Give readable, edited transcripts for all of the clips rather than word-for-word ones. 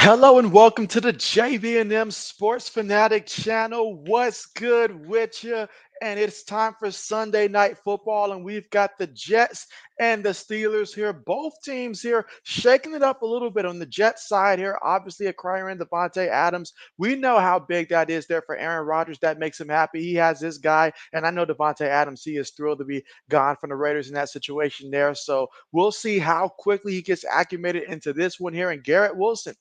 Hello and welcome to the JB&M Sports Fanatic channel. What's good with you? And it's time for Sunday night football, and we've got the Jets and the Steelers here. Both teams here shaking it up a little bit on the Jets side here. Obviously, acquiring Devontae Adams. We know how big that is there for Aaron Rodgers. That makes him happy. He has this guy, and I know Devontae Adams. He is thrilled to be gone from the Raiders in that situation there. So we'll see how quickly he gets acclimated into this one here. And Garrett Wilson,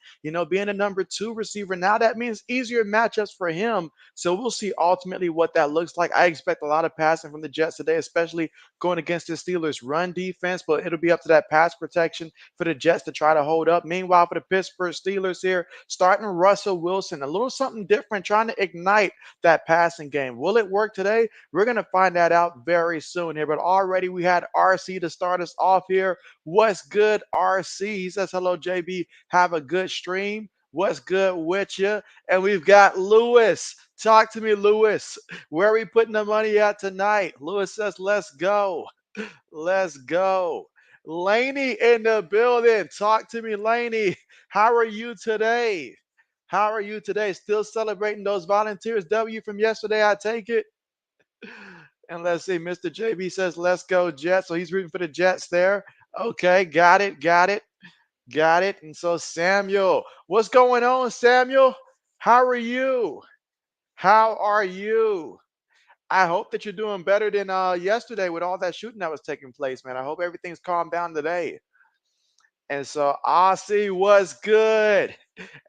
being a number two receiver now, that means easier matchups for him. So we'll see ultimately what that looks like. I expect a lot of passing from the Jets today, especially going against the Steelers' run defense, but it'll be up to that pass protection for the Jets to try to hold up. Meanwhile, for the Pittsburgh Steelers here, starting Russell Wilson, a little something different, trying to ignite that passing game. Will it work today? We're going to find that out very soon here. But already we had RC to start us off here. What's good, RC? He says, hello, JB. Have a good stream. What's good with you? And we've got Lewis. Talk to me, Lewis. Where are we putting the money at tonight? Lewis says, let's go. Let's go. Laney in the building. Talk to me, Laney. How are you today? How are you today? Still celebrating those Volunteers W from yesterday, I take it? And let's see, Mr. JB says, let's go, Jets. So he's rooting for the Jets there. Okay, got it, got it. Got it. And so Samuel, what's going on, Samuel? How are you? How are you? I hope that you're doing better than yesterday with all that shooting that was taking place, man. I hope everything's calmed down today. And so Aussie was good.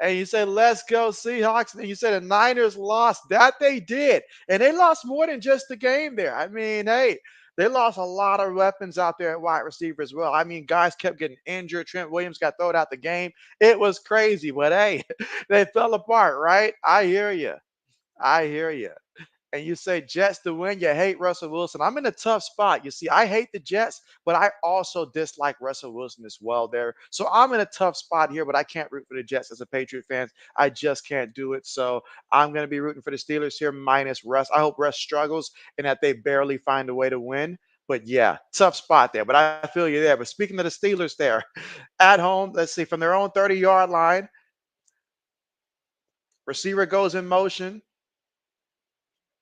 And you said, let's go Seahawks. And you said the Niners lost. That they did. And they lost more than just the game there. I mean, hey, they lost a lot of weapons out there at wide receiver as well. I mean, guys kept getting injured. Trent Williams got thrown out the game. It was crazy. But hey, they fell apart, right? I hear you. I hear you. And you say Jets to win, you hate Russell Wilson. I'm in a tough spot. You see, I hate the Jets, but I also dislike Russell Wilson as well there. So I'm in a tough spot here, but I can't root for the Jets as a Patriot fan. I just can't do it. So I'm going to be rooting for the Steelers here minus Russ. I hope Russ struggles and that they barely find a way to win. But yeah, tough spot there. But I feel you there. But speaking of the Steelers there, at home, let's see, from their own 30-yard line, receiver goes in motion.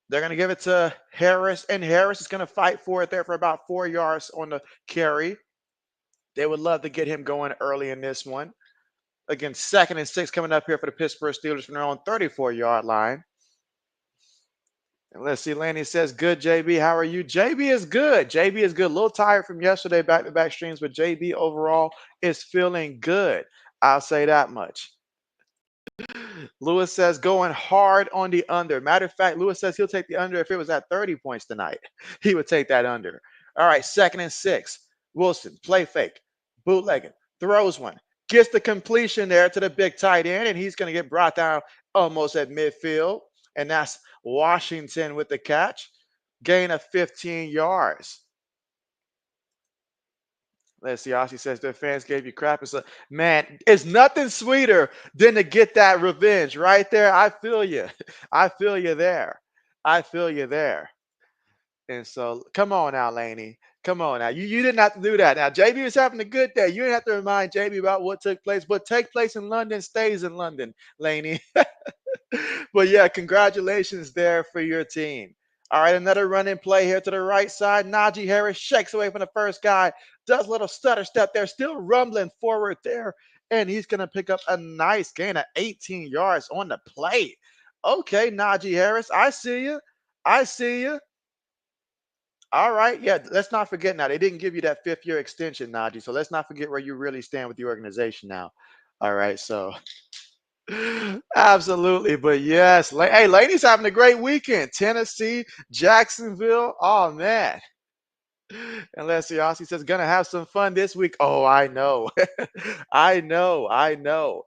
They're going to give it to Harris, and Harris is going to fight for it there for about 4 yards on the carry. They would love to get him going early in this one. Again, 2nd and 6 coming up here for the Pittsburgh Steelers from their own 34-yard line. And let's see, Lanny says, good, JB. How are you? JB is good. JB is good. A little tired from yesterday, back-to-back streams, but JB overall is feeling good. I'll say that much. Lewis says going hard on the under. Matter of fact, Lewis says he'll take the under if it was at 30 points tonight. He would take that under. All right, 2nd and 6. Wilson, play fake, bootlegging, throws one, gets the completion there to the big tight end, and he's going to get brought down almost at midfield. And that's Washington with the catch. Gain of 15 yards. Let's see. Aussie says their fans gave you crap. It's man, it's nothing sweeter than to get that revenge right there. I feel you. I feel you there. I feel you there. And so, come on now, Laney. Come on now. You didn't have to do that. Now, JB was having a good day. You didn't have to remind JB about what took place. What takes place in London stays in London, Laney. But yeah, congratulations there for your team. All right, another running play here to the right side. Najee Harris shakes away from the first guy, does a little stutter step there, still rumbling forward there, and he's going to pick up a nice gain of 18 yards on the play. Okay, Najee Harris, I see you. I see you. All right, yeah, let's not forget now. They didn't give you that 5th-year extension, Najee, so let's not forget where you really stand with the organization now. All right, so absolutely, but yes, hey, ladies having a great weekend. Tennessee, Jacksonville. Oh man. And Leslie Aussie says gonna have some fun this week. Oh, I know. I know.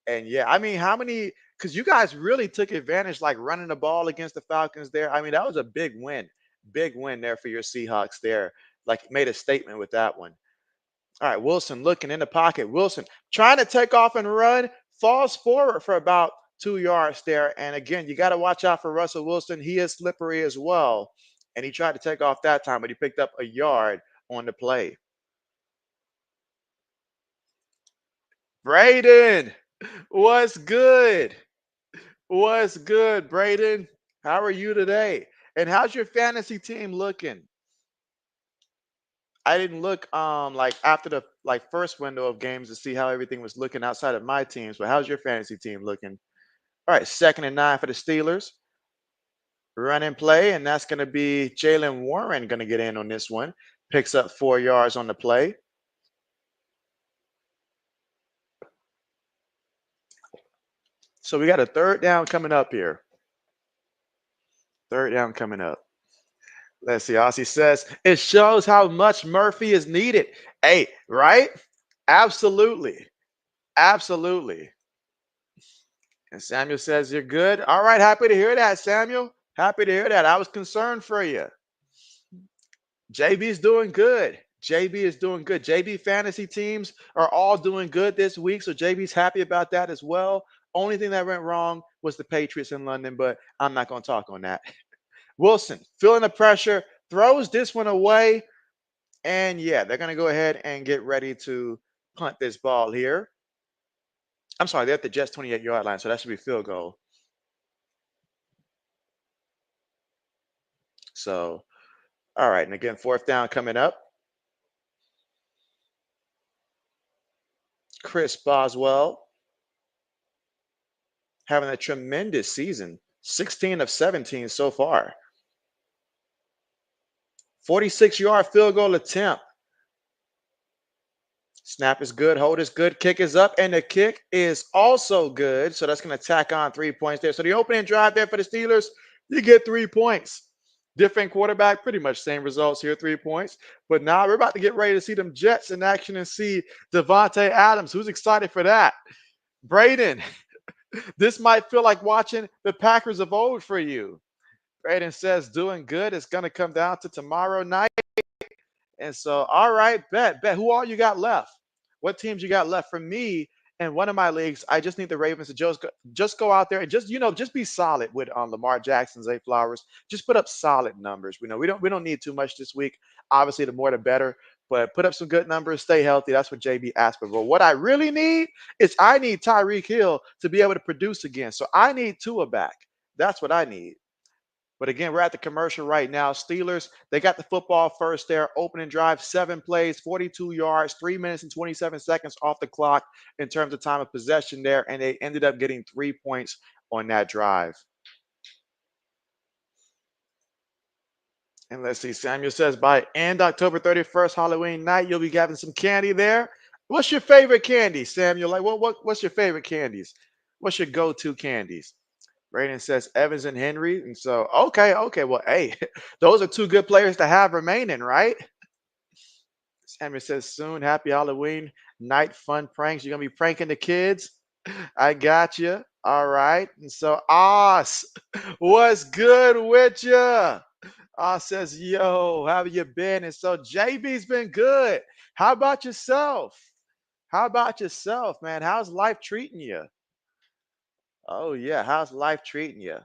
And yeah, I mean, how many because you guys really took advantage, like running the ball against the Falcons there. I mean, that was a big win. Big win there for your Seahawks there. Like made a statement with that one. All right, Wilson looking in the pocket. Wilson trying to take off and run, falls forward for about 2 yards there. And again, you got to watch out for Russell Wilson. He is slippery as well. And he tried to take off that time, but he picked up a yard on the play. Braden. What's good? What's good, Braden? How are you today? And how's your fantasy team looking? I didn't look like after the first window of games to see how everything was looking outside of my teams, but how's your fantasy team looking? All right, 2nd and 9 for the Steelers. Run and play, and that's going to be Jalen Warren going to get in on this one. Picks up 4 yards on the play. So we got a 3rd down coming up here. 3rd down coming up. Let's see. Aussie says it shows how much Murphy is needed. Hey, right? Absolutely. Absolutely. And Samuel says you're good. All right. Happy to hear that, Samuel. Happy to hear that. I was concerned for you. JB's doing good. JB is doing good. JB fantasy teams are all doing good this week. So JB's happy about that as well. Only thing that went wrong was the Patriots in London, but I'm not going to talk on that. Wilson, feeling the pressure, throws this one away. And yeah, they're going to go ahead and get ready to punt this ball here. I'm sorry, they're at the Jets 28-yard line, so that should be field goal. So, all right. And again, 4th down coming up. Chris Boswell having a tremendous season, 16 of 17 so far. 46-yard field goal attempt. Snap is good, hold is good, kick is up, and the kick is also good. So that's going to tack on 3 points there. So the opening drive there for the Steelers, you get 3 points. Different quarterback, pretty much same results here, 3 points. But now we're about to get ready to see them Jets in action and see Devontae Adams. Who's excited for that? Braden, this might feel like watching the Packers of old for you. Braden says doing good. It's going to come down to tomorrow night. And so, all right, bet. Who all you got left? What teams you got left? For me, in one of my leagues, I just need the Ravens to just go out there and just be solid with Lamar Jackson, Zay Flowers. Just put up solid numbers. We don't need too much this week. Obviously, the more the better. But put up some good numbers, stay healthy. That's what JB asked for. But what I really need is I need Tyreek Hill to be able to produce again. So I need Tua back. That's what I need. But again, we're at the commercial right now. Steelers, they got the football first there. Opening drive, 7 plays, 42 yards, 3 minutes and 27 seconds off the clock in terms of time of possession there. And they ended up getting 3 points on that drive. And let's see, Samuel says by end October 31st, Halloween night, you'll be having some candy there. What's your favorite candy, Samuel? Like what's your favorite candies? What's your go-to candies? Braden says Evans and Henry. And so, okay. Well, hey, those are 2 good players to have remaining, right? Samuel says soon, happy Halloween night, fun pranks. You're going to be pranking the kids. I got you. All right. And so, Oz, what's good with you? Oz says, yo, how have you been? And so, JB's been good. How about yourself? How about yourself, man? How's life treating you? Oh, yeah. How's life treating you?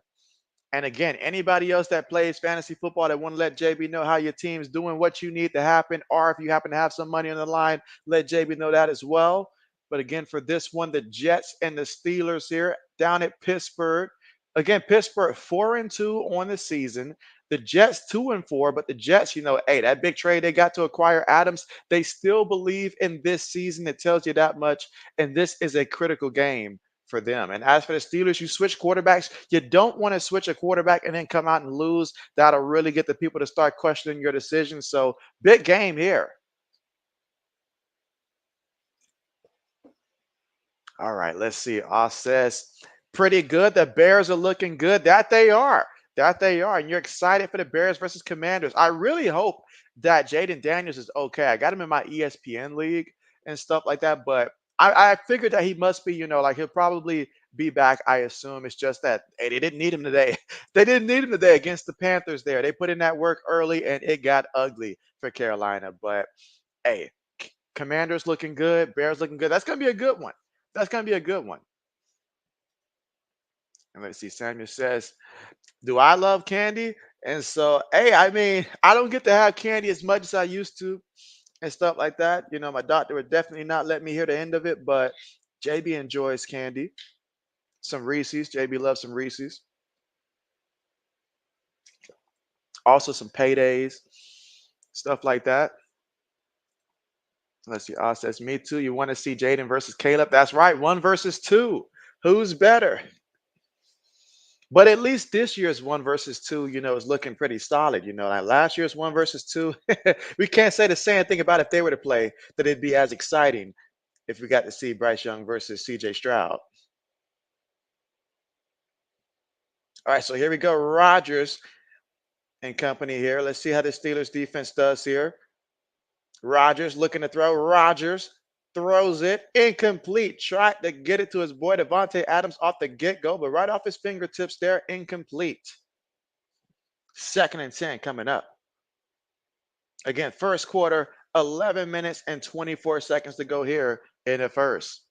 And again, anybody else that plays fantasy football that want to let JB know how your team's doing, what you need to happen, or if you happen to have some money on the line, let JB know that as well. But again, for this one, the Jets and the Steelers here down at Pittsburgh. Again, Pittsburgh 4-2 on the season. The Jets 2-4, but the Jets, hey, that big trade they got to acquire Adams, they still believe in this season. It tells you that much. And this is a critical game for them. And as for the Steelers, you switch quarterbacks. You don't want to switch a quarterback and then come out and lose. That'll really get the people to start questioning your decision. So big game here. All right, let's see. Oz says pretty good. The Bears are looking good. That they are. That they are. And you're excited for the Bears versus Commanders. I really hope that Jaden Daniels is okay. I got him in my ESPN league and stuff like that, but I figured that he must be, like he'll probably be back. I assume it's just that hey, they didn't need him today. They didn't need him today against the Panthers there. They put in that work early and it got ugly for Carolina. But hey, Commanders looking good, Bears looking good. That's gonna be a good one. That's gonna be a good one. And let's see, Samuel says, do I love candy? And so, hey, I mean, I don't get to have candy as much as I used to and stuff like that. My doctor would definitely not let me hear the end of it, but JB enjoys candy. Some Reese's. JB loves some Reese's. Also some paydays, stuff like that. Let's see. Says me too. You want to see Jaden versus Caleb? That's right. 1 versus 2. Who's better? But at least this year's 1 versus 2, is looking pretty solid. Like last year's 1 versus 2, we can't say the same thing about if they were to play, that it'd be as exciting if we got to see Bryce Young versus CJ Stroud. All right, so here we go. Rodgers and company here. Let's see how the Steelers defense does here. Rodgers looking to throw. Rodgers throws it incomplete. Tried to get it to his boy Devontae Adams off the get-go, but right off his fingertips there, incomplete. 2nd and 10 coming up. Again, first quarter, 11 minutes and 24 seconds to go here in the first.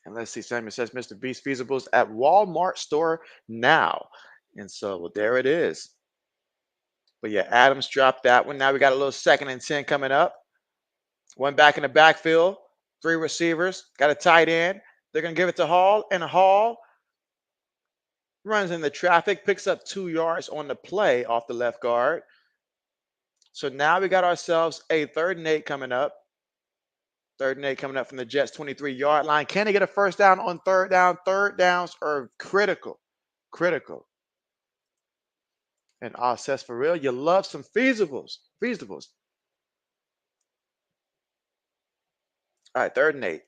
And let's see, Samuel says Mr. Beast Feasibles at Walmart store now. And so, well, there it is. But yeah, Adams dropped that one. Now we got a little 2nd and 10 coming up. One back in the backfield, 3 receivers, got a tight end. They're going to give it to Hall, and Hall runs into traffic, picks up 2 yards on the play off the left guard. So now we got ourselves a 3rd and 8 coming up. 3rd and 8 coming up from the Jets' 23-yard line. Can they get a first down on 3rd down? 3rd downs are critical. Critical. And says, for real, you love some feasibles. Feasibles. All right, 3rd and 8.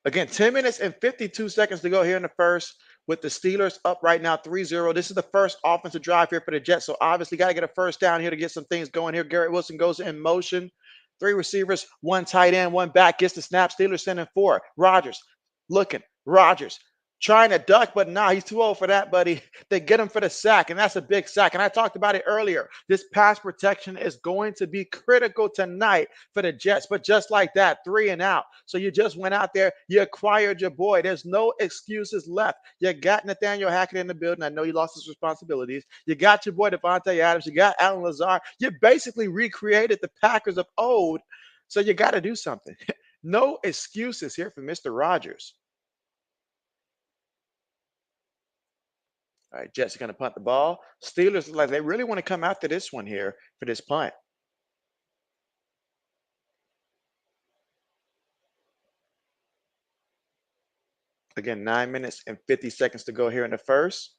Again, 10 minutes and 52 seconds to go here in the first, with the Steelers up right now 3-0. This is the first offensive drive here for the Jets, so obviously got to get a first down here to get some things going here. Garrett Wilson goes in motion. 3 receivers, 1 tight end, 1 back, gets the snap. Steelers sending 4. Rodgers looking. Rodgers trying to duck, but nah, he's too old for that, buddy. They get him for the sack, and that's a big sack. And I talked about it earlier. This pass protection is going to be critical tonight for the Jets. But just like that, 3 and out. So you just went out there, you acquired your boy. There's no excuses left. You got Nathaniel Hackett in the building. I know you lost his responsibilities. You got your boy Devontae Adams. You got Alan Lazard. You basically recreated the Packers of old. So you got to do something. No excuses here for Mr. Rodgers. All right, Jets are going to punt the ball. Steelers, like they really want to come after this one here for this punt. Again, 9 minutes and 50 seconds to go here in the first.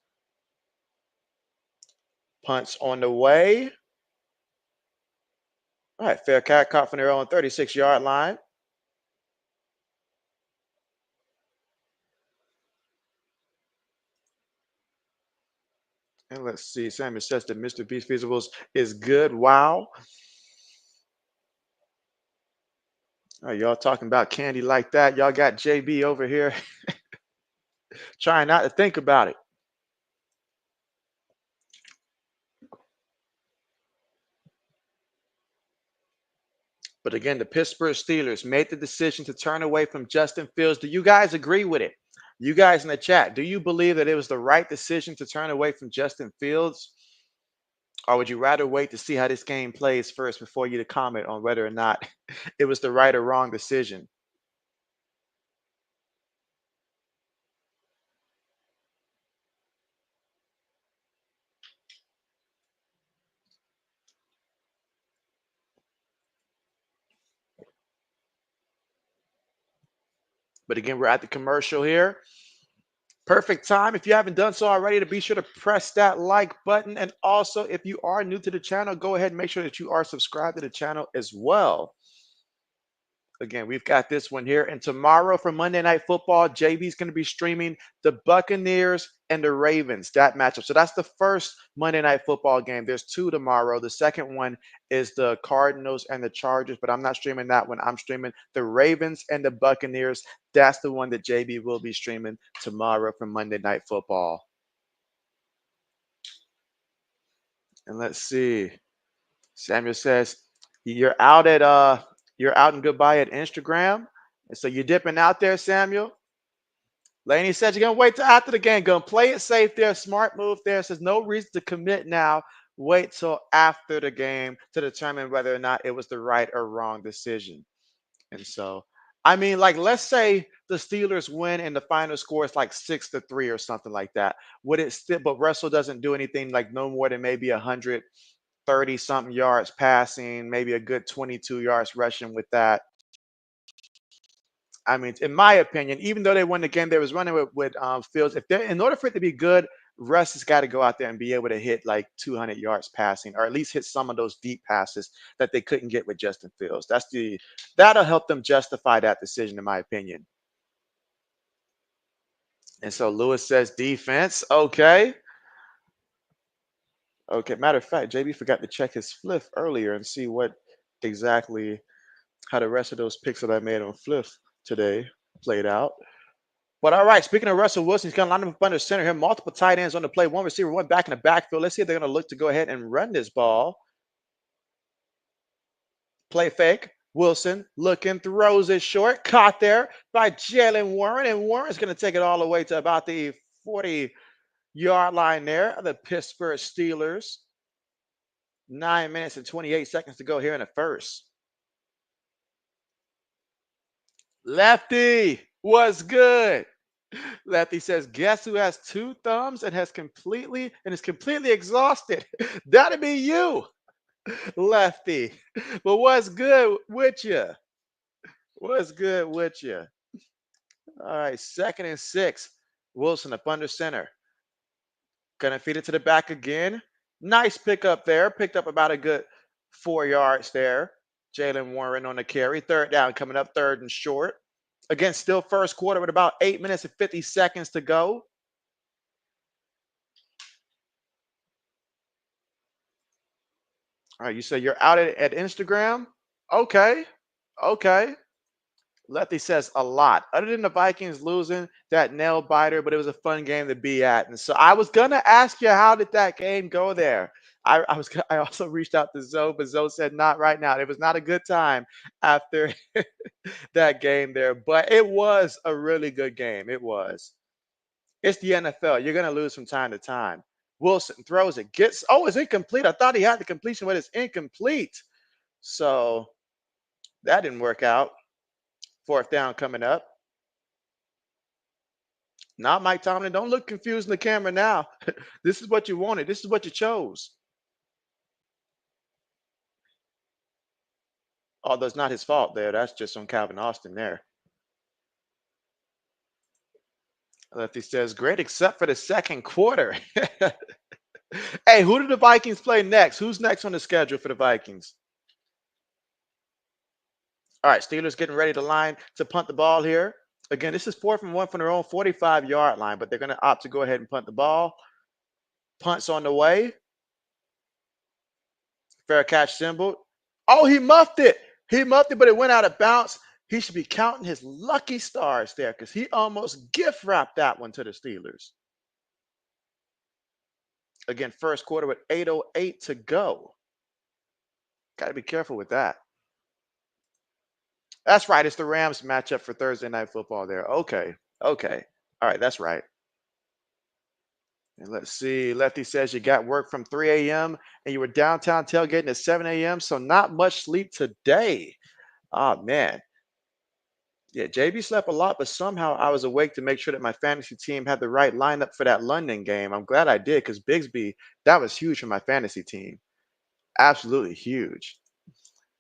Punts on the way. All right, fair catch caught from their own 36-yard line. And let's see, Samuel says that Mr. Beast Feasibles is good. Wow. All right, y'all talking about candy like that. Y'all got JB over here trying not to think about it. But again, the Pittsburgh Steelers made the decision to turn away from Justin Fields. Do you guys agree with it? You guys in the chat, do you believe that it was the right decision to turn away from Justin Fields? Or would you rather wait to see how this game plays first before you to comment on whether or not it was the right or wrong decision? But again, we're at the commercial here. Perfect time, if you haven't done so already, to be sure to press that like button. And also, if you are new to the channel, go ahead and make sure that you are subscribed to the channel as well. Again, we've got this one here. And tomorrow for Monday Night Football, JB's going to be streaming the Buccaneers and the Ravens, that matchup. So that's the first Monday Night Football game. There's 2 tomorrow. The second one is the Cardinals and the Chargers, but I'm not streaming that one. I'm streaming the Ravens and the Buccaneers. That's the one that JB will be streaming tomorrow for Monday Night Football. And let's see. Samuel says, you're out and goodbye at Instagram. And so you're dipping out there, Samuel. Laney said you're going to wait till after the game. Going to play it safe there. Smart move there. Says no reason to commit now. Wait till after the game to determine whether or not it was the right or wrong decision. And so, I mean, like, let's say the Steelers win and the final score is like 6-3 or something like that. Would it still, but Russell doesn't do anything like no more than maybe 130 something yards passing, maybe a good 22 yards rushing with that. I mean, in my opinion, even though they won the game, they was running with Fields. If they, in order for it to be good, Russ has got to go out there and be able to hit like 200 yards passing, or at least hit some of those deep passes that they couldn't get with Justin Fields. That'll help them justify that decision, in my opinion. And so Lewis says defense. Okay. Okay. Matter of fact, JB forgot to check his Fliff earlier and see what exactly how the rest of those picks that I made on Fliff today played out. But all right, speaking of Russell Wilson, he's going to line up under center here. Multiple tight ends on the play. One receiver, one back in the backfield. Let's see if they're going to look to go ahead and run this ball. Play fake. Wilson looking, throws it short. Caught there by Jalen Warren. And Warren's going to take it all the way to about the 40-yard line there of the Pittsburgh Steelers. 9 minutes and 28 seconds to go here in the first. Lefty, what's good? Lefty says, guess who has two thumbs and is completely exhausted? That'd be you, Lefty. But what's good with you? What's good with you? All right, 2nd and 6. Wilson up under center. Gonna feed it to the back again. Nice pickup there. Picked up about a good 4 yards there. Jalen Warren on the carry. 3rd down coming up, 3rd and short. Again, still first quarter with about 8 minutes and 50 seconds to go. All right, you say you're out at Instagram? Okay. Okay. Lefty says a lot. Other than the Vikings losing that nail biter, but it was a fun game to be at. And so I was gonna ask you, how did that game go there? I also reached out to Zoe, but Zoe said not right now. It was not a good time after that game there, but it was a really good game. It was. It's the NFL. You're gonna lose from time to time. Wilson throws it, it's incomplete. I thought he had the completion, but it's incomplete. So that didn't work out. 4th down coming up. Not Mike Tomlin. Don't look confused in the camera now. This is what you wanted. This is what you chose. Although it's not his fault there. That's just on Calvin Austin there. Lefty says, great, except for the second quarter. Hey, who do the Vikings play next? Who's next on the schedule for the Vikings? All right, Steelers getting ready to line to punt the ball here. Again, this is 4th and 1 from their own 45-yard line, but they're going to opt to go ahead and punt the ball. Punts on the way. Fair catch symbol. Oh, he muffed it. He muffed it, but it went out of bounds. He should be counting his lucky stars there because he almost gift wrapped that one to the Steelers. Again, first quarter with 8:08 to go. Got to be careful with that. That's right. It's the Rams matchup for Thursday Night Football there. Okay. Okay. All right. That's right. And let's see. Lefty says you got work from 3 a.m. and you were downtown tailgating at 7 a.m. So not much sleep today. Oh, man. Yeah, JB slept a lot, but somehow I was awake to make sure that my fantasy team had the right lineup for that London game. I'm glad I did because Bigsby, that was huge for my fantasy team. Absolutely huge.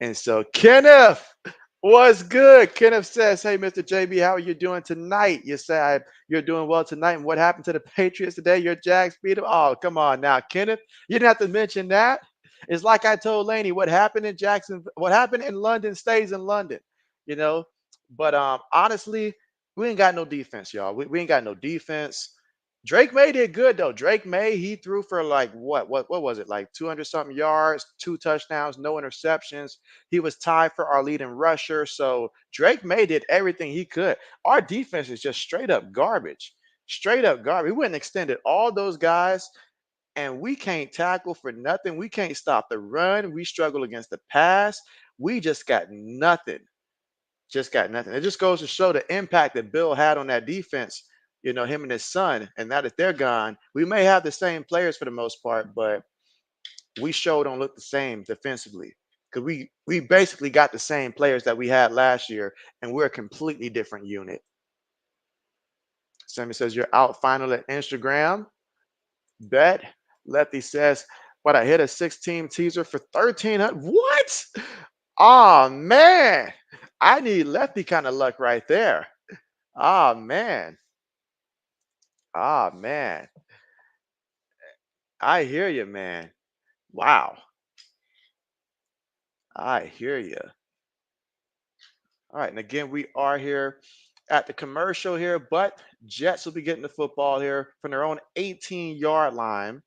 And so Kenneth was good. Kenneth says, hey, Mr. JB, how are you doing tonight? You said you're doing well tonight. And what happened to the Patriots today? Your Jags beat them. Oh, come on now, Kenneth. You didn't have to mention that. It's like I told Laney, what happened in Jackson, what happened in London stays in London, you know. But honestly, we ain't got no defense, y'all. We ain't got no defense. Drake May did good though. Drake May, he threw for like what was it, like 200 something yards, 2 touchdowns, no interceptions. He was tied for our leading rusher. So Drake May did everything he could. Our defense is just straight up garbage. Straight up garbage. We went and extended all those guys, and we can't tackle for nothing. We can't stop the run. We struggle against the pass. We just got nothing. Just got nothing. It just goes to show the impact that Bill had on that defense, you know, him and his son. And now that they're gone, we may have the same players for the most part, but we sure don't look the same defensively. because we basically got the same players that we had last year, and we're a completely different unit. Sammy says you're out final at Instagram. Bet. Lefty says, what, I hit a 16 teaser for 1300. What? Oh man. I need Lefty kind of luck right there. Oh man. Oh man. I hear you, man. Wow. I hear you. All right. And again, we are here at the commercial here, but Jets will be getting the football here from their own 18-yard line.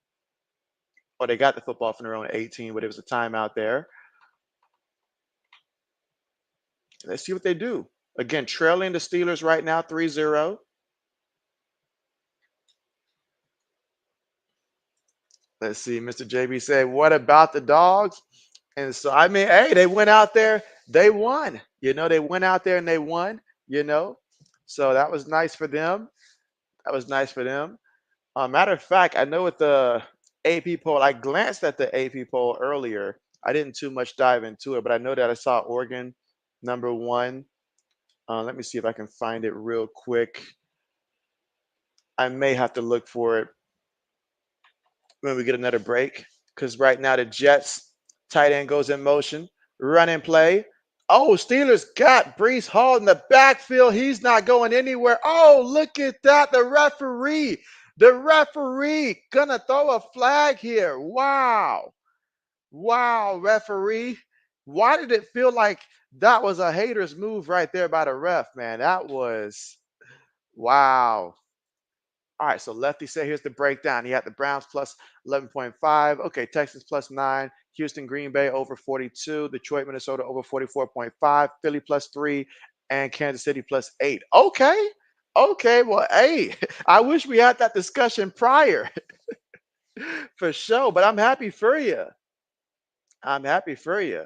Or they got the football from their own 18, but it was a timeout there. Let's see what they do. Again, trailing the Steelers right now 3-0. Let's see. Mr. JB said, what about the dogs? And so, I mean, hey, they went out there, they won. They went out there and they won, you know. So that was nice for them. That was nice for them. Matter of fact, I know with the AP poll, I glanced at the AP poll earlier. I didn't too much dive into it, but I know that I saw Oregon number one. Let me see if I can find it real quick. I may have to look for it when we get another break, because right now the Jets tight end goes in motion, running play. Oh, Steelers got Brees Hall in the backfield. He's not going anywhere. Oh, look at that. The referee gonna throw a flag here. Wow. Wow, referee. Why did it feel like that was a hater's move right there by the ref, man? That was wow. All right, so Lefty said here's the breakdown. He had the Browns plus 11.5. Okay, Texans plus 9. Houston, Green Bay over 42. Detroit, Minnesota over 44.5. Philly plus 3. And Kansas City plus 8. Okay. Okay. Well, hey, I wish we had that discussion prior for sure, but I'm happy for you. I'm happy for you.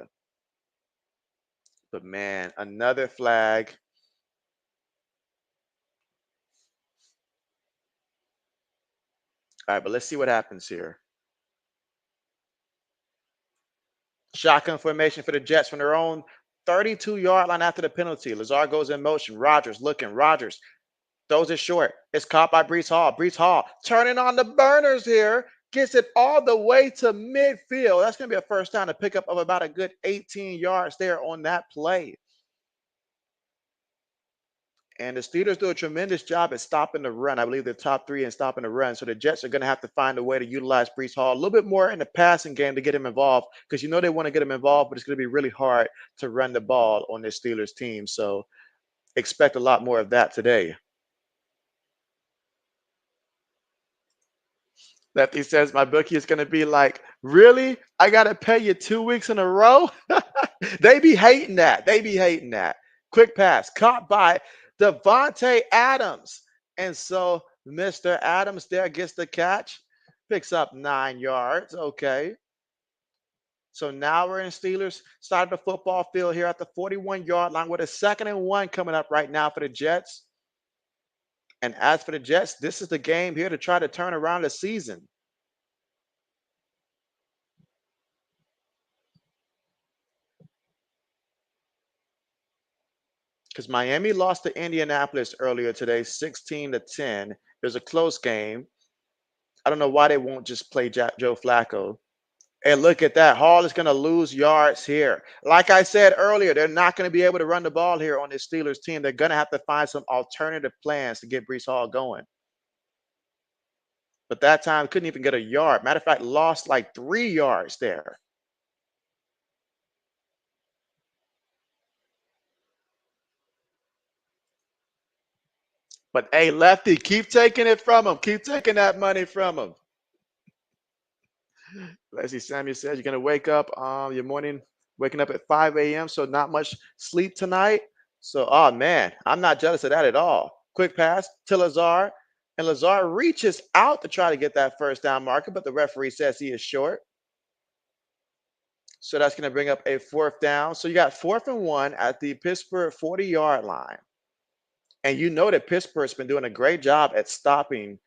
But man, another flag. All right, but let's see what happens here. Shotgun formation for the Jets from their own 32-yard line after the penalty. Lazard goes in motion. Rodgers looking. Rodgers throws it short. It's caught by Brees Hall. Brees Hall turning on the burners here. Gets it all the way to midfield. That's going to be a first down, to pick up of about a good 18 yards there on that play. And the Steelers do a tremendous job at stopping the run. I believe they're top 3 in stopping the run. So the Jets are going to have to find a way to utilize Brees Hall a little bit more in the passing game to get him involved, because they want to get him involved, but it's going to be really hard to run the ball on this Steelers team. So expect a lot more of that today. Lefty says my bookie is going to be like, really? I got to pay you 2 weeks in a row? They be hating that. They be hating that. Quick pass caught by Devontae Adams. And so Mr. Adams there gets the catch, picks up 9 yards. Okay. So now we're in Steelers side of the football field here at the 41-yard line with a 2nd and 1 coming up right now for the Jets. And as for the Jets, this is the game here to try to turn around the season. Because Miami lost to Indianapolis earlier today, 16-10. It was a close game. I don't know why they won't just play Joe Flacco. And look at that. Hall is going to lose yards here. Like I said earlier, they're not going to be able to run the ball here on this Steelers team. They're going to have to find some alternative plans to get Brees Hall going. But that time, couldn't even get a yard. Matter of fact, lost like 3 yards there. But hey, Lefty, keep taking it from him. Keep taking that money from him. Leslie Samuel says you're gonna wake up your morning, waking up at 5 a.m. So not much sleep tonight. So oh man, I'm not jealous of that at all. Quick pass to Lazard, and Lazard reaches out to try to get that first down marker, but the referee says he is short. So that's gonna bring up a 4th down. So you got 4th and 1 at the Pittsburgh 40-yard line. And you know that Pittsburgh's been doing a great job at stopping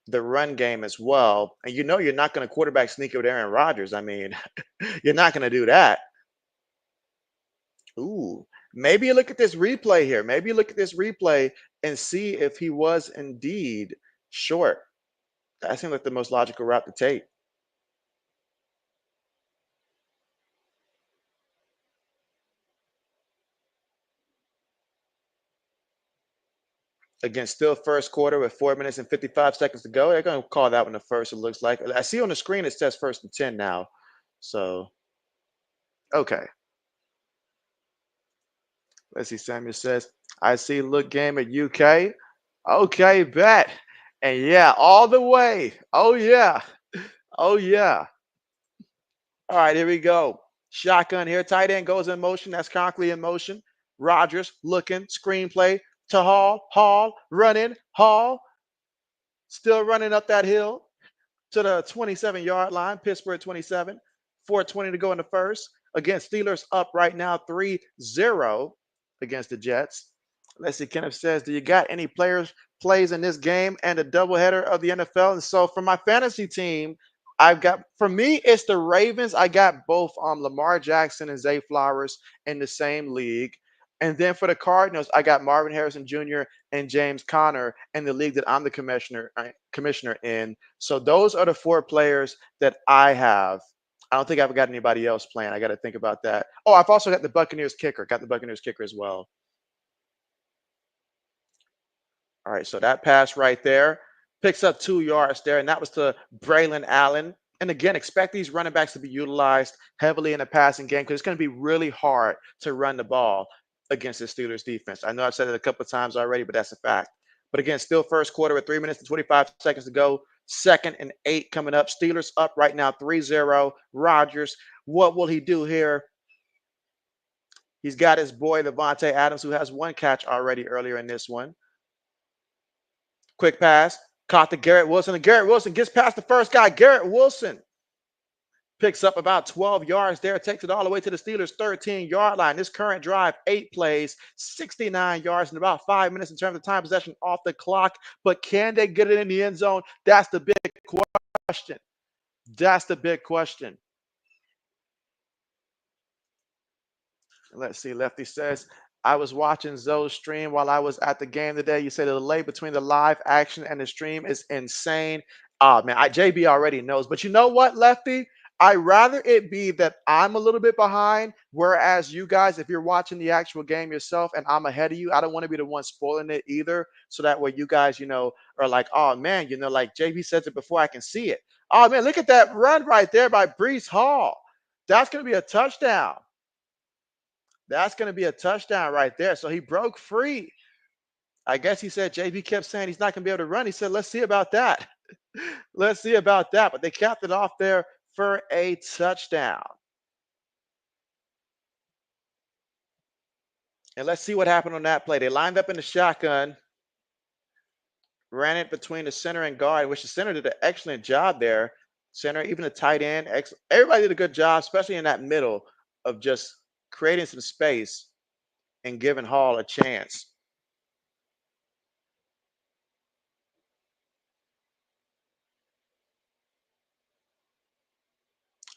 the run game as well. And you're not going to quarterback sneak with Aaron Rodgers. I mean, you're not going to do that. Ooh, maybe you look at this replay here. Maybe you look at this replay and see if he was indeed short. That seems like the most logical route to take. Again, still first quarter with 4 minutes and 55 seconds to go. They're going to call that one the first, it looks like. I see on the screen it says first and 10 now. So, okay. Let's see. Samuel says, I see look game at UK. Okay, bet. And yeah, all the way. Oh, yeah. Oh, yeah. All right, here we go. Shotgun here. Tight end goes in motion. That's Conklin in motion. Rogers looking. Screenplay to Hall. Hall running. Hall still running up that hill to the 27-yard line. Pittsburgh 27. 4:20 to go in the first. Again, Steelers up right now 3-0 against the Jets. Let's see. Kenneth says, do you got any plays in this game and a doubleheader of the NFL? And so for my fantasy team, I've got, for me, it's the Ravens. I got both Lamar Jackson and Zay Flowers in the same league. And then for the Cardinals, I got Marvin Harrison Jr. and James Conner in the league that I'm the commissioner in. So those are the four players that I have. I don't think I've got anybody else playing. I got to think about that. Oh, I've also got the Buccaneers kicker. Got the Buccaneers kicker as well. All right, so that pass right there picks up 2 yards there, and that was to Braylon Allen. And again, expect these running backs to be utilized heavily in the passing game because it's going to be really hard to run the ball against the Steelers defense. I know I've said it a couple of times already, but that's a fact. But again, still first quarter with 3 minutes and 25 seconds to go. Second and 8 coming up. Steelers up right now 3-0. Rodgers, what will he do here? He's got his boy, Devontae Adams, who has one catch already earlier in this one. Quick pass, caught to Garrett Wilson, and Garrett Wilson gets past the first guy. Garrett Wilson picks up about 12 yards there, takes it all the way to the Steelers' 13-yard line. This current drive, 8 plays, 69 yards in about 5 minutes in terms of time possession off the clock. But can they get it in the end zone? That's the big question. That's the big question. Let's see. Lefty says, I was watching Zoe's stream while I was at the game today. You said the delay between the live action and the stream is insane. Oh, man, JB already knows. But you know what, Lefty? I rather it be that I'm a little bit behind, whereas you guys, if you're watching the actual game yourself and I'm ahead of you, I don't want to be the one spoiling it either. So that way you guys, are like, oh, man, like JB says it before I can see it. Oh, man, look at that run right there by Brees Hall. That's going to be a touchdown. That's going to be a touchdown right there. So he broke free. I guess he said JB kept saying he's not going to be able to run. He said, let's see about that. Let's see about that. But they capped it off there for a touchdown. And let's see what happened on that play. They lined up in the shotgun, ran it between the center and guard, which the center did an excellent job there. Center, even the tight end, everybody did a good job, especially in that middle of just creating some space and giving Hall a chance.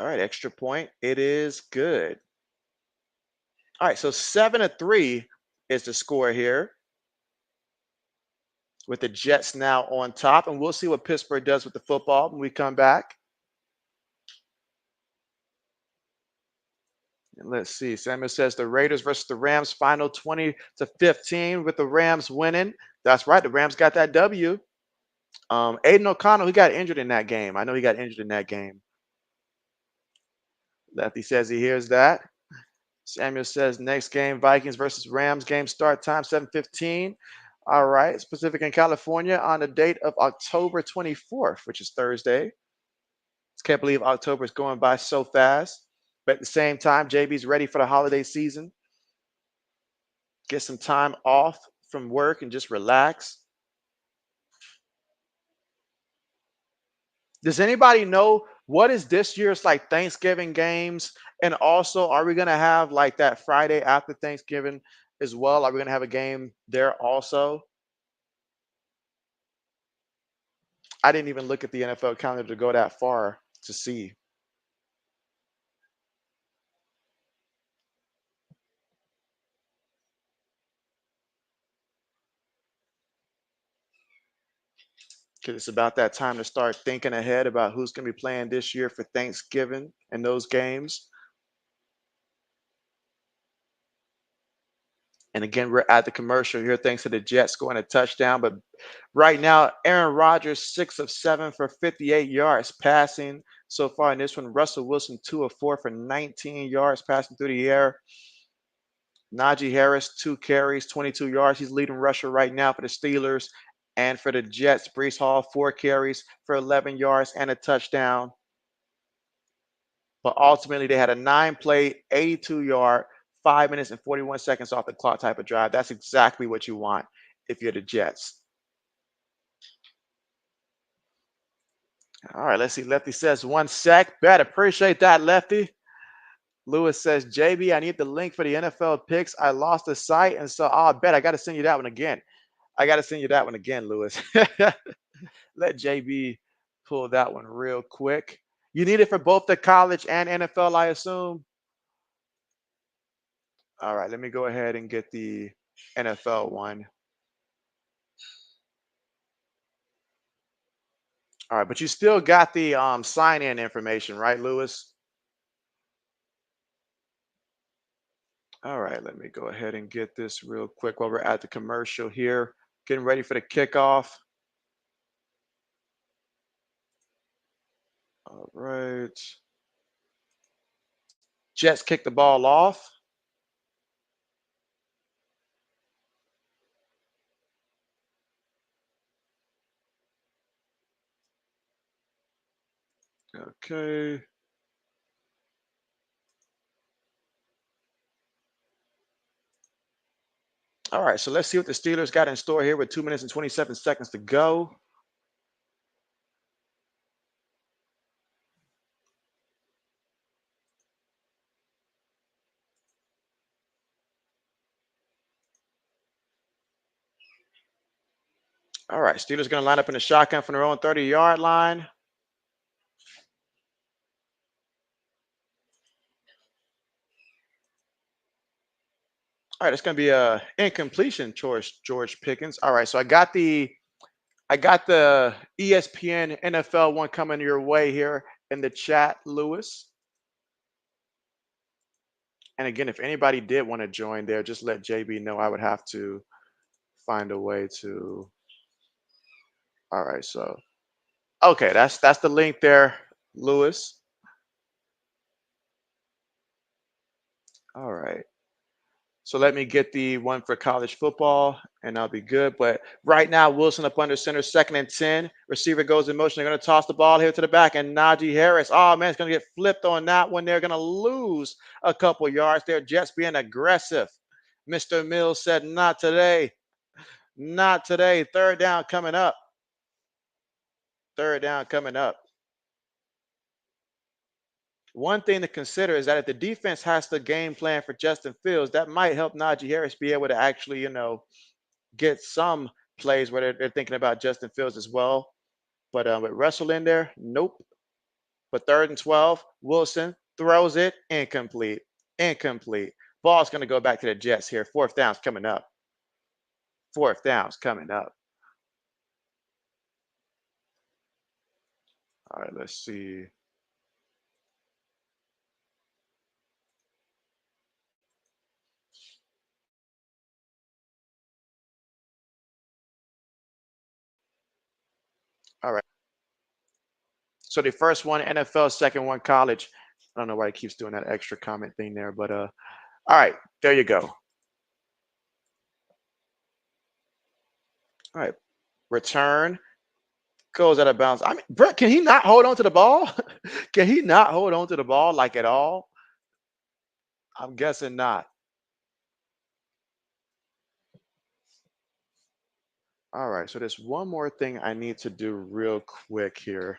All right, extra point. It is good. All right, so 7-3 is the score here with the Jets now on top. And we'll see what Pittsburgh does with the football when we come back. And let's see. Samuel says the Raiders versus the Rams final 20-15 with the Rams winning. That's right. The Rams got that W. Aiden O'Connell, he got injured in that game. I know he got injured in that game. Lefty says he hears that. Samuel says next game, Vikings versus Rams. Game start time 7:15. All right, Pacific in California on the date of October 24th, which is Thursday. Can't believe October is going by so fast. But at the same time, JB's ready for the holiday season. Get some time off from work and just relax. Does anybody know what is this year's like Thanksgiving games? And also, are we gonna have like that Friday after Thanksgiving as well? Are we gonna have a game there also? I didn't even look at the NFL calendar to go that far to see. 'cause it's about that time to start thinking ahead about who's going to be playing this year for Thanksgiving and those games. And again, we're at the commercial here thanks to the Jets scoring a touchdown. But right now, Aaron Rodgers, 6 of 7 for 58 yards passing so far in this one. Russell Wilson, 2 of 4 for 19 yards passing through the air. Najee Harris, 2 carries, 22 yards. He's leading rusher right now for the Steelers. And for the Jets, Brees Hall, 4 carries for 11 yards and a touchdown. But ultimately, they had a 9-play, 82-yard, 5 minutes and 41 seconds off the clock type of drive. That's exactly what you want if you're the Jets. All right, let's see. Lefty says 1 sec. Bet. Appreciate that, Lefty. Lewis says, JB, I need the link for the NFL picks. I lost the site. And so I'll bet I got to send you that one again. I got to send you that one again, Lewis. Let JB pull that one real quick. You need it for both the college and NFL, I assume. All right, let me go ahead and get the NFL one. All right, but you still got the sign-in information, right, Lewis? All right, let me go ahead and get this real quick while we're at the commercial here. Getting ready for the kickoff. All right. Jets kick the ball off. Okay. All right, so let's see what the Steelers got in store here with 2 minutes and 27 seconds to go. All right, Steelers going to line up in the shotgun from their own 30-yard line. All right, it's going to be a incompletion, George Pickens. All right, so I got the ESPN NFL one coming your way here in the chat, Lewis. And again, if anybody did want to join there, just let JB know. I would have to find a way to. All right, so okay, that's the link there, Lewis. All right. So let me get the one for college football, and I'll be good. But right now, Wilson up under center, 2nd and 10. Receiver goes in motion. They're going to toss the ball here to the back, and Najee Harris. Oh man, it's going to get flipped on that one. They're going to lose a couple yards there. Jets being aggressive. Mr. Mills said, "Not today, not today." 3rd down coming up. 3rd down coming up. One thing to consider is that if the defense has to game plan for Justin Fields, that might help Najee Harris be able to actually, get some plays where they're thinking about Justin Fields as well. But with Russell in there, nope. But 3rd and 12, Wilson throws it incomplete. Incomplete. Ball's going to go back to the Jets here. 4th down's coming up. 4th down's coming up. All right, let's see. All right. So the first one NFL, second one college. I don't know why he keeps doing that extra comment thing there, but all right, there you go. All right, return goes out of bounds. I mean, Brett, can he not hold on to the ball? Can he not hold on to the ball like at all? I'm guessing not. All right, so there's one more thing I need to do real quick here.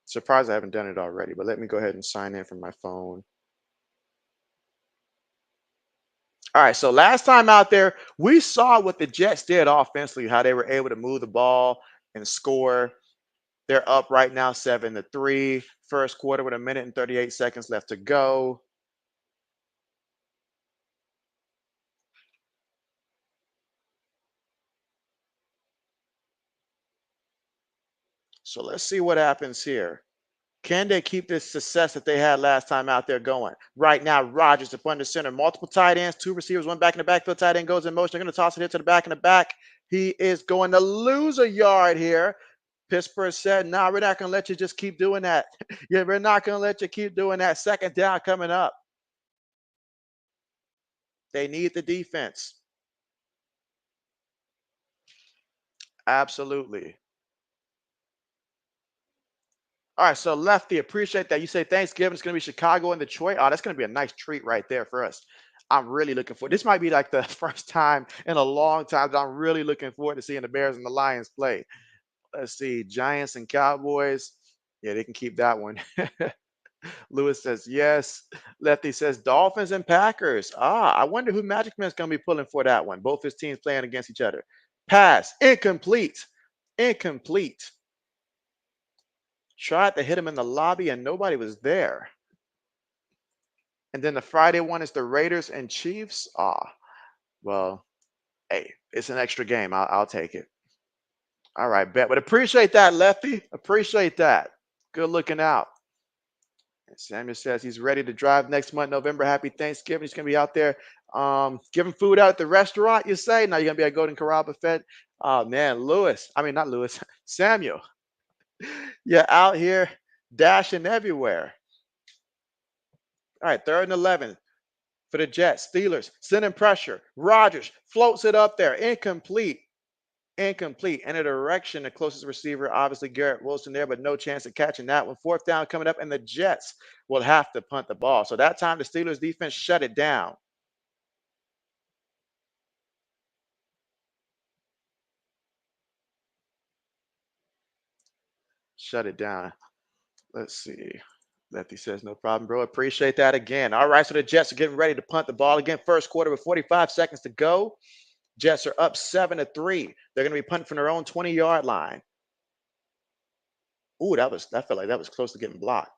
Surprised I haven't done it already, but let me go ahead and sign in from my phone. All right, so last time out there, we saw what the Jets did offensively, how they were able to move the ball and score. They're up right now 7-3. First quarter with 1 minute and 38 seconds left to go. So let's see what happens here. Can they keep this success that they had last time out there going? Right now, Rodgers up under center, multiple tight ends, two receivers, one back in the backfield. Tight end goes in motion. They're going to toss it here to the back in the back. He is going to lose a yard here. Pittsburgh said, "Nah, we're not going to let you just keep doing that. Yeah, we're not going to let you keep doing that." Second down coming up. They need the defense. Absolutely. All right, so Lefty, appreciate that. You say Thanksgiving is going to be Chicago and Detroit. Oh, that's going to be a nice treat right there for us. I'm really looking forward. This might be like the first time in a long time that I'm really looking forward to seeing the Bears and the Lions play. Let's see, Giants and Cowboys. Yeah, they can keep that one. Lewis says yes. Lefty says Dolphins and Packers. Ah, I wonder who Magic Man's going to be pulling for that one. Both his teams playing against each other. Pass, incomplete, incomplete. Tried to hit him in the lobby and nobody was there. And then the Friday one is the Raiders and Chiefs. Ah, well, hey, it's an extra game. I'll take it. All right, bet. But appreciate that, Lefty. Appreciate that. Good looking out. And Samuel says he's ready to drive next month, November. Happy Thanksgiving. He's going to be out there giving food out at the restaurant, you say? Now you're going to be at Golden Corral Buffet. Oh, man, Lewis. I mean, not Lewis. Samuel. You're out here dashing everywhere. All right, 3rd and 11 for the Jets. Steelers sending pressure. Rodgers floats it up there. Incomplete. Incomplete. In a direction, the closest receiver, obviously Garrett Wilson there, but no chance of catching that one. 4th down coming up, and the Jets will have to punt the ball. So that time, the Steelers defense shut it down. Shut it down. Let's see. Lefty says, no problem, bro. Appreciate that again. All right, so the Jets are getting ready to punt the ball again. First quarter with 45 seconds to go. Jets are up 7-3. They're going to be punting from their own 20-yard line. Ooh, that felt like that was close to getting blocked.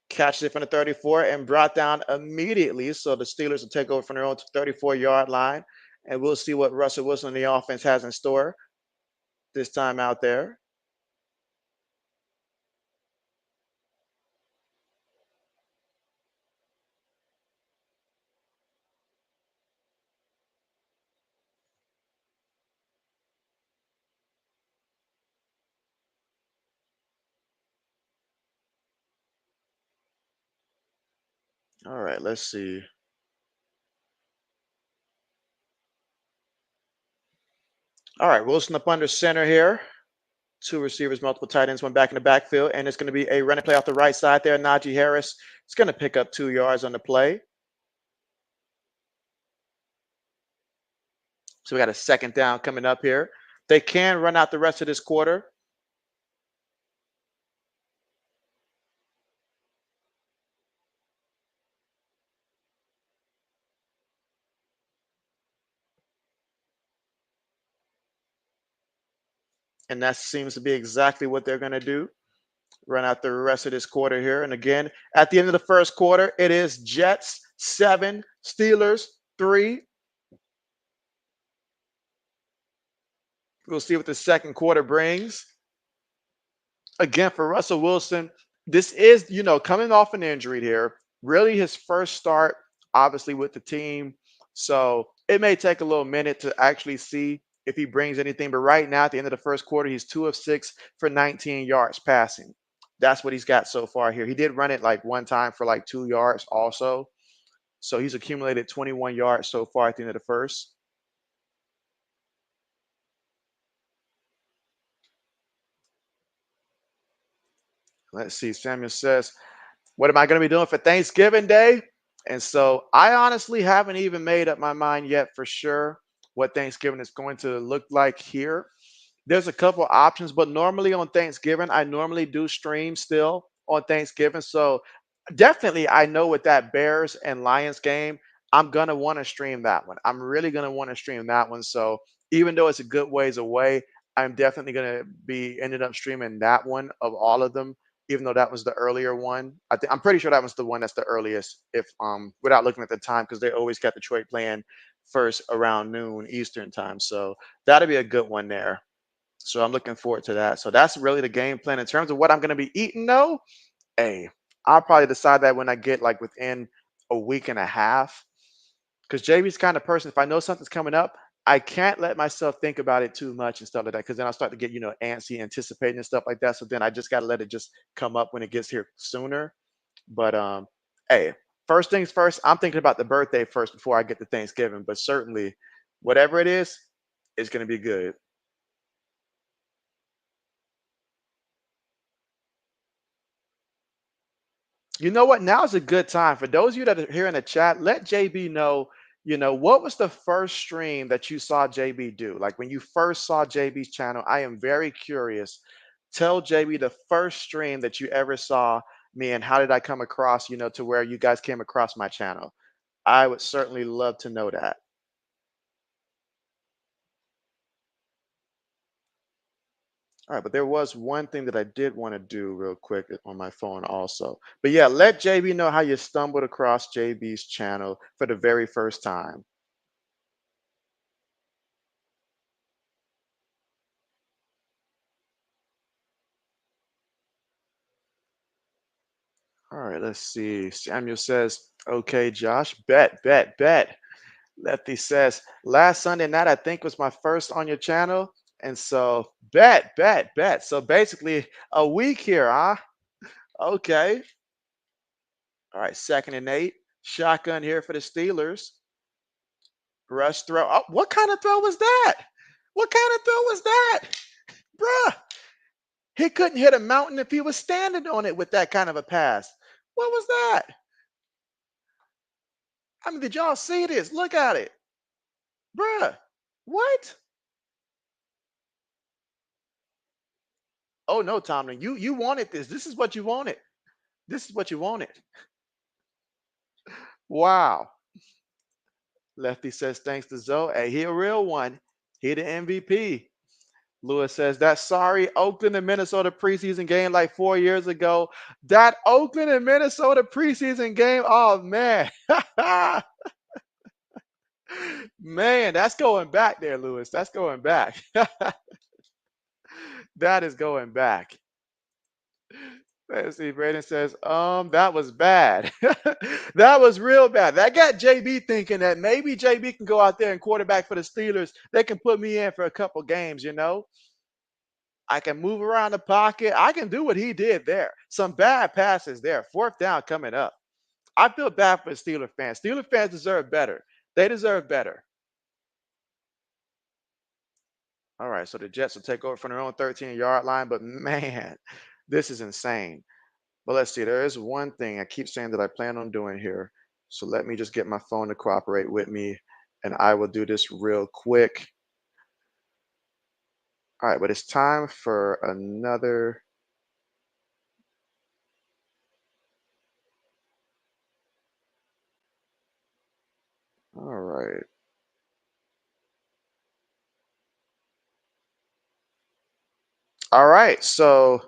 Catches it from the 34 and brought down immediately. So the Steelers will take over from their own 34-yard line. And we'll see what Russell Wilson and the offense has in store this time out there. All right, let's see. All right, Wilson up under center here. Two receivers, multiple tight ends, one back in the backfield. And it's going to be a running play off the right side there. Najee Harris is going to pick up 2 yards on the play. So we got a 2nd down coming up here. They can run out the rest of this quarter. And that seems to be exactly what they're going to do. Run out the rest of this quarter here. And again, at the end of the first quarter, it is Jets 7, Steelers 3. We'll see what the second quarter brings. Again, for Russell Wilson, this is, coming off an injury here, really his first start, obviously, with the team. So it may take a little minute to actually see if he brings anything. But right now, at the end of the first quarter, he's 2 of 6 for 19 yards passing. That's what he's got so far here. He did run it like one time for like 2 yards also. So he's accumulated 21 yards so far at the end of the first. Let's see. Samuel says, what am I going to be doing for Thanksgiving Day? And so I honestly haven't even made up my mind yet for sure what Thanksgiving is going to look like here. There's a couple options, but normally on Thanksgiving, I normally do stream still on Thanksgiving. So definitely, I know with that Bears and Lions game, I'm gonna want to stream that one. I'm really gonna want to stream that one. So even though it's a good ways away, I'm definitely gonna be ended up streaming that one of all of them. Even though that was the earlier one, I'm pretty sure that was the one that's the earliest. If without looking at the time, because they always got Detroit playing first around noon Eastern time. So that'll be a good one there. So I'm looking forward to that. So that's really the game plan. In terms of what I'm going to be eating, though, hey, I'll probably decide that when I get like within a week and a half. Because JB's kind of person, if I know something's coming up, I can't let myself think about it too much and stuff like that. Because then I'll start to get, antsy, anticipating and stuff like that. So then I just got to let it just come up when it gets here sooner. But hey, first things first, I'm thinking about the birthday first before I get to Thanksgiving. But certainly, whatever it is, it's going to be good. You know what? Now is a good time for those of you that are here in the chat. Let JB know. What was the first stream that you saw JB do? Like when you first saw JB's channel, I am very curious. Tell JB the first stream that you ever saw me and how did I come across, to where you guys came across my channel. I would certainly love to know that. All right, but there was one thing that I did want to do real quick on my phone also. But yeah, let JB know how you stumbled across JB's channel for the very first time. All right, let's see. Samuel says, okay, Josh, bet, bet, bet. Lefty says, last Sunday night, I think was my first on your channel. And so, bet, bet, bet. So basically, a week here, huh? Okay. All right, 2nd and 8. Shotgun here for the Steelers. Rush throw. Oh, what kind of throw was that? What kind of throw was that? Bruh, he couldn't hit a mountain if he was standing on it with that kind of a pass. What was that? I mean, did y'all see this? Look at it. Bruh, what? Oh no, Tomlin, you wanted this. This is what you wanted. This is what you wanted. Wow. Lefty says thanks to Zoe. Hey, he a real one. He the MVP. Lewis says that sorry Oakland and Minnesota preseason game like 4 years ago. That Oakland and Minnesota preseason game. Oh man. Man, that's going back there, Lewis. That's going back. That is going back. Let's see. Braden says, that was bad. That was real bad. That got JB thinking that maybe JB can go out there and quarterback for the Steelers. They can put me in for a couple games. I can move around the pocket. I can do what he did there. Some bad passes there. 4th down coming up. I feel bad for the Steeler fans. Steeler fans deserve better. They deserve better. All right, so the Jets will take over from their own 13-yard line, but man, this is insane. But let's see, there is one thing I keep saying that I plan on doing here. So let me just get my phone to cooperate with me, and I will do this real quick. All right, but it's time for another. All right. All right, so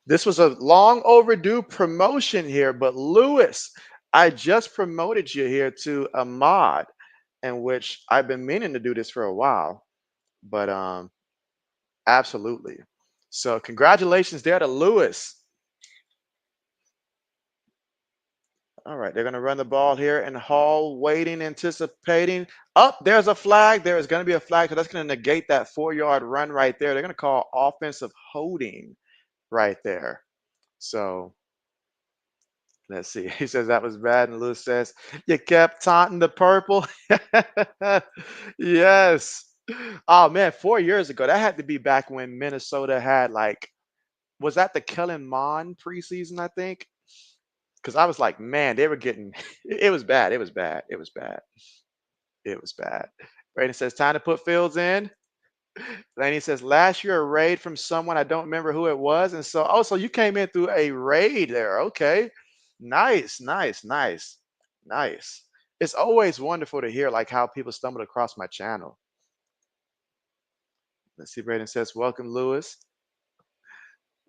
this was a long overdue promotion here, but Lewis, I just promoted you here to a mod, in which I've been meaning to do this for a while, but absolutely. So congratulations there to Lewis. All right, they're going to run the ball here and Hall waiting, anticipating. Up, there's a flag. There is going to be a flag, so that's going to negate that 4-yard run right there. They're going to call offensive holding right there. So let's see. He says that was bad, and Lewis says you kept taunting the purple. Yes. Oh man, 4 years ago, that had to be back when Minnesota had was that the Kellen Mond preseason? I think. Because I was like, man, they were getting. It was bad. It was bad. It was bad. It was bad. Brayden says time to put Fields in. Laney says last year a raid from someone I don't remember who it was, and so you came in through a raid there. Okay, nice, nice, nice, nice. It's always wonderful to hear like how people stumbled across my channel. Let's see. Brayden says welcome, Lewis.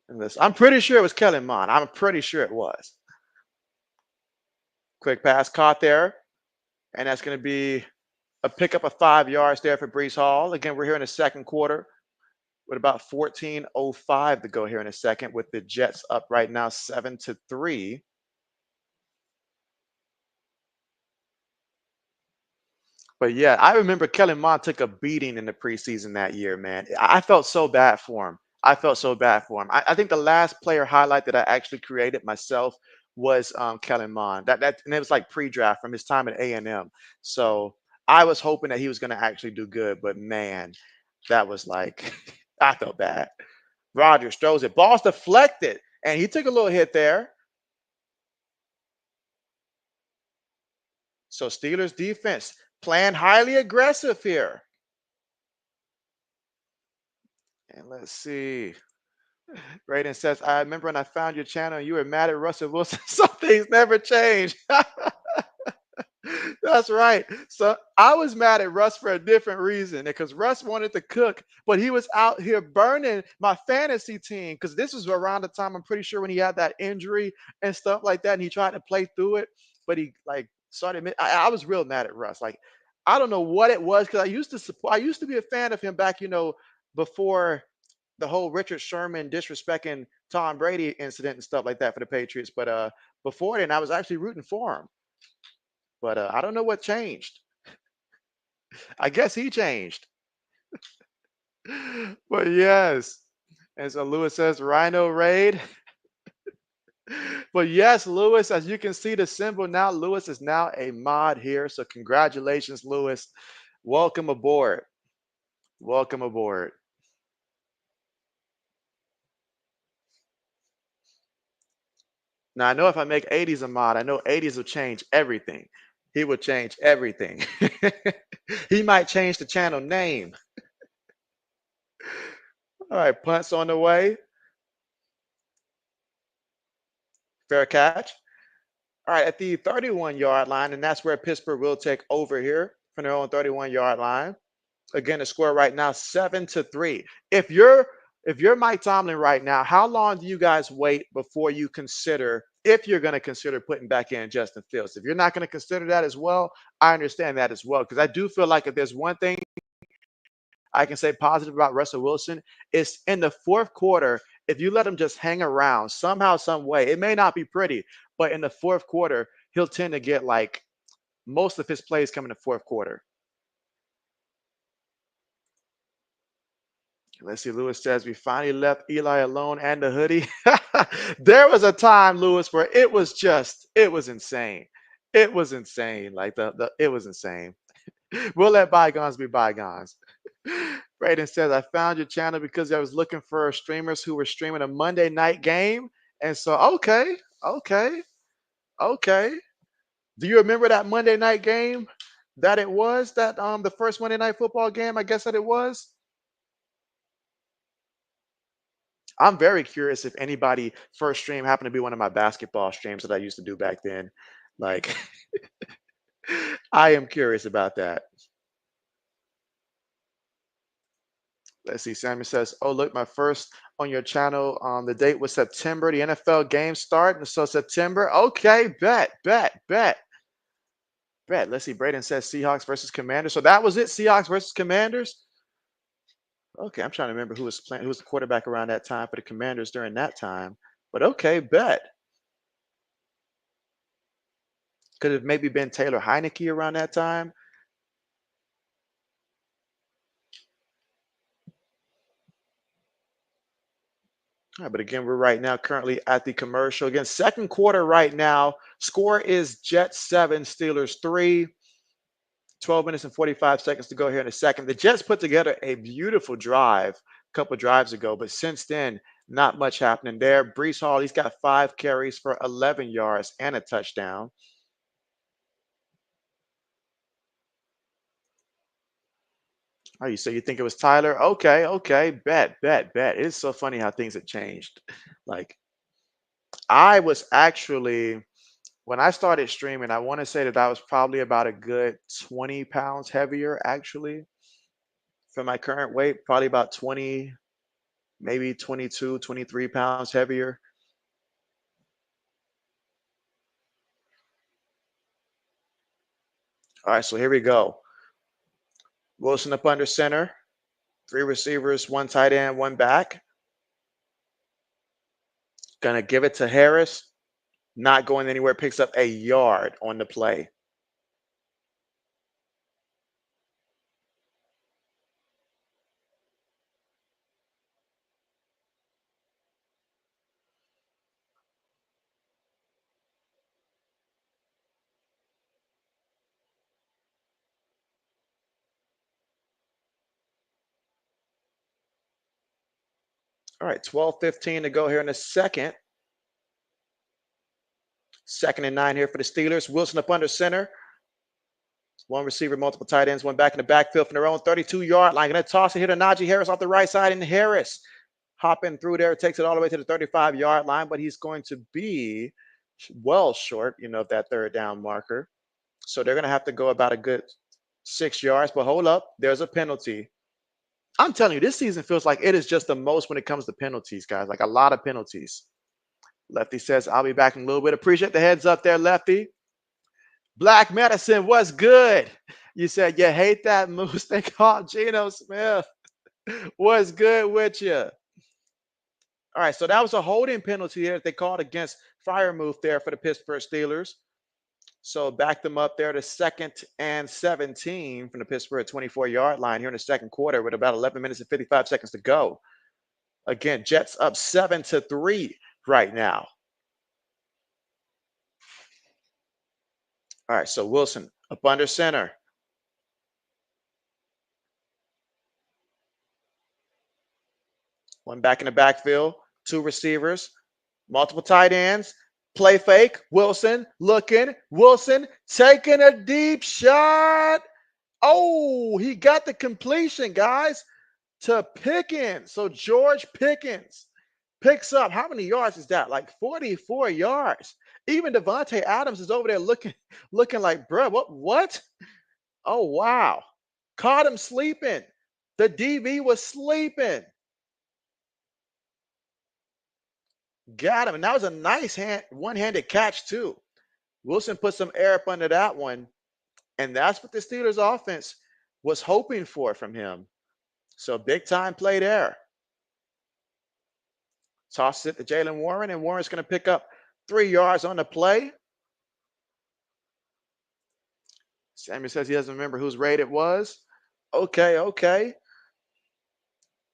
And this, I'm pretty sure it was Kellen Mond. I'm pretty sure it was. Quick pass caught there, and that's going to be a pickup of 5 yards there for Brees Hall. Again, we're here in the second quarter. with about 14:05 to go here in a second, with the Jets up right now 7-3. But yeah, I remember Kellen Mond took a beating in the preseason that year, man. I felt so bad for him. I felt so bad for him. I think the last player highlight that I actually created myself was Kellen Mond. And it was like pre-draft from his time at A&M. So I was hoping that he was going to actually do good, but man, that was like I felt bad. Rodgers throws it, ball's deflected, and he took a little hit there. So Steelers defense playing highly aggressive here. And let's see. Braden says, I remember when I found your channel and you were mad at Russell Wilson. Some things never change. That's right. So I was mad at Russ for a different reason because Russ wanted to cook, but he was out here burning my fantasy team because this was around the time I'm pretty sure when he had that injury and stuff like that, and he tried to play through it, but he like started. I was real mad at Russ. Like I don't know what it was because I used to support. I used to be a fan of him back, before the whole Richard Sherman disrespecting Tom Brady incident and stuff like that for the Patriots. But before then, I was actually rooting for him. But I don't know what changed. I guess he changed. But yes. And so Lewis says Rhino Raid. But yes, Lewis, as you can see the symbol now, Lewis is now a mod here. So congratulations, Lewis. Welcome aboard. Welcome aboard. Now I know if I make 80s a mod, I know 80s will change everything. He will change everything. He might change the channel name. All right, punts on the way. Fair catch. All right, at the 31-yard line, and that's where Pittsburgh will take over here from their own 31-yard line. Again, the score right now 7-3. If you're Mike Tomlin right now, how long do you guys wait before you consider, if you're going to consider putting back in Justin Fields? If you're not going to consider that as well, I understand that as well because I do feel like if there's one thing I can say positive about Russell Wilson is in the fourth quarter. If you let him just hang around somehow, some way, it may not be pretty, but in the fourth quarter, he'll tend to get like most of his plays come in the fourth quarter. Let's see. Lewis says we finally left Eli alone and the hoodie. There was a time, Lewis, where it was insane. It was insane. Like it was insane. We'll let bygones be bygones. Braden says, I found your channel because I was looking for streamers who were streaming a Monday night game. And so, okay, okay, okay. Do you remember that Monday night game that it was that the first Monday night football game? I guess that it was. I'm very curious if anybody first stream happened to be one of my basketball streams that I used to do back then. Like, I am curious about that. Let's see. Sammy says, "Oh, look, my first on your channel. The date was September. The NFL game start, and so September. Okay, bet. Let's see. Braden says Seahawks versus Commanders. So that was it. Seahawks versus Commanders. Okay, I'm trying to remember who was playing, who was the quarterback around that time for the Commanders during that time. But okay, bet. Could have maybe been Taylor Heineke around that time. All right, but again, we're right now currently at the commercial. Again, second quarter right now. Score is Jets 7, Steelers 3. 12 minutes and 45 seconds to go here in a second. The Jets put together a beautiful drive a couple of drives ago, but since then, not much happening there. Brees Hall, he's got 5 carries for 11 yards and a touchdown. Oh, you say you think it was Tyler? Okay. Bet. It's so funny how things have changed. Like, I was actually, when I started streaming, I want to say that I was probably about a good 20 pounds heavier, actually, for my current weight, probably about 20, maybe 22, 23 pounds heavier. All right, so here we go. Wilson up under center. Three receivers, one tight end, one back. Gonna give it to Harris. Not going anywhere. Picks up a yard on the play. All right, 12:15 to go here in the second. 2nd and 9 here for the Steelers. Wilson up under center. One receiver, multiple tight ends, one back in the backfield from their own 32-yard line. Going to toss it here to Najee Harris off the right side, and Harris hopping through there, takes it all the way to the 35-yard line, but he's going to be well short, of that third down marker. So they're going to have to go about a good 6 yards. But hold up, there's a penalty. I'm telling you, this season feels like it is just the most when it comes to penalties, guys. Like a lot of penalties. Lefty says, I'll be back in a little bit. Appreciate the heads up there, Lefty. Black Medicine, what's good? You said you hate that moose they called Geno Smith. What's good with you? All right, so that was a holding penalty here that they called against Freiermuth there for the Pittsburgh Steelers. So back them up there to 2nd and 17 from the Pittsburgh 24-yard line here in the second quarter with about 11 minutes and 55 seconds to go. Again, Jets up 7-3 right now. All right, so Wilson up under center. One back in the backfield, two receivers, multiple tight ends, play fake. Wilson looking, Wilson taking a deep shot. Oh, he got the completion, guys, to Pickens. So George Pickens picks up, how many yards is that? Like 44 yards. Even Devontae Adams is over there looking like, bro, what? Oh, wow. Caught him sleeping. The DB was sleeping. Got him. And that was a nice one-handed catch, too. Wilson put some air up under that one. And that's what the Steelers offense was hoping for from him. So big time play there. Tosses it to Jalen Warren, and Warren's going to pick up 3 yards on the play. Samuel says he doesn't remember whose raid it was. Okay.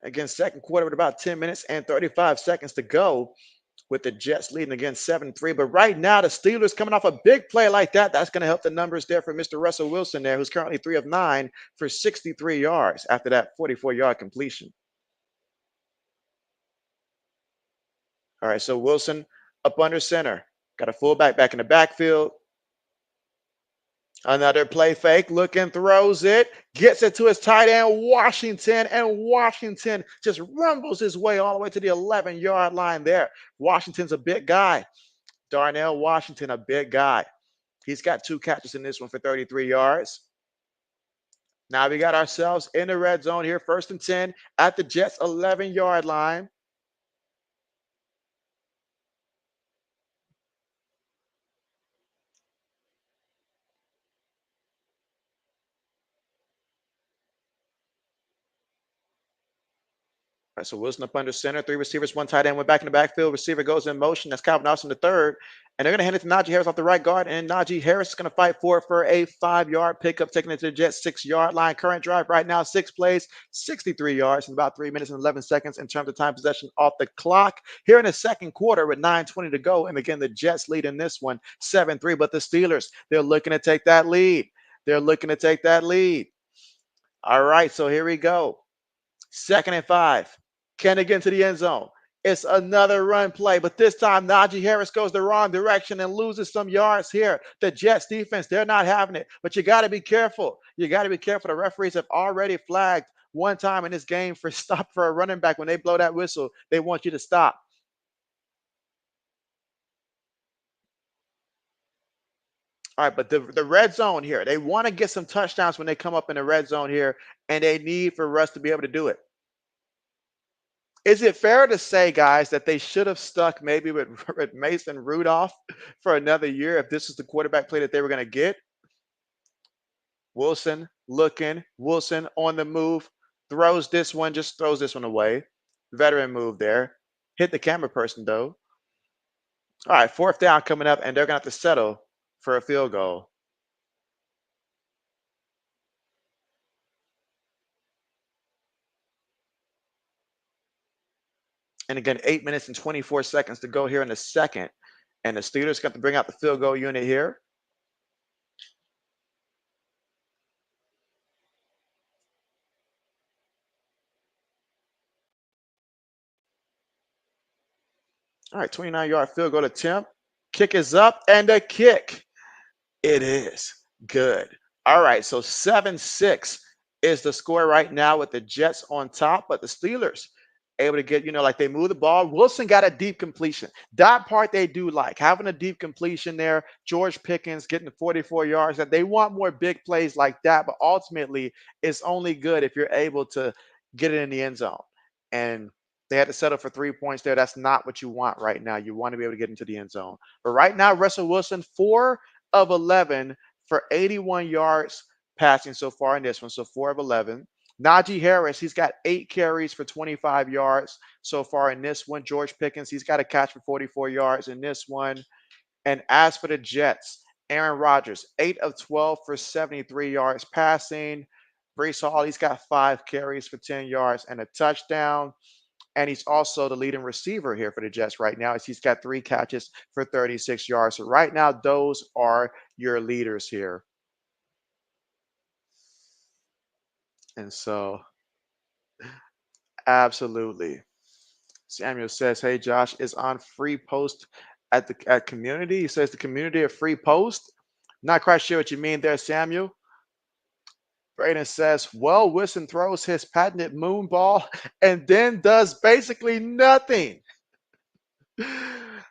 Again, second quarter with about 10 minutes and 35 seconds to go with the Jets leading again 7-3. But right now, the Steelers coming off a big play like that, that's going to help the numbers there for Mr. Russell Wilson there, who's currently 3 of 9 for 63 yards after that 44-yard completion. All right, so Wilson up under center. Got a fullback back in the backfield. Another play fake, looking, throws it, gets it to his tight end, Washington, and Washington just rumbles his way all the way to the 11-yard line there. Washington's a big guy. Darnell Washington, a big guy. He's got 2 catches in this one for 33 yards. Now we got ourselves in the red zone here, 1st and 10 at the Jets' 11-yard line. All right, so Wilson up under center, 3 receivers, 1 tight end, went back in the backfield. Receiver goes in motion. That's Calvin Austin the third. And they're going to hand it to Najee Harris off the right guard. And Najee Harris is going to fight for a 5-yard pickup, taking it to the Jets' 6-yard line. Current drive right now, 6 plays, 63 yards in about 3 minutes and 11 seconds in terms of time possession off the clock. Here in the second quarter with 9:20 to go. And again, the Jets lead in this one, 7-3. But the Steelers, they're looking to take that lead. All right, so here we go. 2nd and 5. Can it get into the end zone? It's another run play, but this time Najee Harris goes the wrong direction and loses some yards here. The Jets defense, they're not having it, but you got to be careful. The referees have already flagged one time in this game for stop for a running back. When they blow that whistle, they want you to stop. All right, but the red zone here, they want to get some touchdowns when they come up in the red zone here, and they need for Russ to be able to do it. Is it fair to say, guys, that they should have stuck maybe with Mason Rudolph for another year if this is the quarterback play that they were going to get? Wilson looking, Wilson on the move, Throws this one, just throws this one away. Veteran move there. Hit the camera person though. All right, fourth down coming up, and they're gonna have to settle for a field goal. And again, 8 minutes and 24 seconds to go here in the second. And the Steelers got to bring out the field goal unit here. All right, 29-yard field goal attempt. Kick is up, and the kick. It is good. All right, so 7-6 is the score right now with the Jets on top, but the Steelers able to get, like they move the ball. Wilson got a deep completion. That part they do like having a deep completion there. George Pickens getting the 44 yards. That they want more big plays like that, but ultimately it's only good if you're able to get it in the end zone. And they had to settle for 3 points there. That's not what you want right now. You want to be able to get into the end zone. But right now, Russell Wilson, 4 of 11 for 81 yards passing so far in this one. So 4 of 11. Najee Harris, he's got 8 carries for 25 yards so far in this one. George Pickens, he's got a catch for 44 yards in this one. And as for the Jets, Aaron Rodgers, 8 of 12 for 73 yards passing. Brees Hall, he's got 5 carries for 10 yards and a touchdown. And he's also the leading receiver here for the Jets right now, as he's got 3 catches for 36 yards. So right now, those are your leaders here. And so, absolutely. Samuel says, "Hey, Josh is on free post at community." He says the community of free post. Not quite sure what you mean there, Samuel. Braden says, "Well, Wilson throws his patented moon ball and then does basically nothing."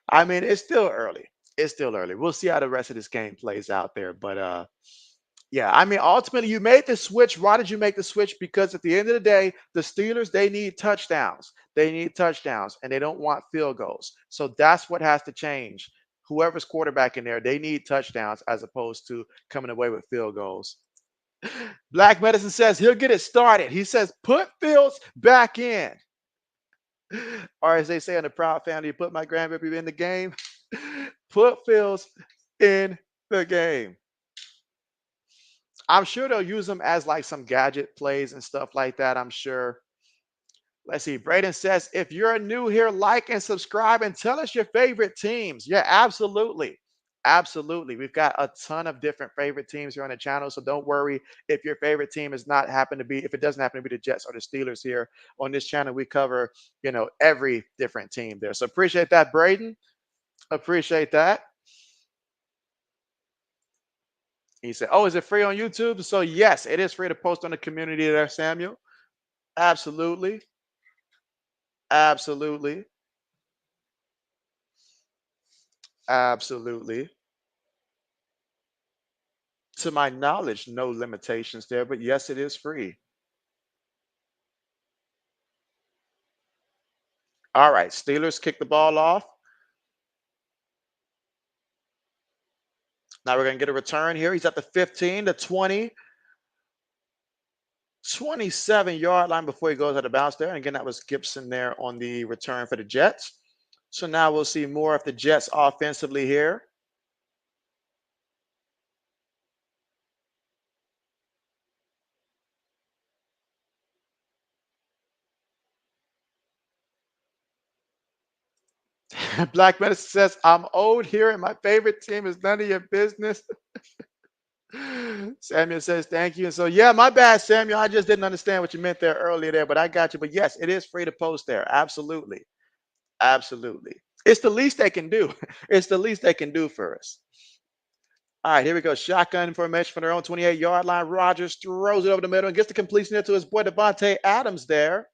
I mean, it's still early. It's still early. We'll see how the rest of this game plays out there. But yeah, I mean, ultimately, you made the switch. Why did you make the switch? Because at the end of the day, the Steelers, they need touchdowns. They need touchdowns, and they don't want field goals. So that's what has to change. Whoever's quarterback in there, they need touchdowns as opposed to coming away with field goals. Black Medicine says he'll get it started. He says, put Fields back in. Or as they say in the Proud Family, put my grandbaby in the game. Put Fields in the game. I'm sure they'll use them as like some gadget plays and stuff like that. I'm sure. Let's see. Braden says, if you're new here, like and subscribe and tell us your favorite teams. Yeah, absolutely. Absolutely. We've got a ton of different favorite teams here on the channel. So don't worry if your favorite team is not happen to be, if it doesn't happen to be the Jets or the Steelers here on this channel, we cover, every different team there. So appreciate that, Braden. Appreciate that. He said, oh, is it free on YouTube? So yes, it is free to post on the community there, Samuel. Absolutely. Absolutely. Absolutely. To my knowledge, no limitations there, but yes, it is free. All right, Steelers kick the ball off. Now we're going to get a return here. He's at the 15, the 20, 27-yard line before he goes out of bounds there. And again, that was Gibson there on the return for the Jets. So now we'll see more of the Jets offensively here. Black Medicine says, I'm old here and my favorite team is none of your business. Samuel says, thank you. And so, yeah, my bad, Samuel. I just didn't understand what you meant there earlier there, but I got you. But yes, it is free to post there. Absolutely. Absolutely. It's the least they can do. It's the least they can do for us. All right, here we go. Shotgun formation from their own 28-yard line. Rodgers throws it over the middle and gets the completion there to his boy Devontae Adams there.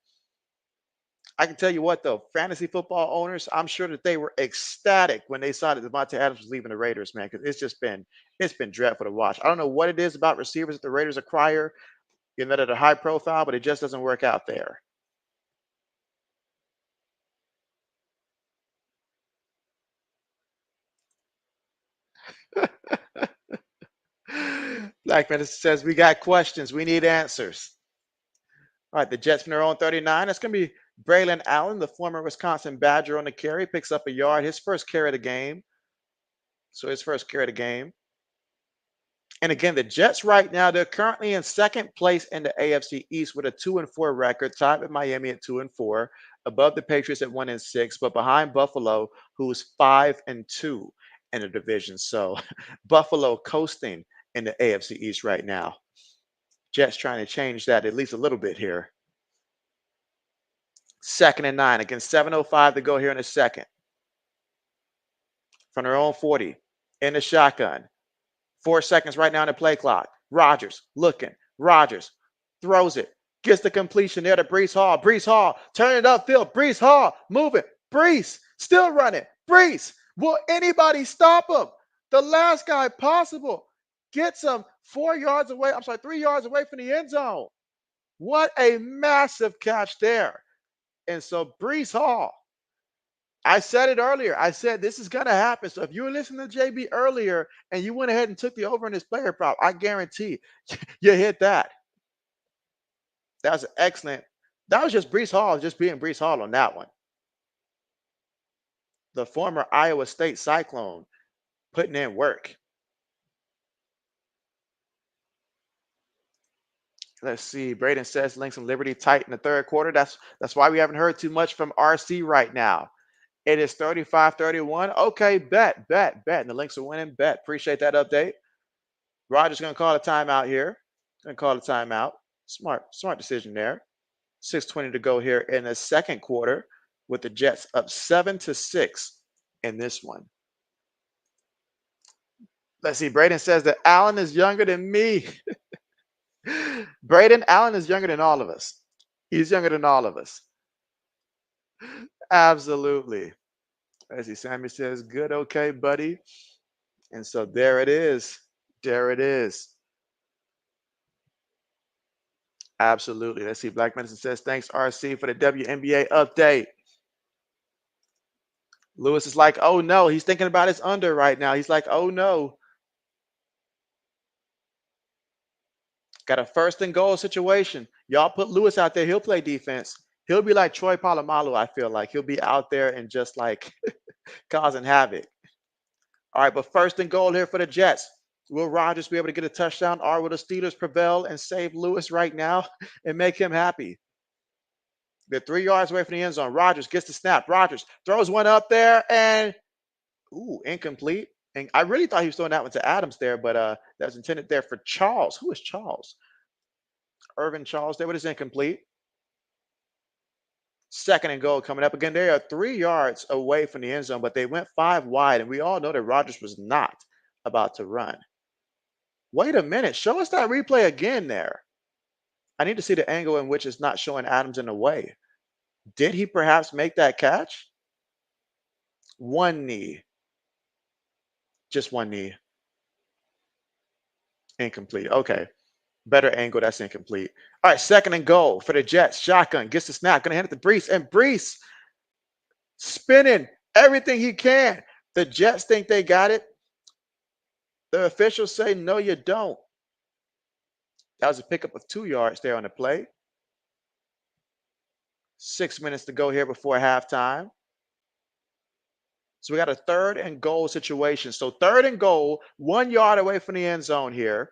I can tell you what, though, fantasy football owners, I'm sure that they were ecstatic when they saw that Devontae Adams was leaving the Raiders, man, because it's been dreadful to watch. I don't know what it is about receivers that the Raiders acquire, that are high profile, but it just doesn't work out there. Black man says we got questions, we need answers. All right, the Jets from their own 39. That's going to be Braylon Allen, the former Wisconsin Badger on the carry. Picks up a yard, his first carry of the game. So his first carry of the game. And again, the Jets right now, they're currently in second place in the AFC East with a 2-4 record, tied with Miami at 2-4, above the Patriots at 1-6, but behind Buffalo, who's 5-2 in the division. So Buffalo coasting in the AFC East right now. Jets trying to change that at least a little bit here. 2nd and 9. Again, 7:05 to go here in a second. From their own 40 in the shotgun. 4 seconds right now in the play clock. Rodgers looking. Rodgers throws it. Gets the completion there to Breece Hall. Breece Hall turning it upfield. Breece Hall moving. Breece still running. Breece. Will anybody stop him? The last guy possible gets him 4 yards away. I'm sorry, 3 yards away from the end zone. What a massive catch there. And so Breece Hall, I said it earlier. I said this is going to happen. So if you were listening to JB earlier and you went ahead and took the over in this player prop, I guarantee you hit that. That was excellent. That was just Breece Hall, just being Breece Hall on that one. The former Iowa State Cyclone putting in work. Let's see. Braden says Links and Liberty tight in the third quarter. That's why we haven't heard too much from RC right now. It is 35-31. Okay, bet. And the Lynx are winning. Bet. Appreciate that update. Roger's going to call a timeout here. Going to call a timeout. Smart decision there. 6:20 to go here in the second quarter with the Jets up 7-6 in this one. Let's see. Braden says that Allen is younger than me. Braden, Allen is younger than all of us. He's younger than all of us. Absolutely. As he Sammy says, good, okay, buddy. And so there it is. There it is. Absolutely. Let's see. Black Medicine says, thanks, RC, for the WNBA update. Lewis is like, oh no. He's thinking about his under right now. He's like, oh no. Got a 1st and goal situation. Y'all put Lewis out there. He'll play defense. He'll be like Troy Polamalu, I feel like. He'll be out there and just like causing havoc. All right, but 1st and goal here for the Jets. Will Rodgers be able to get a touchdown, or will the Steelers prevail and save Lewis right now and make him happy? They're 3 yards away from the end zone. Rodgers gets the snap. Rodgers throws one up there and, incomplete. And I really thought he was throwing that one to Adams there, but that was intended there for Charles. Who is Charles? Irvin Charles there, but it's incomplete. 2nd and goal coming up. Again, they are 3 yards away from the end zone, but they went 5 wide, and we all know that Rodgers was not about to run. Wait a minute. Show us that replay again there. I need to see the angle in which it's not showing Adams in the way. Did he perhaps make that catch? One knee. Just one knee. Incomplete. Okay. Better angle. That's incomplete. All right. 2nd and goal for the Jets. Shotgun. Gets the snap. Going to hand it to Breece. And Breece spinning everything he can. The Jets think they got it. The officials say, no, you don't. That was a pickup of 2 yards there on the play. 6 minutes to go here before halftime. So we got a 3rd and goal situation. So 3rd and goal, 1 yard away from the end zone here.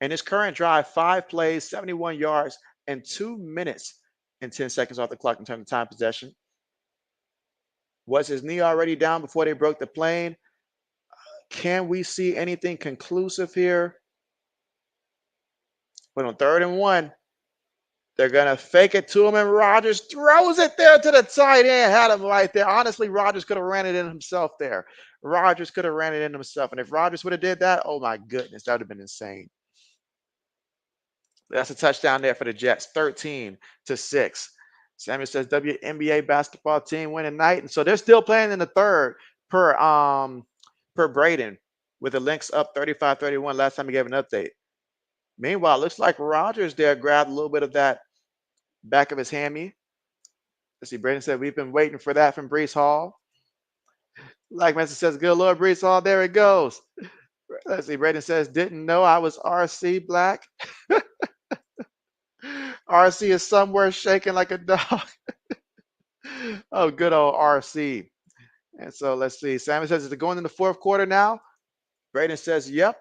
And his current drive, 5 plays, 71 yards, and 2 minutes and 10 seconds off the clock in terms of time possession. Was his knee already down before they broke the plane? Can we see anything conclusive here? But on 3rd and 1, they're going to fake it to him, and Rodgers throws it there to the tight end. Had him right there. Honestly, Rodgers could have ran it in himself there. Rodgers could have ran it in himself. And if Rodgers would have did that, oh my goodness, that would have been insane. That's a touchdown there for the Jets, 13-6. Samuel says WNBA basketball team winning night. And so they're still playing in the 3rd per Braden, with the Lynx up 35-31 last time he gave an update. Meanwhile, looks like Rodgers there grabbed a little bit of that back of his hammy. Let's see, Braden said, we've been waiting for that from Breece Hall. Like Messi says, good Lord, Breece Hall, there it goes. Let's see, Braden says, didn't know I was RC Black. RC is somewhere shaking like a dog. Oh, good old RC. And so let's see. Simon says, is it going in the fourth quarter now? Braden says, yep.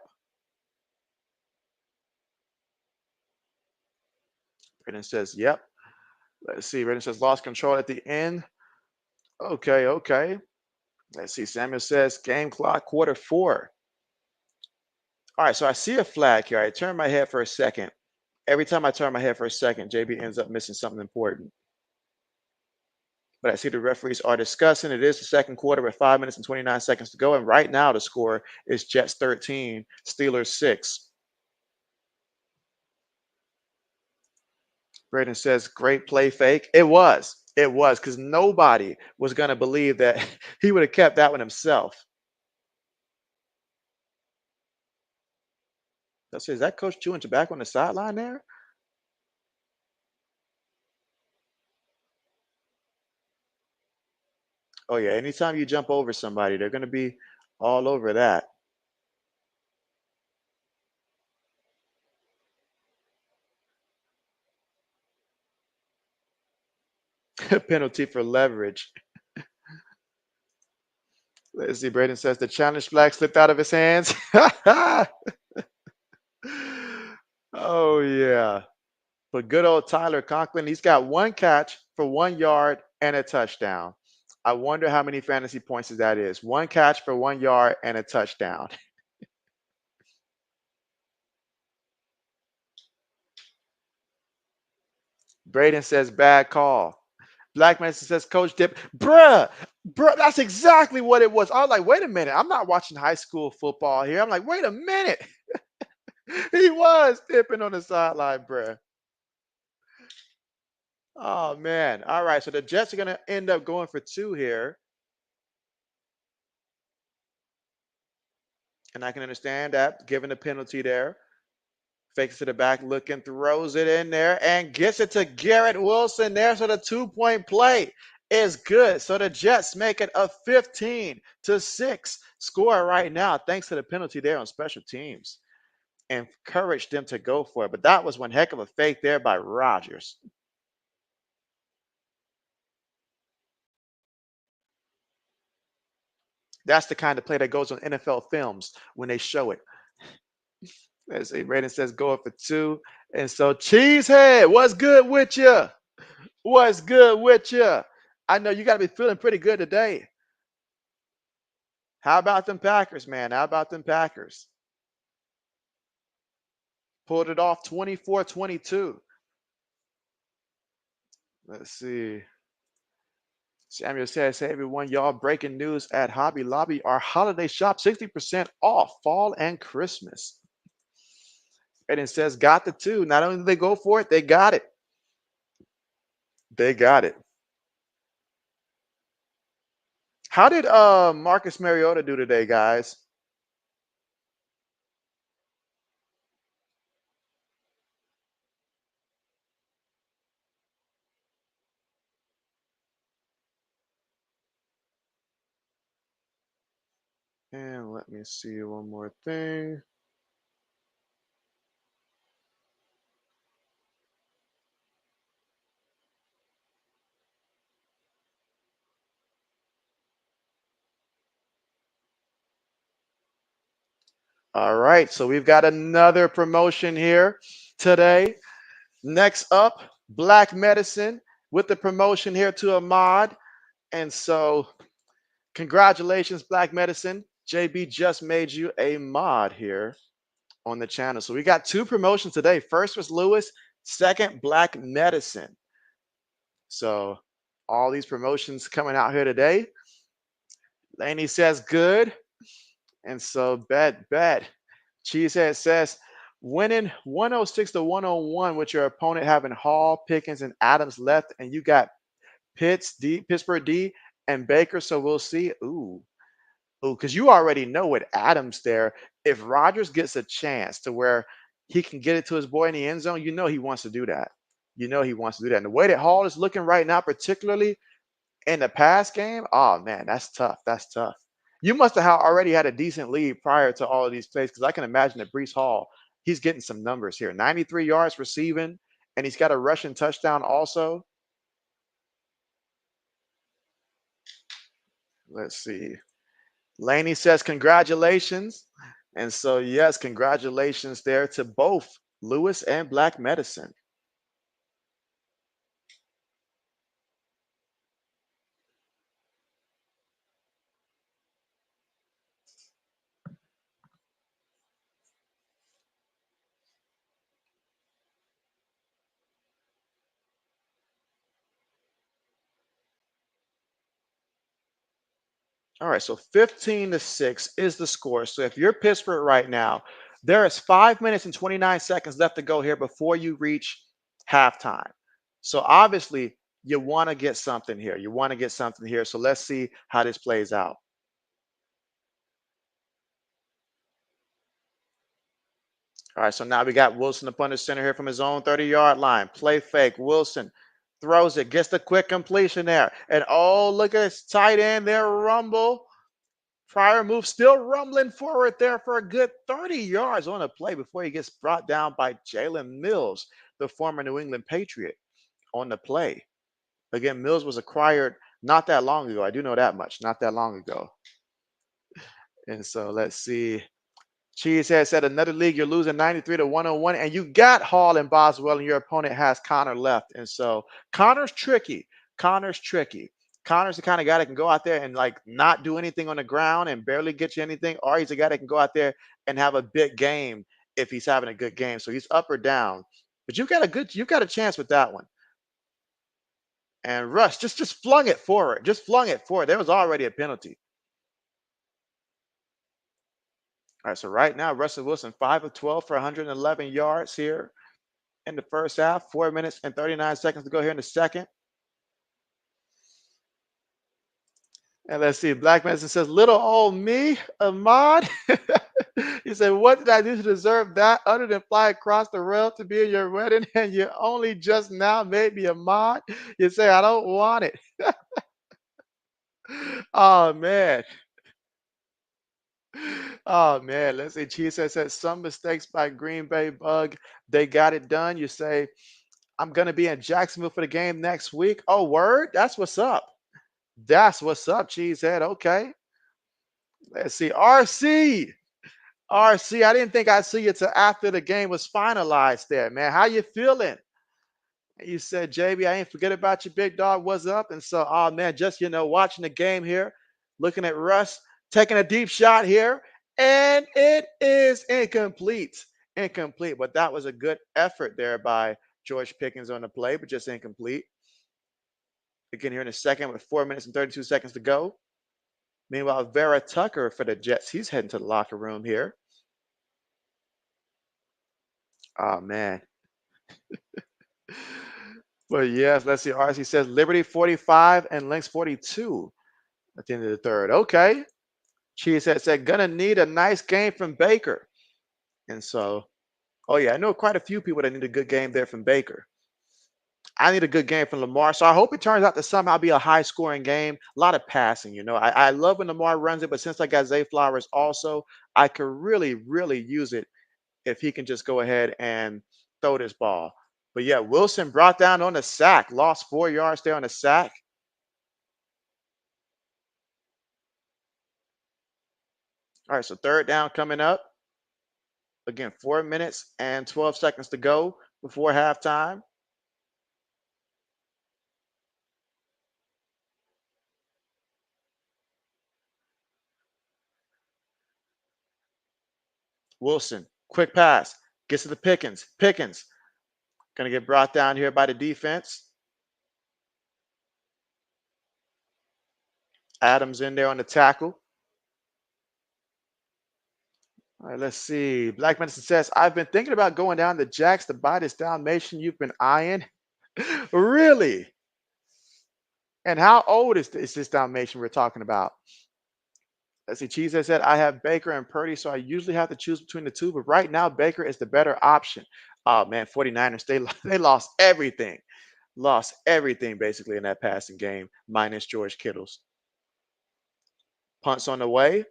Braden says, yep. Let's see. Braden says, lost control at the end. Okay, okay. Let's see. Samuel says, game clock, quarter four. All right, so I see a flag here. I turn my head for a second. Every time I turn my head for a second, JB ends up missing something important. But I see the referees are discussing. It is the second quarter with 5 minutes and 29 seconds to go. And right now, the score is Jets 13, Steelers 6. Braden says, great play fake. It was. It was because nobody was going to believe that he would have kept that one himself. Let's see, is that Coach chewing tobacco on the sideline there? Oh, yeah. Anytime you jump over somebody, they're going to be all over that. Penalty for leverage. Let's see. Braden says the challenge flag slipped out of his hands. Oh, yeah. But good old Tyler Conklin, he's got one catch for 1 yard and a touchdown. I wonder how many fantasy points that is. One catch for 1 yard and a touchdown. Braden says bad call. Black Mason says Coach Dip. Bruh, that's exactly what it was. I was like, wait a minute. I'm not watching high school football here. I'm like, wait a minute. He was dipping on the sideline, bruh. Oh, man. All right. So the Jets are going to end up going for two here. And I can understand that, given the penalty there. Fakes to the back, looking, throws it in there, and gets it to Garrett Wilson there. So the 2-point play is good. So the Jets make it a 15-6 score right now, thanks to the penalty there on special teams. Encouraged them to go for it. But that was one heck of a fake there by Rodgers. That's the kind of play that goes on NFL films when they show it. Let's see. Braden says go up for two. And so Cheesehead, what's good with you? What's good with you? I know you got to be feeling pretty good today. How about them Packers, man? How about them Packers? Pulled it off 24-22. Let's see. Samuel says, hey everyone, y'all, breaking news at Hobby Lobby. Our holiday shop 60% off fall and Christmas. And it says, got the two. Not only did they go for it, they got it. They got it. How did Marcus Mariota do today, guys? And let me see one more thing. All right, so we've got another promotion here today. Next up, Black Medicine with the promotion here to a mod. And so, congratulations, Black Medicine. JB just made you a mod here on the channel. So, we got two promotions today. First was Lewis, second, Black Medicine. So, all these promotions coming out here today. Laney says good. And so, bet. Cheesehead says, winning 106 to 101 with your opponent having Hall, Pickens, and Adams left, and you got Pittsburgh D, and Baker. So we'll see. Ooh, because you already know with Adams there, if Rodgers gets a chance to where he can get it to his boy in the end zone, you know he wants to do that. You know he wants to do that. And the way that Hall is looking right now, particularly in the pass game, oh man, that's tough. That's tough. You must have already had a decent lead prior to all of these plays because I can imagine that Brees Hall, he's getting some numbers here. 93 yards receiving and he's got a rushing touchdown also. Let's see. Laney says congratulations. And so, yes, congratulations there to both Lewis and Black Medicine. All right, so 15-6 is the score. So if you're Pittsburgh right now, there is 5 minutes and 29 seconds left to go here before you reach halftime. So obviously, you want to get something here. You want to get something here. So let's see how this plays out. All right, so now we got Wilson up under center here from his own 30-yard line. Play fake. Wilson throws it, gets the quick completion there. And oh, look at his tight end there, rumble. Prior move still rumbling forward there for a good 30 yards on a play before he gets brought down by Jalen Mills, the former New England Patriot, on the play. Again, Mills was acquired not that long ago. I do know that much, not that long ago. And so let's see. Cheesehead said another league, you're losing 93 to 101, and you got Hall and Boswell, and your opponent has Connor left. And so Connor's tricky. Connor's tricky. Connor's the kind of guy that can go out there and like not do anything on the ground and barely get you anything, or he's a guy that can go out there and have a big game if he's having a good game. So he's up or down. But you've got a chance with that one. And Russ just flung it forward. Just flung it forward. There was already a penalty. All right, so right now, Russell Wilson, 5 of 12 for 111 yards here in the first half. 4 minutes and 39 seconds to go here in the second. And let's see, Black Medicine says, little old me, Ahmad. He said, what did I do to deserve that other than fly across the rail to be in your wedding and you only just now made me Ahmad? You say, I don't want it. Oh, man. Oh man, let's see. Cheese said some mistakes by Green Bay Bug. They got it done. You say, I'm gonna be in Jacksonville for the game next week. Oh, word? That's what's up. That's what's up, Cheesehead. Okay. Let's see. RC. RC. I didn't think I'd see you till after the game was finalized there, man. How you feeling? You said, JB, I ain't forget about you, big dog. What's up? And so, oh man, just watching the game here, looking at Russ taking a deep shot here, and it is incomplete. Incomplete, but that was a good effort there by George Pickens on the play, but just incomplete. Again, here in a second with 4 minutes and 32 seconds to go. Meanwhile, Vera Tucker for the Jets, he's heading to the locker room here. Oh man. Well, yes, let's see. RC says Liberty 45 and Lynx 42 at the end of the third. Okay. Cheesehead said, gonna need a nice game from Baker. And so, oh yeah, I know quite a few people that need a good game there from Baker. I need a good game from Lamar. So I hope it turns out to somehow be a high scoring game. A lot of passing, I love when Lamar runs it, but since I got Zay Flowers also, I could really, really use it if he can just go ahead and throw this ball. But yeah, Wilson brought down on the sack, lost 4 yards there on the sack. All right, so third down coming up. Again, 4 minutes and 12 seconds to go before halftime. Wilson, quick pass, gets to the Pickens. Pickens going to get brought down here by the defense. Adams in there on the tackle. All right, let's see. Black Medicine says, I've been thinking about going down to Jack's to buy this Dalmatian you've been eyeing. Really? And how old is this Dalmatian we're talking about? Let's see. Cheese has said, I have Baker and Purdy, so I usually have to choose between the two, but right now, Baker is the better option. Oh, man, 49ers, they lost everything. Lost everything basically in that passing game, minus George Kittle's. Punts on the way.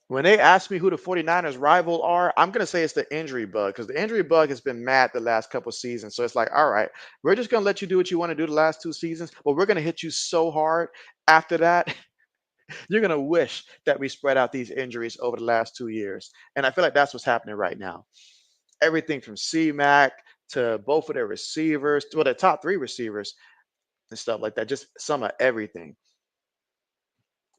When they ask me who the 49ers rival are, I'm going to say it's the injury bug because the injury bug has been mad the last couple seasons. So it's like, all right, we're just going to let you do what you want to do the last 2 seasons, but we're going to hit you so hard after that. You're going to wish that we spread out these injuries over the last 2 years. And I feel like that's what's happening right now. Everything from C-Mac to both of their receivers, well, the top three receivers and stuff like that, just some of everything.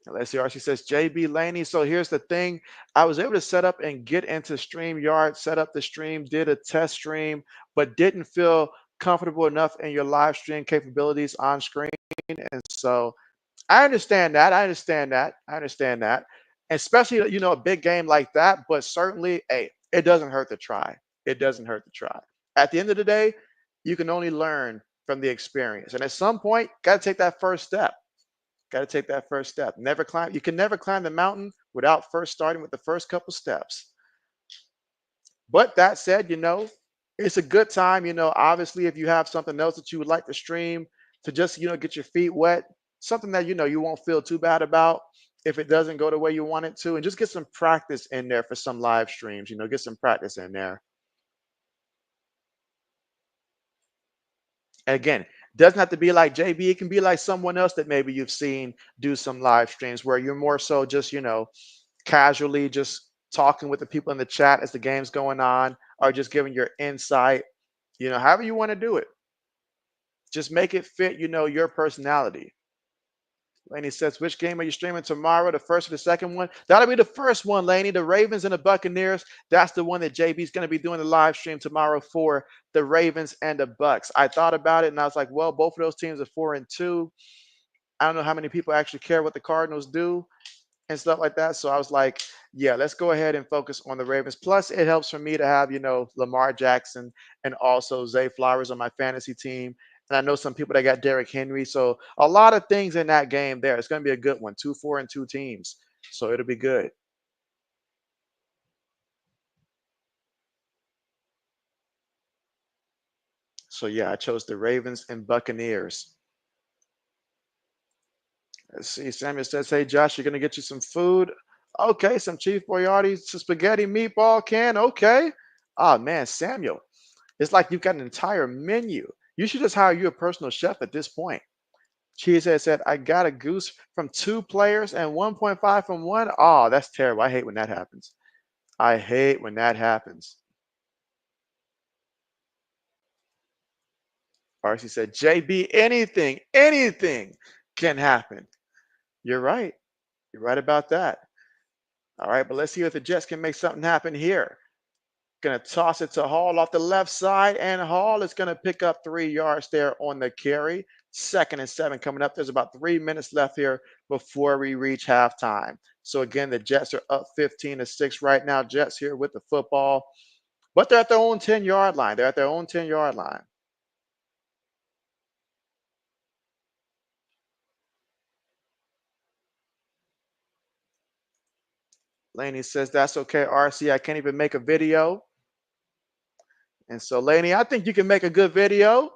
Let's see. She says, JB Laney. So here's the thing. I was able to set up and get into StreamYard, set up the stream, did a test stream, but didn't feel comfortable enough in your live stream capabilities on screen. And so I understand that. I understand that. I understand that. Especially, a big game like that. But certainly, hey, it doesn't hurt to try. It doesn't hurt to try. At the end of the day, you can only learn from the experience. And at some point, got to take that first step. Got to take that first step. Never climb. You can never climb the mountain without first starting with the first couple steps. But that said, it's a good time. Obviously, if you have something else that you would like to stream to just, get your feet wet, something that you won't feel too bad about if it doesn't go the way you want it to, and just get some practice in there for some live streams. Get some practice in there. And again, doesn't have to be like JB. It can be like someone else that maybe you've seen do some live streams where you're more so just, casually just talking with the people in the chat as the game's going on, or just giving your insight, however you want to do it. Just make it fit, your personality. Laney says, which game are you streaming tomorrow? The first or the second one? That'll be the first one, Laney. The Ravens and the Buccaneers. That's the one that JB's going to be doing the live stream tomorrow for the Ravens and the Bucks. I thought about it and I was like, well, both of those teams are 4-2. I don't know how many people actually care what the Cardinals do and stuff like that. So I was like, yeah, let's go ahead and focus on the Ravens. Plus, it helps for me to have, Lamar Jackson and also Zay Flowers on my fantasy team. And I know some people that got Derrick Henry. So a lot of things in that game there. It's going to be a good one. 4-2 teams. So it'll be good. So yeah, I chose the Ravens and Buccaneers. Let's see. Samuel says, hey, Josh, you're going to get you some food. Okay, some Chief Boyardee, some spaghetti meatball can. Okay. Oh, man, Samuel. It's like you've got an entire menu. You should just hire you a personal chef at this point. Cheesehead said, I got a goose from 2 players and 1.5 from one. Oh, that's terrible. I hate when that happens. I hate when that happens. RC said, JB, anything can happen. You're right. You're right about that. All right, but let's see if the Jets can make something happen here. Going to toss it to Hall off the left side, and Hall is going to pick up 3 yards there on the carry. 2nd and 7 coming up. There's about 3 minutes left here before we reach halftime. So again, the Jets are up 15-6 right now. Jets here with the football, but they're at their own 10-yard line. They're at their own 10-yard line. Laney says, that's okay, RC. I can't even make a video. And so, Laney, I think you can make a good video.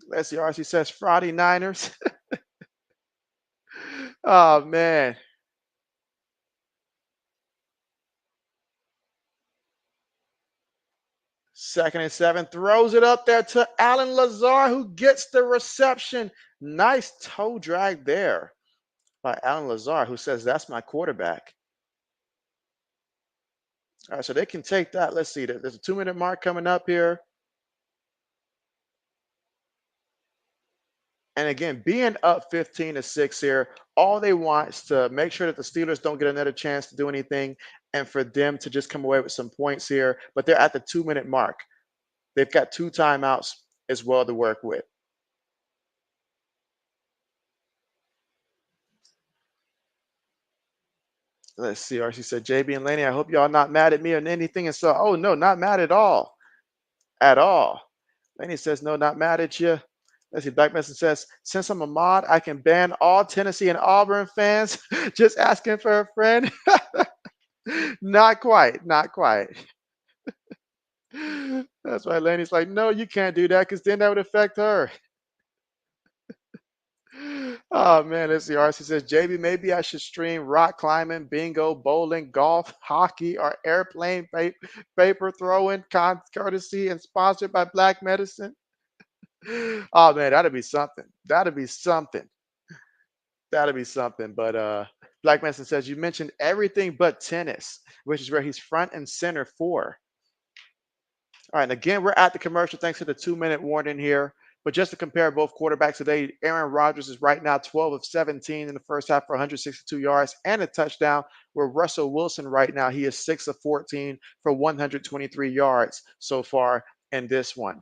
Let's see, RC says Friday Niners. Oh, man. 2nd and 7, throws it up there to Alan Lazar, who gets the reception. Nice toe drag there by Alan Lazar, who says, that's my quarterback. All right, so they can take that. Let's see. There's a 2-minute mark coming up here. And again, being up 15-6 here, all they want is to make sure that the Steelers don't get another chance to do anything and for them to just come away with some points here. But they're at the 2-minute mark. They've got 2 timeouts as well to work with. Let's see. RC said, JB and Laney, I hope y'all not mad at me or anything. And so, oh, no, not mad at all. At all. Laney says, no, not mad at you. Let's see. Black Message says, since I'm a mod, I can ban all Tennessee and Auburn fans. Just asking for a friend. Not quite. Not quite. That's why Laney's like, no, you can't do that because then that would affect her. Oh man, let's see. RC says, JB, maybe I should stream rock climbing, bingo, bowling, golf, hockey, or airplane paper throwing, courtesy and sponsored by Black Medicine. Oh man, that'd be something. That'd be something. That'd be something. But Black Medicine says you mentioned everything but tennis, which is where he's front and center for. All right, and again, we're at the commercial thanks to the 2-minute warning here. But just to compare both quarterbacks today, Aaron Rodgers is right now 12 of 17 in the first half for 162 yards and a touchdown. Where Russell Wilson right now, he is 6 of 14 for 123 yards so far in this one.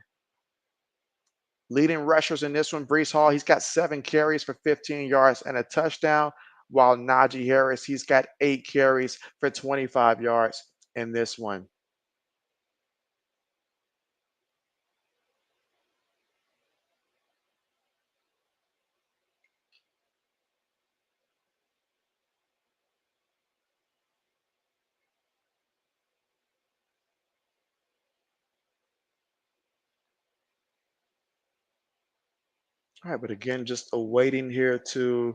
Leading rushers in this one, Brees Hall, he's got 7 carries for 15 yards and a touchdown. While Najee Harris, he's got 8 carries for 25 yards in this one. All right, but again, just awaiting here to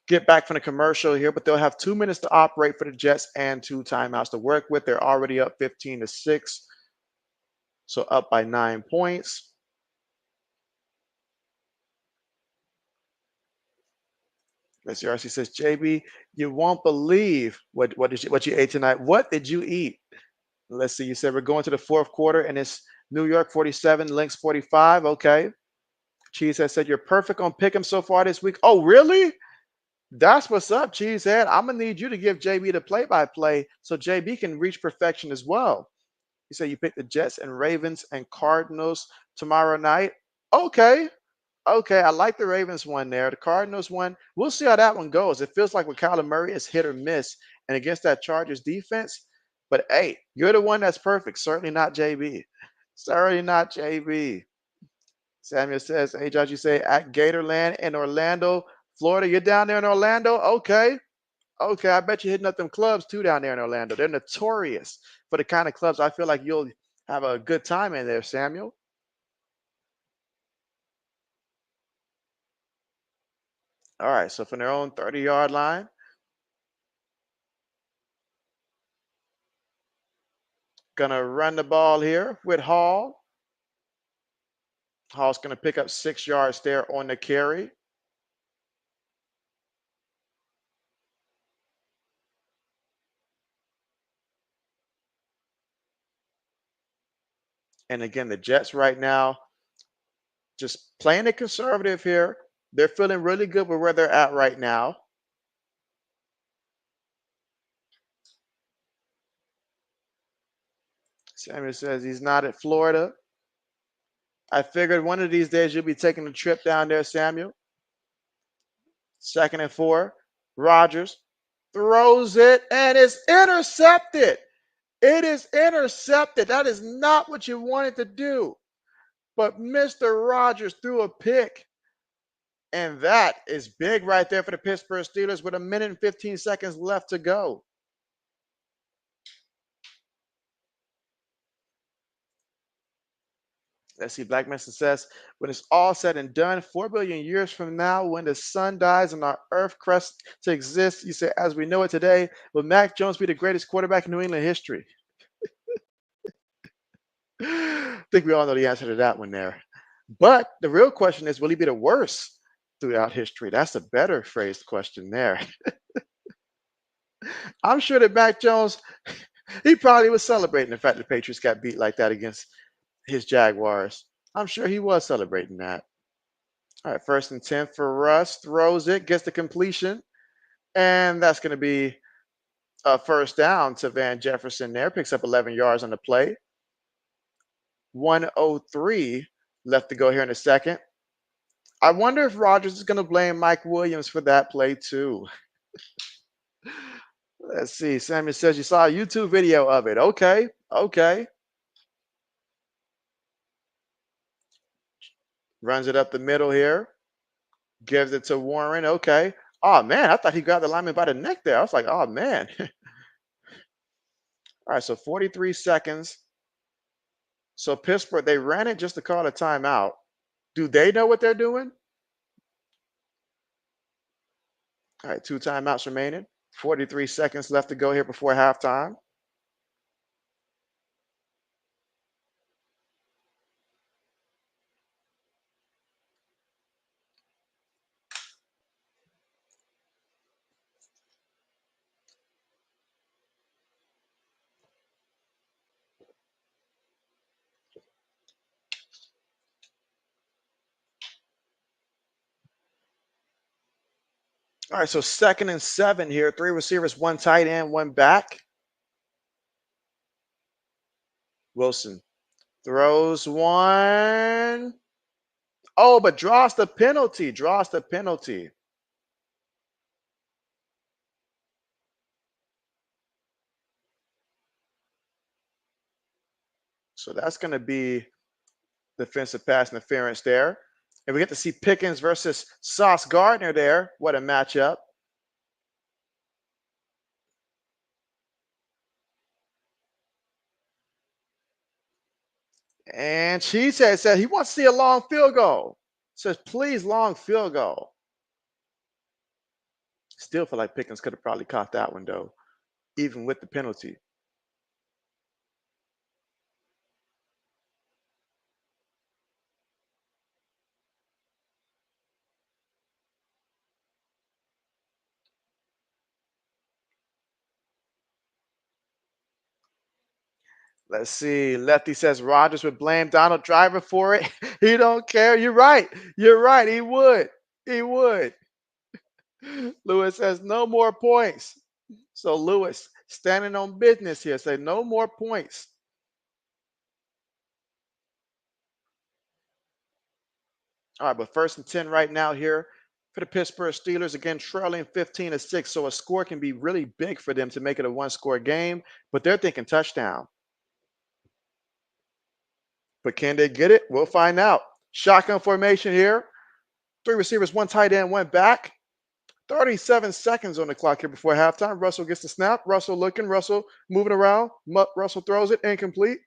get back from the commercial here, but they'll have 2 minutes to operate for the Jets and 2 timeouts to work with. They're already up 15-6, so up by 9 points. Let's see, RC says, JB, you won't believe what you ate tonight. What did you eat? Let's see, you said we're going to the fourth quarter and it's New York 47, Lynx 45. Okay. Cheesehead said, you're perfect on pick 'em so far this week. Oh, really? That's what's up, Cheesehead. I'm gonna need you to give JB the play-by-play so JB can reach perfection as well. You say you picked the Jets and Ravens and Cardinals tomorrow night. Okay. Okay. I like the Ravens one there. The Cardinals one, we'll see how that one goes. It feels like with Kyler Murray, it's hit or miss. And against that Chargers defense, but hey, you're the one that's perfect. Certainly not JB. Certainly not JB. Samuel says, hey, Josh, you say at Gatorland in Orlando, Florida. You're down there in Orlando? Okay. Okay. I bet you're hitting up them clubs too down there in Orlando. They're notorious for the kind of clubs I feel like you'll have a good time in there, Samuel. All right. So from their own 30-yard line, gonna run the ball here with Hall. Hall's gonna pick up 6 yards there on the carry. And again, the Jets right now just playing it conservative here. They're feeling really good with where they're at right now. Samuel says he's not at Florida. I figured one of these days you'll be taking a trip down there, Samuel. 2nd and 4. Rodgers throws it and it's intercepted. It is intercepted. That is not what you wanted to do. But Mr. Rodgers threw a pick. And that is big right there for the Pittsburgh Steelers with 1 minute and 15 seconds left to go. Let's see, Black Mesa says, when it's all said and done, 4 billion years from now, when the sun dies and our earth ceases to exist, you say, as we know it today, will Mac Jones be the greatest quarterback in New England history? I think we all know the answer to that one there. But the real question is, will he be the worst throughout history? That's a better phrased question there. I'm sure that Mac Jones, he probably was celebrating the fact the Patriots got beat like that against his Jaguars. I'm sure he was celebrating that. All right, 1st and 10 for Russ. Throws it, gets the completion, and that's going to be a first down to Van Jefferson there. Picks up 11 yards on the play. 1:03 left to go here in a second. I wonder if Rodgers is going to blame Mike Williams for that play too. Let's see. Samuel says you saw a YouTube video of it. Okay. Okay. Runs it up the middle here. Gives it to Warren. Okay. Oh, man. I thought he grabbed the lineman by the neck there. I was like, oh, man. All right. So 43 seconds. So Pittsburgh, they ran it just to call a timeout. Do they know what they're doing? All right, 2 timeouts remaining. 43 seconds left to go here before halftime. All right, so 2nd and 7 here. 3 receivers, 1 tight end, 1 back. Wilson throws one. Oh, but draws the penalty. Draws the penalty. So that's going to be defensive pass interference there. And we get to see Pickens versus Sauce Gardner there. What a matchup. And Cheesehead said he wants to see a long field goal. Says, please, long field goal. Still feel like Pickens could have probably caught that one, though, even with the penalty. Let's see. Lefty says Rodgers would blame Donald Driver for it. He don't care. You're right. You're right. He would. He would. Lewis says no more points. So Lewis standing on business here. Say no more points. All right, but 1st and 10 right now here for the Pittsburgh Steelers. Again, trailing 15-6. So a score can be really big for them to make it a 1-score game. But they're thinking touchdown. But can they get it? We'll find out. Shotgun formation here. 3 receivers, 1 tight end, 1 back. 37 seconds on the clock here before halftime. Russell gets the snap. Russell looking. Russell moving around. Russell throws it. Incomplete.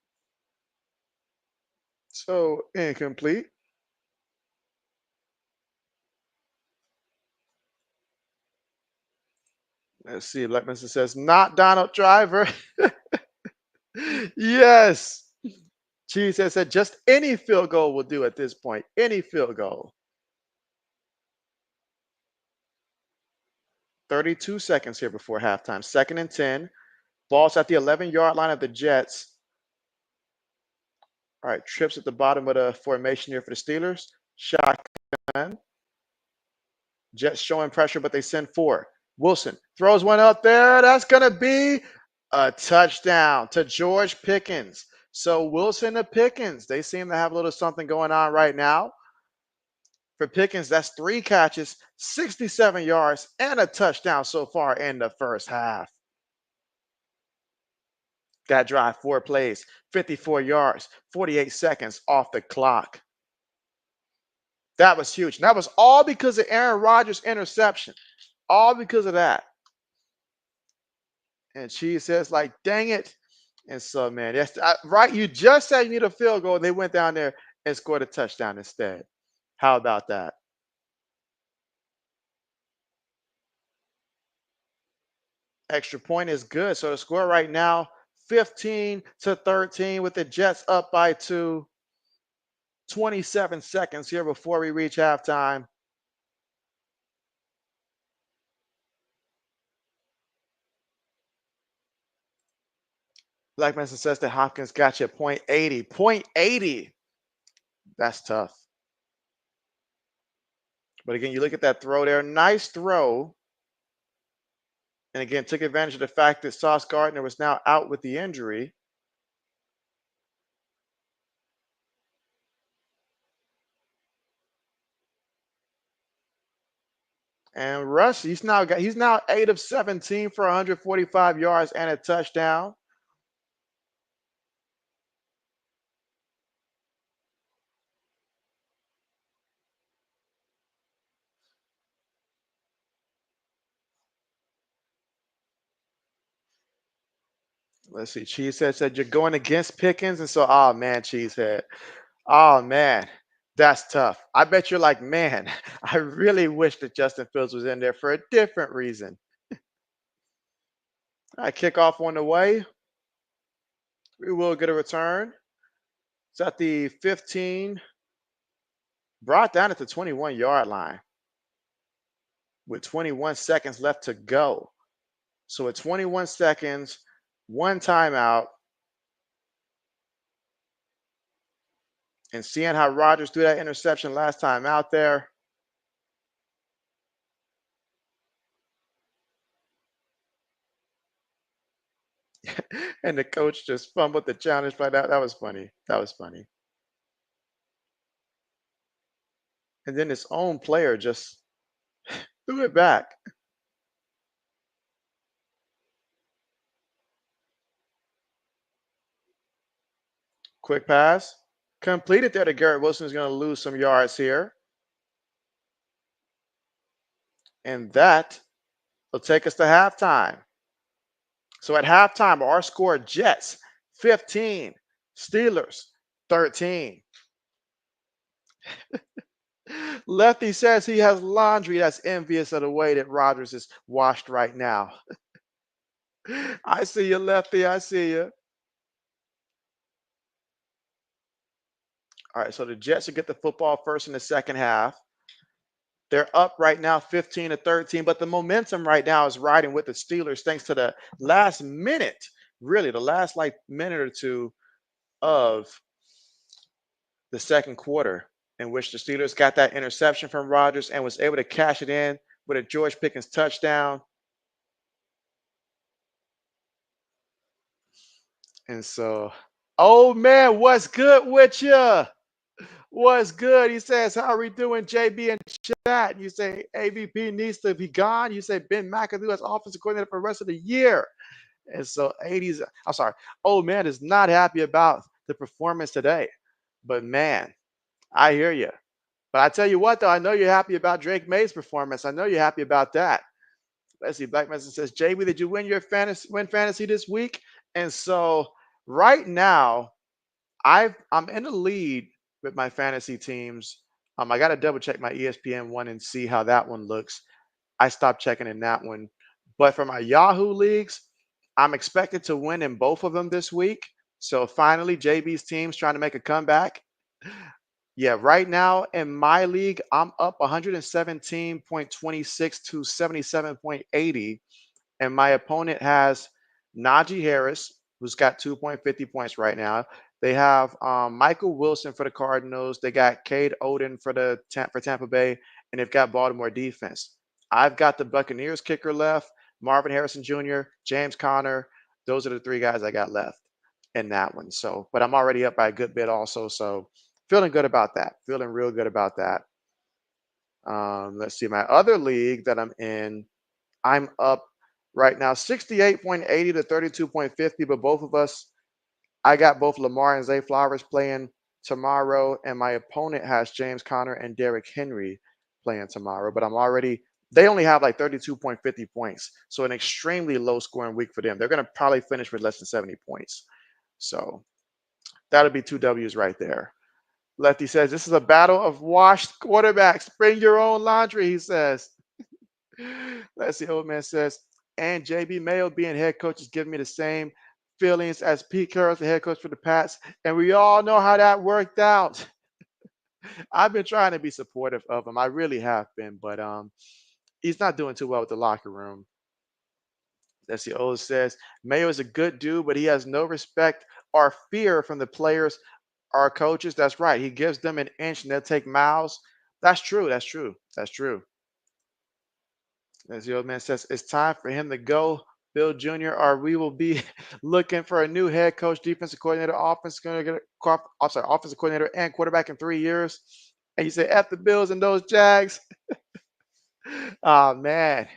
So incomplete. Let's see. Leckmanson says, not Donald Driver. Yes. Cheese has said just any field goal will do at this point. Any field goal. 32 seconds here before halftime. 2nd and 10. Ball's at the 11-yard line of the Jets. All right, trips at the bottom of the formation here for the Steelers. Shotgun. Jets showing pressure, but they send 4. Wilson throws one up there. That's going to be a touchdown to George Pickens. So Wilson to Pickens. They seem to have a little something going on right now. For Pickens, that's 3 catches, 67 yards, and a touchdown so far in the first half. That drive, 4 plays, 54 yards, 48 seconds off the clock. That was huge. And that was all because of Aaron Rodgers' interception. All because of that. And she says, like, dang it. And so, man, that's right. You just said you need a field goal, and they went down there and scored a touchdown instead. How about that? Extra point is good. So the score right now, 15-13 with the Jets up by 2. 27 seconds here before we reach halftime. Black Mason says that Hopkins got you at .80. .80. That's tough. But again, you look at that throw there. Nice throw. And again, took advantage of the fact that Sauce Gardner was now out with the injury. And Russ, he's now 8 of 17 for 145 yards and a touchdown. Let's see. Cheesehead said you're going against Pickens. And so, oh man, Cheesehead. Oh man. That's tough. I bet you're like, man, I really wish that Justin Fields was in there for a different reason. All right, kickoff on the way. We will get a return. It's at the 15, brought down at the 21-yard line with 21 seconds left to go. So at 21 seconds, one timeout, and seeing how Rodgers threw that interception last time out there. And the coach just fumbled the challenge play. That was funny. That was funny. And then his own player just threw it back. Quick pass. Completed there to Garrett Wilson, is going to lose some yards here. And that will take us to halftime. So at halftime, our score: Jets 15, Steelers 13. Lefty says he has laundry that's envious of the way that Rodgers is washed right now. I see you, Lefty. I see you. All right, so the Jets will get the football first in the second half. They're up right now 15-13, but the momentum right now is riding with the Steelers thanks to the last minute, really the last like minute or two of the second quarter, in which the Steelers got that interception from Rodgers and was able to cash it in with a George Pickens touchdown. And so, oh man, what's good with you? What's good? He says, how are we doing, JB in chat? You say AVP needs to be gone. You say Ben McAdoo as offensive coordinator for the rest of the year. And so 80s, I'm sorry, old man is not happy about the performance today. But man, I hear you. But I tell you what, though, I know you're happy about Drake May's performance. I know you're happy about that. Let's see. Black Messenger says, JB, did you win fantasy this week? And so right now, I'm in the lead with my fantasy teams. I got to double check my ESPN one and see how that one looks. I stopped checking in that one. But for my Yahoo leagues, I'm expected to win in both of them this week. So finally, JB's team's trying to make a comeback. Yeah, right now in my league, I'm up 117.26 to 77.80. And my opponent has Najee Harris, who's got 2.50 points right now. They have Michael Wilson for the Cardinals. They got Cade Oden for Tampa Bay, and they've got Baltimore defense. I've got the Buccaneers kicker left, Marvin Harrison Jr., James Conner. Those are the three guys I got left in that one. So, but I'm already up by a good bit also. So, feeling good about that. Feeling real good about that. Let's see, my other league that I'm in, I'm up right now 68.80 to 32.50, but both of us, I got both Lamar and Zay Flowers playing tomorrow, and my opponent has James Conner and Derrick Henry playing tomorrow, but they only have like 32.50 points. So an extremely low scoring week for them. They're going to probably finish with less than 70 points. So that'll be two W's right there. Lefty says, this is a battle of washed quarterbacks. Bring your own laundry, he says. Let's see. Old man says, and JB Mayo being head coach is giving me the same feelings as Pete Carroll, the head coach for the Pats. And we all know how that worked out. I've been trying to be supportive of him. I really have been, but he's not doing too well with the locker room. Let's see. Old says, Mayo is a good dude, but he has no respect or fear from the players or coaches. That's right. He gives them an inch and they'll take miles. That's true. That's true. That's true. As the old man says, it's time for him to go, Bill Jr., or we will be looking for a new head coach, defensive coordinator, offensive coordinator, and quarterback in 3 years. And you say, F the Bills and those Jags. Oh, man.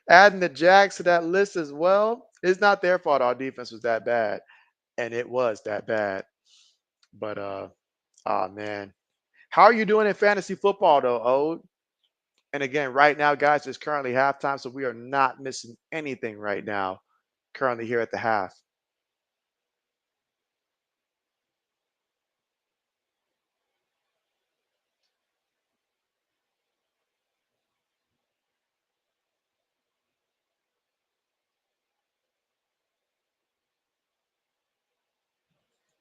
Adding the Jags to that list as well. It's not their fault our defense was that bad. And it was that bad. But, oh, man. How are you doing in fantasy football, though, Ode? And again, right now, guys, it's currently halftime, so we are not missing anything right now, currently here at the half.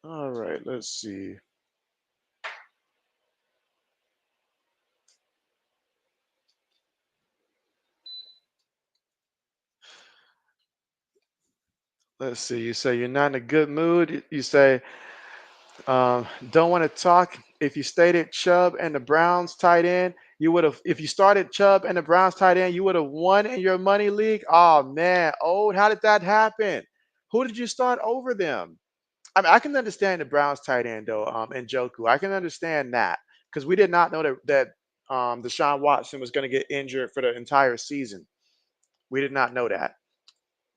All right, let's see. Let's see. You say you're not in a good mood. You say don't want to talk. If you stated Chubb and the Browns tight end, you would have. If you started Chubb and the Browns tight end, you would have won in your money league. Oh man, how did that happen? Who did you start over them? I mean, I can understand the Browns tight end though, and Joku. I can understand that because we did not know that Deshaun Watson was going to get injured for the entire season. We did not know that.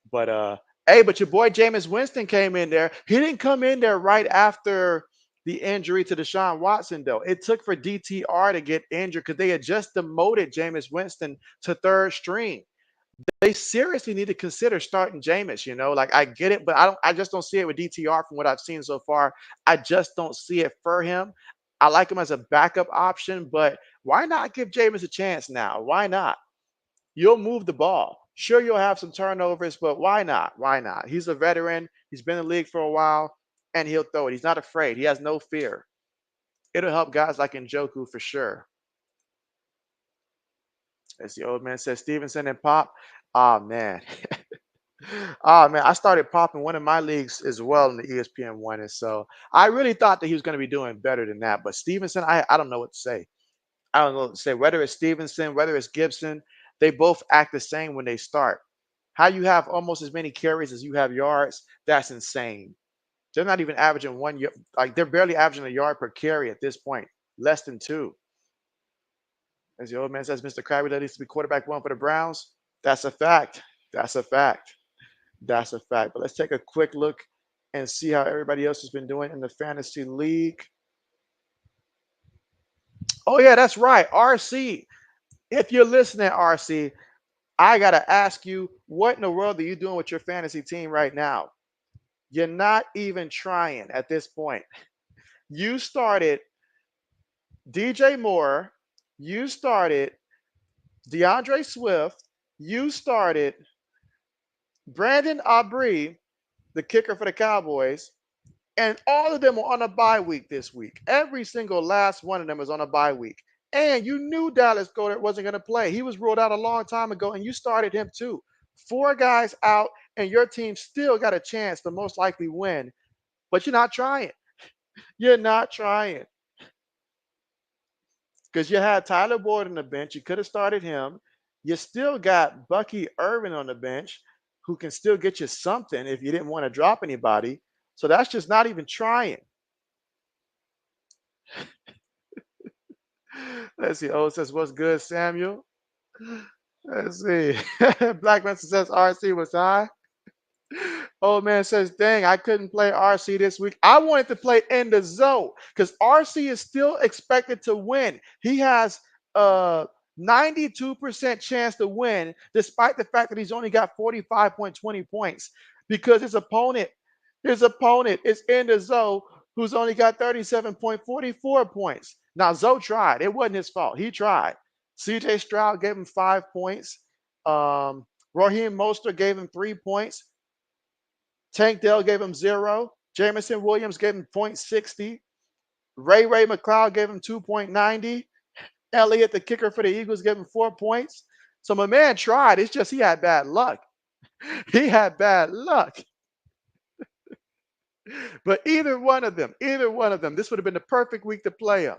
But hey, but your boy Jameis Winston came in there. He didn't come in there right after the injury to Deshaun Watson, though. It took for DTR to get injured because they had just demoted Jameis Winston to third string. They seriously need to consider starting Jameis. Like I get it, but I just don't see it with DTR from what I've seen so far. I just don't see it for him. I like him as a backup option, but why not give Jameis a chance now? Why not? You'll move the ball. Sure, you'll have some turnovers, but why not? Why not? He's a veteran. He's been in the league for a while, and he'll throw it. He's not afraid. He has no fear. It'll help guys like Njoku for sure. As the old man says, Stevenson and Pop. Oh man. Oh man, I started popping one of my leagues as well in the ESPN one, and so I really thought that he was going to be doing better than that. But Stevenson, I don't know what to say. I don't know what to say. Whether it's Stevenson, whether it's Gibson, they both act the same when they start. How you have almost as many carries as you have yards, that's insane. They're not even averaging like they're barely averaging a yard per carry at this point, less than two. As the old man says, Mr. Crabby, that needs to be quarterback one for the Browns. That's a fact. That's a fact. That's a fact. But let's take a quick look and see how everybody else has been doing in the fantasy league. Oh, yeah, that's right. RC. If you're listening, RC, I got to ask you, what in the world are you doing with your fantasy team right now? You're not even trying at this point. You started DJ Moore, you started DeAndre Swift, you started Brandon Aubrey, the kicker for the Cowboys, and all of them are on a bye week this week. Every single last one of them is on a bye week. And you knew Dallas Goedert wasn't going to play. He was ruled out a long time ago, and you started him too. Four guys out, and your team still got a chance to most likely win, but you're not trying. You're not trying because you had Tyler Boyd on the bench. You could have started him. You still got Bucky Irvin on the bench, who can still get you something if you didn't want to drop anybody. So that's just not even trying. Let's see. Oh, it says, what's good, Samuel? Let's see. Black Master says RC was high. Old man says, dang, I couldn't play RC this week. I wanted to play in the zone because RC is still expected to win. He has a 92% chance to win, despite the fact that he's only got 45.20 points because his opponent is in the zone who's only got 37.44 points. Now, Zoe tried. It wasn't his fault. He tried. CJ Stroud gave him 5 points. Raheem Mostert gave him 3 points. Tank Dell gave him 0. Jameson Williams gave him 0.60. Ray McLeod gave him 2.90. Elliott, the kicker for the Eagles, gave him 4 points. So my man tried. It's just he had bad luck. He had bad luck. But either one of them, this would have been the perfect week to play him.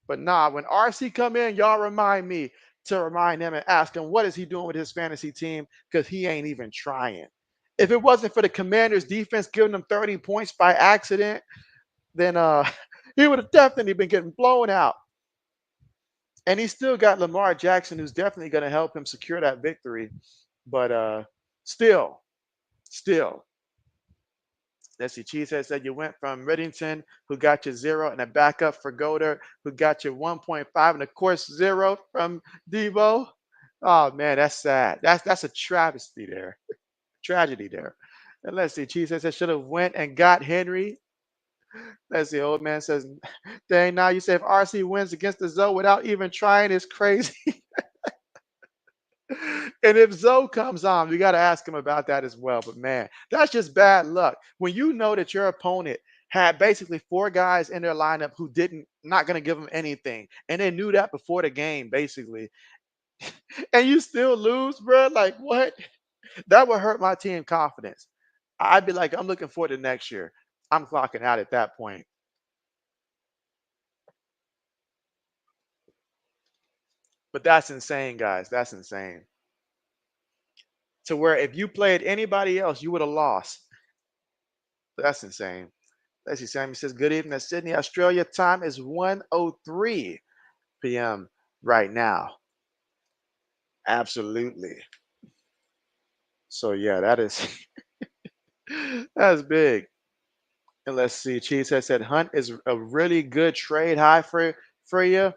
But nah, when RC come in, y'all remind me to remind him and ask him what is he doing with his fantasy team because he ain't even trying. If it wasn't for the Commanders' defense giving them 30 points by accident, then he would have definitely been getting blown out. And he still got Lamar Jackson, who's definitely going to help him secure that victory. But still, let's see. Cheesehead said you went from Reddington, who got you 0, and a backup for Goder, who got you 1.5, and of course 0 from Debo. Oh man, that's sad. That's a travesty there, tragedy there. And let's see. Cheesehead said should have went and got Henry. Let's see. Old man says, dang. Now you say if RC wins against the Zoe without even trying, it's crazy. And if Zoe comes on, we got to ask him about that as well. But man, that's just bad luck. When you know that your opponent had basically four guys in their lineup who didn't not gonna give them anything, and they knew that before the game, basically. And you still lose, bro. Like what? That would hurt my team confidence. I'd be like, I'm looking forward to next year. I'm clocking out at that point. But that's insane, guys. That's insane. To where if you played anybody else, you would have lost. That's insane. Let's see. Sammy says, "Good evening, Sydney, Australia. Time is 1:03 p.m. right now." Absolutely. So yeah, that is that's big. And let's see. Cheese has said Hunt is a really good trade high for you.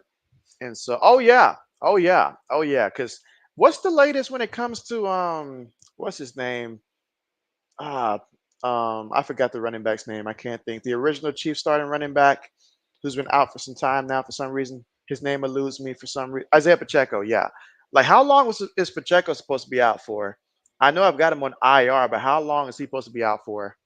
And so, oh yeah, oh yeah, oh yeah. Because what's the latest when it comes to what's his name? Ah, I forgot the running back's name. I can't think. The original Chief starting running back, who's been out for some time now for some reason. His name eludes me for some reason. Isaiah Pacheco. Yeah. Like, how long is Pacheco supposed to be out for? I know I've got him on IR, but how long is he supposed to be out for?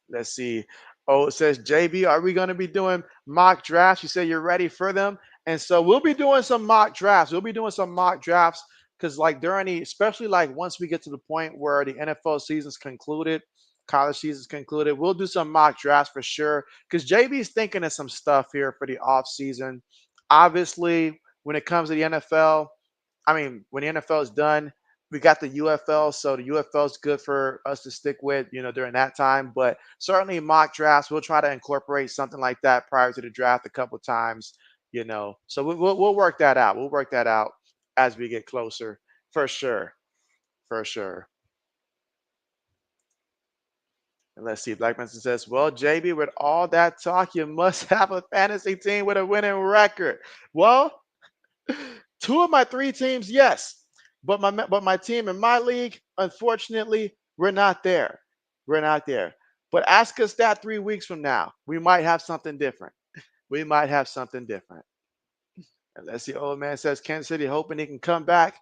Let's see. Oh, it says JB, are we going to be doing mock drafts? You say you're ready for them. And so we'll be doing some mock drafts. We'll be doing some mock drafts because, like, during the, especially like once we get to the point where the NFL season's concluded, college season's concluded, we'll do some mock drafts for sure. Because JB's thinking of some stuff here for the off season. Obviously, when it comes to the NFL, I mean, when the NFL is done, we got the UFL, so the UFL is good for us to stick with, during that time. But certainly mock drafts, we'll try to incorporate something like that prior to the draft a couple times. So we'll work that out. We'll work that out as we get closer, for sure, for sure. And let's see. Black Benson says, "Well, JB, with all that talk, you must have a fantasy team with a winning record." Well, two of my three teams, yes. But my team in my league, unfortunately, we're not there. We're not there. But ask us that 3 weeks from now. We might have something different. We might have something different. Unless the old man says Kansas City hoping he can come back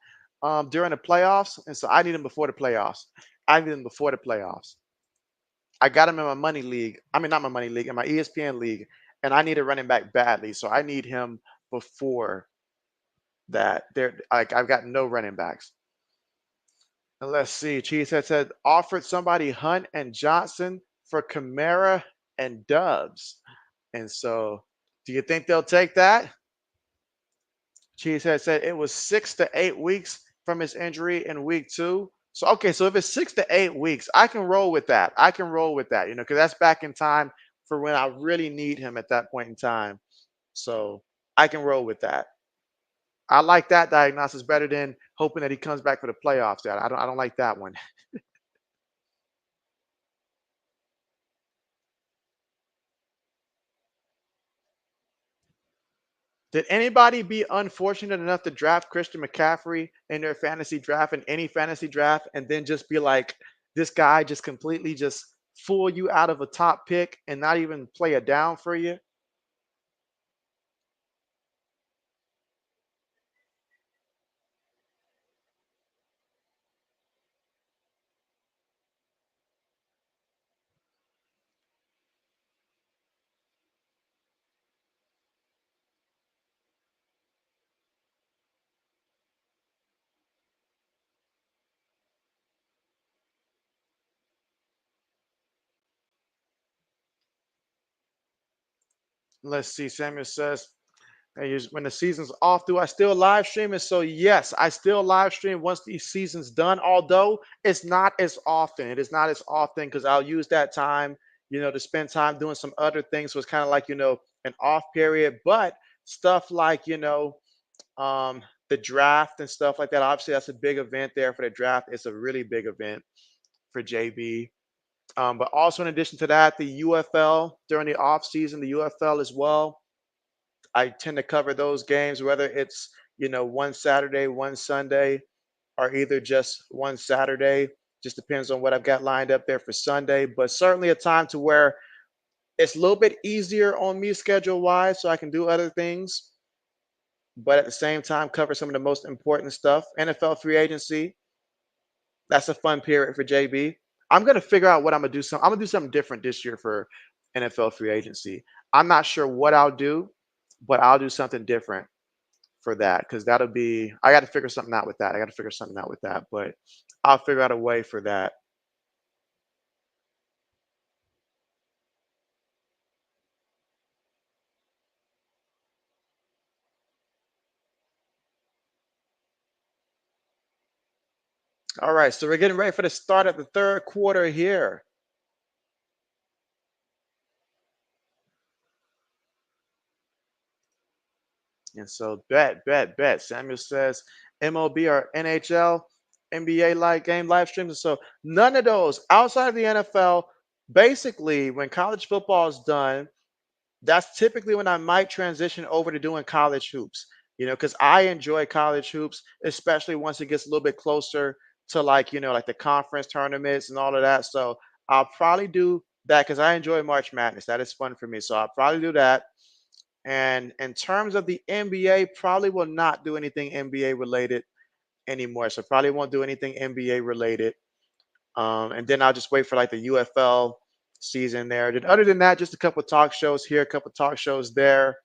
during the playoffs. And so I need him before the playoffs. I need him before the playoffs. I got him in my money league. I mean, not my money league, in my ESPN league. And I need a running back badly. So I need him before that. There, like, I've got no running backs. And let's see. Cheesehead said offered somebody Hunt and Johnson for Kamara and Dubs. And so, do you think they'll take that? Cheesehead said it was 6 to 8 weeks from his injury in week 2. So okay, so if it's 6 to 8 weeks, I can roll with that. I can roll with that, because that's back in time for when I really need him at that point in time. So I can roll with that. I like that diagnosis better than hoping that he comes back for the playoffs. That I don't like that one. Did anybody be unfortunate enough to draft Christian McCaffrey in their fantasy draft, in any fantasy draft, and then just be like, this guy just completely just fool you out of a top pick and not even play a down for you? Let's see. Samuel says, "Hey, when the season's off, do I still live stream?" And so, yes, I still live stream once the season's done, although it's not as often. It is not as often because I'll use that time, to spend time doing some other things. So it's kind of like, an off period. But stuff like, the draft and stuff like that, obviously, that's a big event there for the draft. It's a really big event for JB. But also, in addition to that, the UFL during the off season, the UFL as well. I tend to cover those games, whether it's, one Saturday, one Sunday, or either just one Saturday. Just depends on what I've got lined up there for Sunday. But certainly a time to where it's a little bit easier on me schedule wise, so I can do other things. But at the same time, cover some of the most important stuff. NFL free agency, that's a fun period for JB. I'm gonna figure out what I'm gonna do. I'm gonna do something different this year for NFL free agency. I'm not sure what I'll do, but I'll do something different for that because that'll be. I got to figure something out with that. I got to figure something out with that, but I'll figure out a way for that. All right, so we're getting ready for the start of the third quarter here. And so bet. Samuel says MLB or NHL, NBA live game live streams. So none of those outside of the NFL. Basically, when college football is done, that's typically when I might transition over to doing college hoops. Because I enjoy college hoops, especially once it gets a little bit closer to like the conference tournaments and all of that. So I'll probably do that because I enjoy March Madness. That is fun for me. So I'll probably do that. And in terms of the NBA, probably will not do anything NBA related anymore. So probably won't do anything NBA related. And then I'll just wait for like the UFL season there. Then other than that, just a couple talk shows here, a couple talk shows there.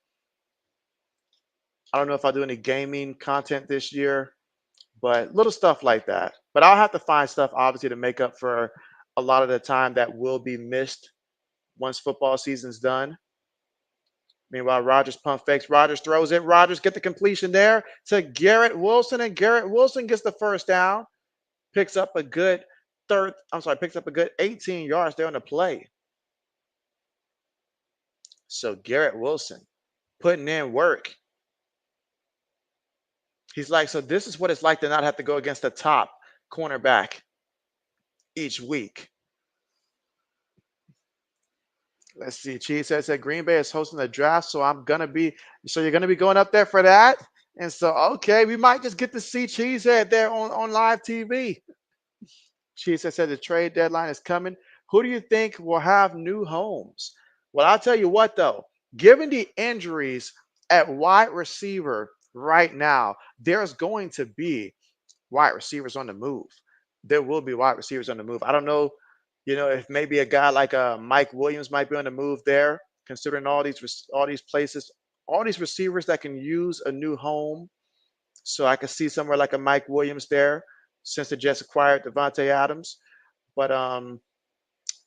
I don't know if I'll do any gaming content this year, but little stuff like that. But I'll have to find stuff obviously to make up for a lot of the time that will be missed once football season's done. Meanwhile, Rogers pump fakes. Rogers throws it. Rogers get the completion there to Garrett Wilson, and Garrett Wilson gets the first down. Picks up a good picks up a good 18 yards there on the play. So Garrett Wilson putting in work. He's like, so this is what it's like to not have to go against the top cornerback each week. Let's see. Cheese says that Green Bay is hosting the draft, so you're gonna be going up there for that. And so, okay, we might just get to see Cheesehead there on live TV. Cheesehead said the trade deadline is coming. Who do you think will have new homes? Well, I'll tell you what, though, given the injuries at wide receiver right now, there's going to be wide receivers on the move. There will be wide receivers on the move. I don't know, if maybe a guy like Mike Williams might be on the move there, considering all these places, all these receivers that can use a new home. So I could see somewhere like a Mike Williams there, since they just acquired Devontae Adams. But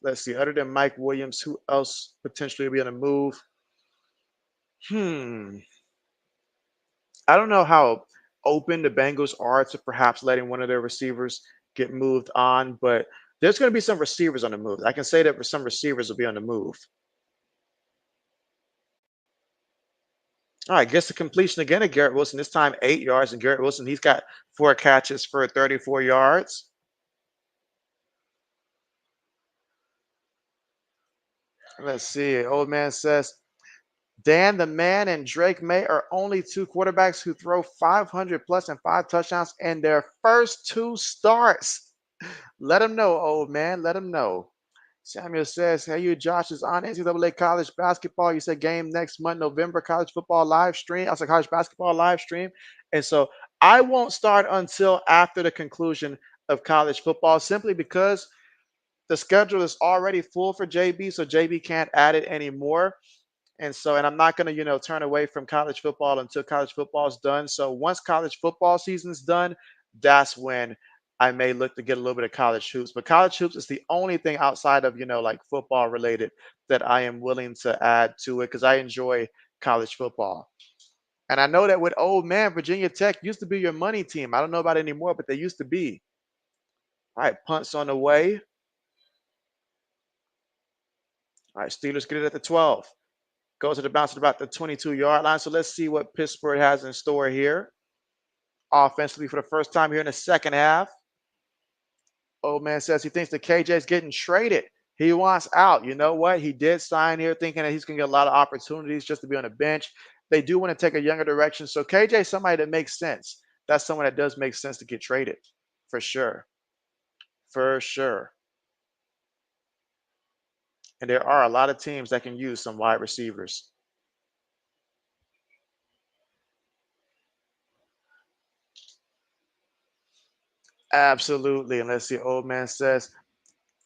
let's see, other than Mike Williams, who else potentially will be on the move? Hmm. I don't know how open the Bengals are to perhaps letting one of their receivers get moved on, but there's going to be some receivers on the move. I can say that some receivers will be on the move. All right, gets the completion again to Garrett Wilson. This time 8 yards, and Garrett Wilson, he's got 4 catches for 34 yards. Let's see. Old man says Dan the Man and Drake May are only two quarterbacks who throw 500 plus and 5 touchdowns in their first two starts. Let them know, old man. Let them know. Samuel says, hey, you, Josh, is on NCAA college basketball. You said game next month, November, college football live stream. I said college basketball live stream. And so I won't start until after the conclusion of college football simply because the schedule is already full for JB. So JB can't add it anymore. And I'm not going to, turn away from college football until college football is done. So once college football season is done, that's when I may look to get a little bit of college hoops. But college hoops is the only thing outside of, like football related that I am willing to add to it because I enjoy college football. And I know that with old man, Virginia Tech used to be your money team. I don't know about it anymore, but they used to be. All right, punts on the way. All right, Steelers get it at the 12. Goes to the bounce at about the 22-yard line. So let's see what Pittsburgh has in store here. Offensively for the first time here in the second half. Old man says he thinks the KJ is getting traded. He wants out. You know what? He did sign here thinking that he's going to get a lot of opportunities just to be on the bench. They do want to take a younger direction. So KJ is somebody that makes sense. That's someone that does make sense to get traded for sure. For sure. And there are a lot of teams that can use some wide receivers. Absolutely. And let's see, old man says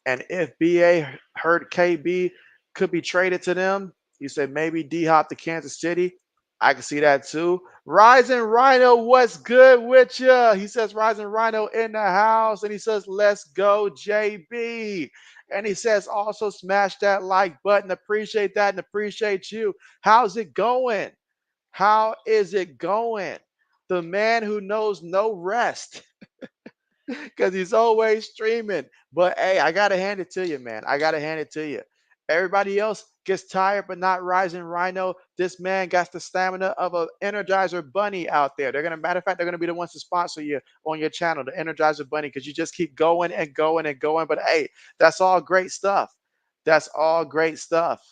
And if BA heard KB could be traded to them, you said maybe D Hop to Kansas City. I can see that too. Rising Rhino, what's good with you? He says Rising Rhino in the house, and he says let's go JB. And he says also smash that like button. Appreciate that and appreciate you. How's it going? How is it going? The man who knows no rest because he's always streaming. But hey, I gotta hand it to you, man. I gotta hand it to you. Everybody else gets tired, but not Rising Rhino. This man got the stamina of an Energizer Bunny out there. Matter of fact, they're gonna be the ones to sponsor you on your channel, the Energizer Bunny, because you just keep going and going and going. But hey, that's all great stuff. That's all great stuff.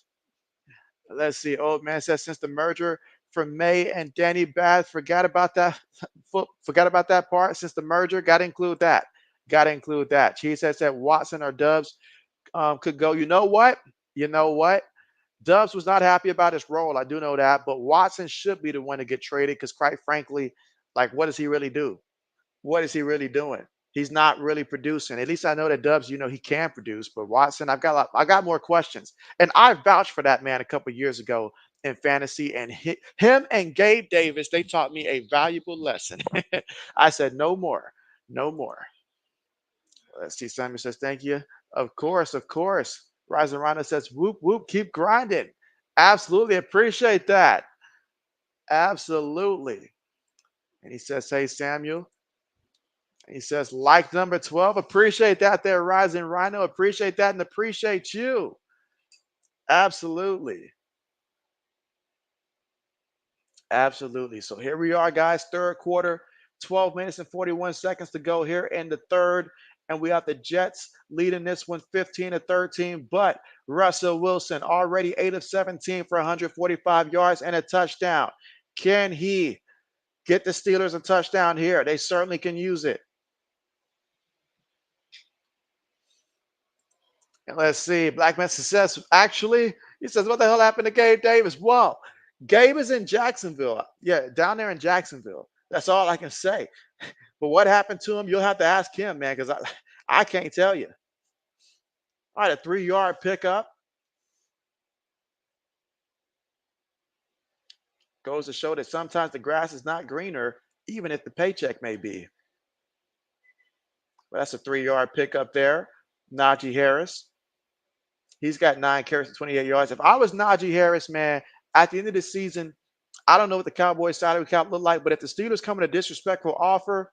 Let's see. Old man says since the merger from May and Danny Bath, forgot about that. Forgot about that part. Since the merger, got to include that. Got to include that. Cheese says that Watson or Dubs could go. You know what? You know what? Dubs was not happy about his role. I do know that, but Watson should be the one to get traded because, quite frankly, like, what does he really do? What is he really doing? He's not really producing. At least I know that Dubs, he can produce. But Watson, I got more questions, and I vouched for that man a couple years ago in fantasy, and him and Gabe Davis, they taught me a valuable lesson. I said no more, no more. Let's see. Samuel says thank you. Of course, of course. Rising Rhino says whoop whoop, keep grinding. Absolutely appreciate that. Absolutely. And he says, hey Samuel. He says, like number 12. Appreciate that there, Rising Rhino. Appreciate that and appreciate you. Absolutely. Absolutely. So here we are, guys. Third quarter, 12 minutes and 41 seconds to go here in the third. And we have the Jets leading this one 15-13. But Russell Wilson already 8 of 17 for 145 yards and a touchdown. Can he get the Steelers a touchdown here? They certainly can use it. And let's see. Black Man says, actually, he says, what the hell happened to Gabe Davis? Well, Gabe is in Jacksonville. Yeah, down there in Jacksonville. That's all I can say. But what happened to him, you'll have to ask him, man, because I can't tell you. All right, a 3-yard pickup. Goes to show that sometimes the grass is not greener, even if the paycheck may be. But that's a 3-yard pickup there. Najee Harris. He's got 9 carries and 28 yards. If I was Najee Harris, man, at the end of the season, I don't know what the Cowboys salary cap look like, but if the Steelers come with a disrespectful offer,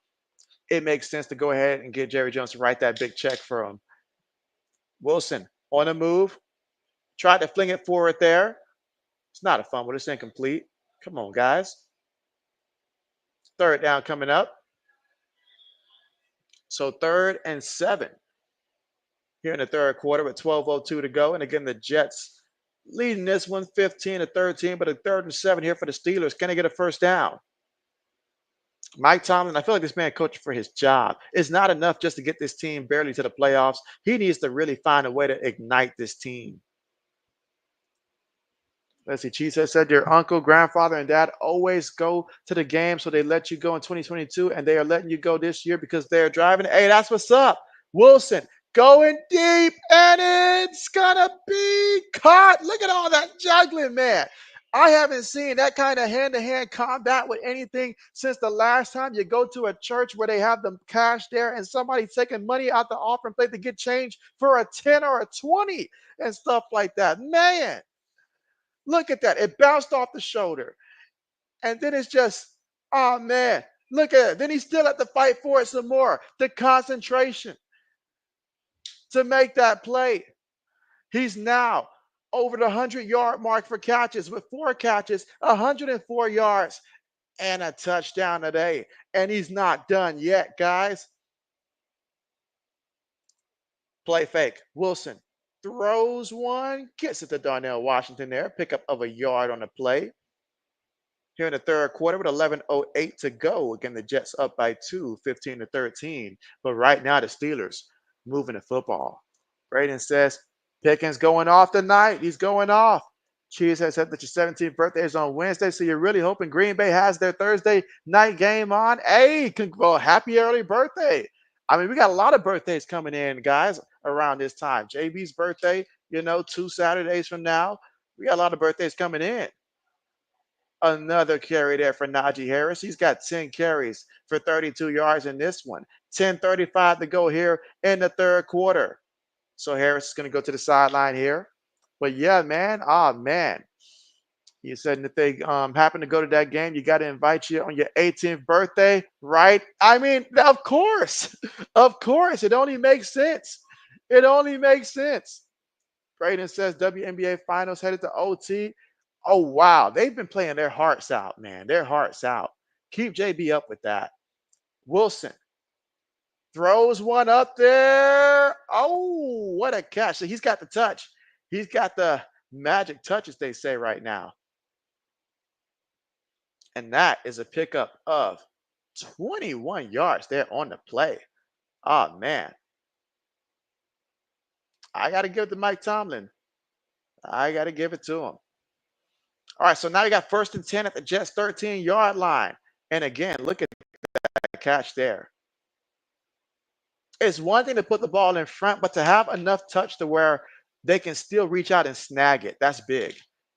it makes sense to go ahead and get Jerry Jones to write that big check for him. Wilson on the move. Tried to fling it forward there. It's not a fumble. It's incomplete. Come on, guys. Third down coming up. So 3rd and 7 here in the third quarter with 12:02 to go. And again, the Jets leading this one 15-13, but a 3rd and 7 here for the Steelers. Can they get a first down? Mike Tomlin, I feel like this man coaching for his job. It's not enough just to get this team barely to the playoffs. He needs to really find a way to ignite this team. Let's see. Cheesehead said your uncle, grandfather, and dad always go to the game, so they let you go in 2022, and they are letting you go this year because they're driving. Hey, that's what's up. Wilson going deep, and it's gonna be caught. Look at all that juggling, man. I haven't seen that kind of hand-to-hand combat with anything since the last time you go to a church where they have the cash there and somebody taking money out the offering plate to get change for a 10 or a 20 and stuff like that. Man. Look at that. It bounced off the shoulder. And then it's just, oh man, look at it. Then he still had to fight for it some more. The concentration to make that play. He's now over the 100-yard mark for catches with 4 catches, 104 yards, and a touchdown today. And he's not done yet, guys. Play fake. Wilson throws one, gets it to Darnell Washington there. Pickup of a yard on the play. Here in the third quarter with 11:08 to go. Again, the Jets up by 2, 15-13. But right now, the Steelers moving the football. Braden says, Pickens going off tonight. He's going off. Cheese has said that your 17th birthday is on Wednesday, so you're really hoping Green Bay has their Thursday night game on. Hey, well, happy early birthday. I mean, we got a lot of birthdays coming in, guys. around this time. JB's birthday, 2 Saturdays from now. We got a lot of birthdays coming in. Another carry there for Najee Harris. He's got 10 carries for 32 yards in this one. 10:35 to go here in the third quarter. So Harris is going to go to the sideline here. But yeah, man. Man. You said if they happen to go to that game, you got to invite you on your 18th birthday, right? I mean, of course. Of course. It only makes sense. It only makes sense. Braden says WNBA Finals headed to OT. Oh, wow. They've been playing their hearts out, man. Their hearts out. Keep JB up with that. Wilson throws one up there. Oh, what a catch. So he's got the touch. He's got the magic touch, as they say right now. And that is a pickup of 21 yards there on the play. Oh, man. I got to give it to Mike Tomlin. I got to give it to him. All right, so now you got 1st and 10 at the Jets' 13-yard line. And again, look at that catch there. It's one thing to put the ball in front, but to have enough touch to where they can still reach out and snag it, that's big.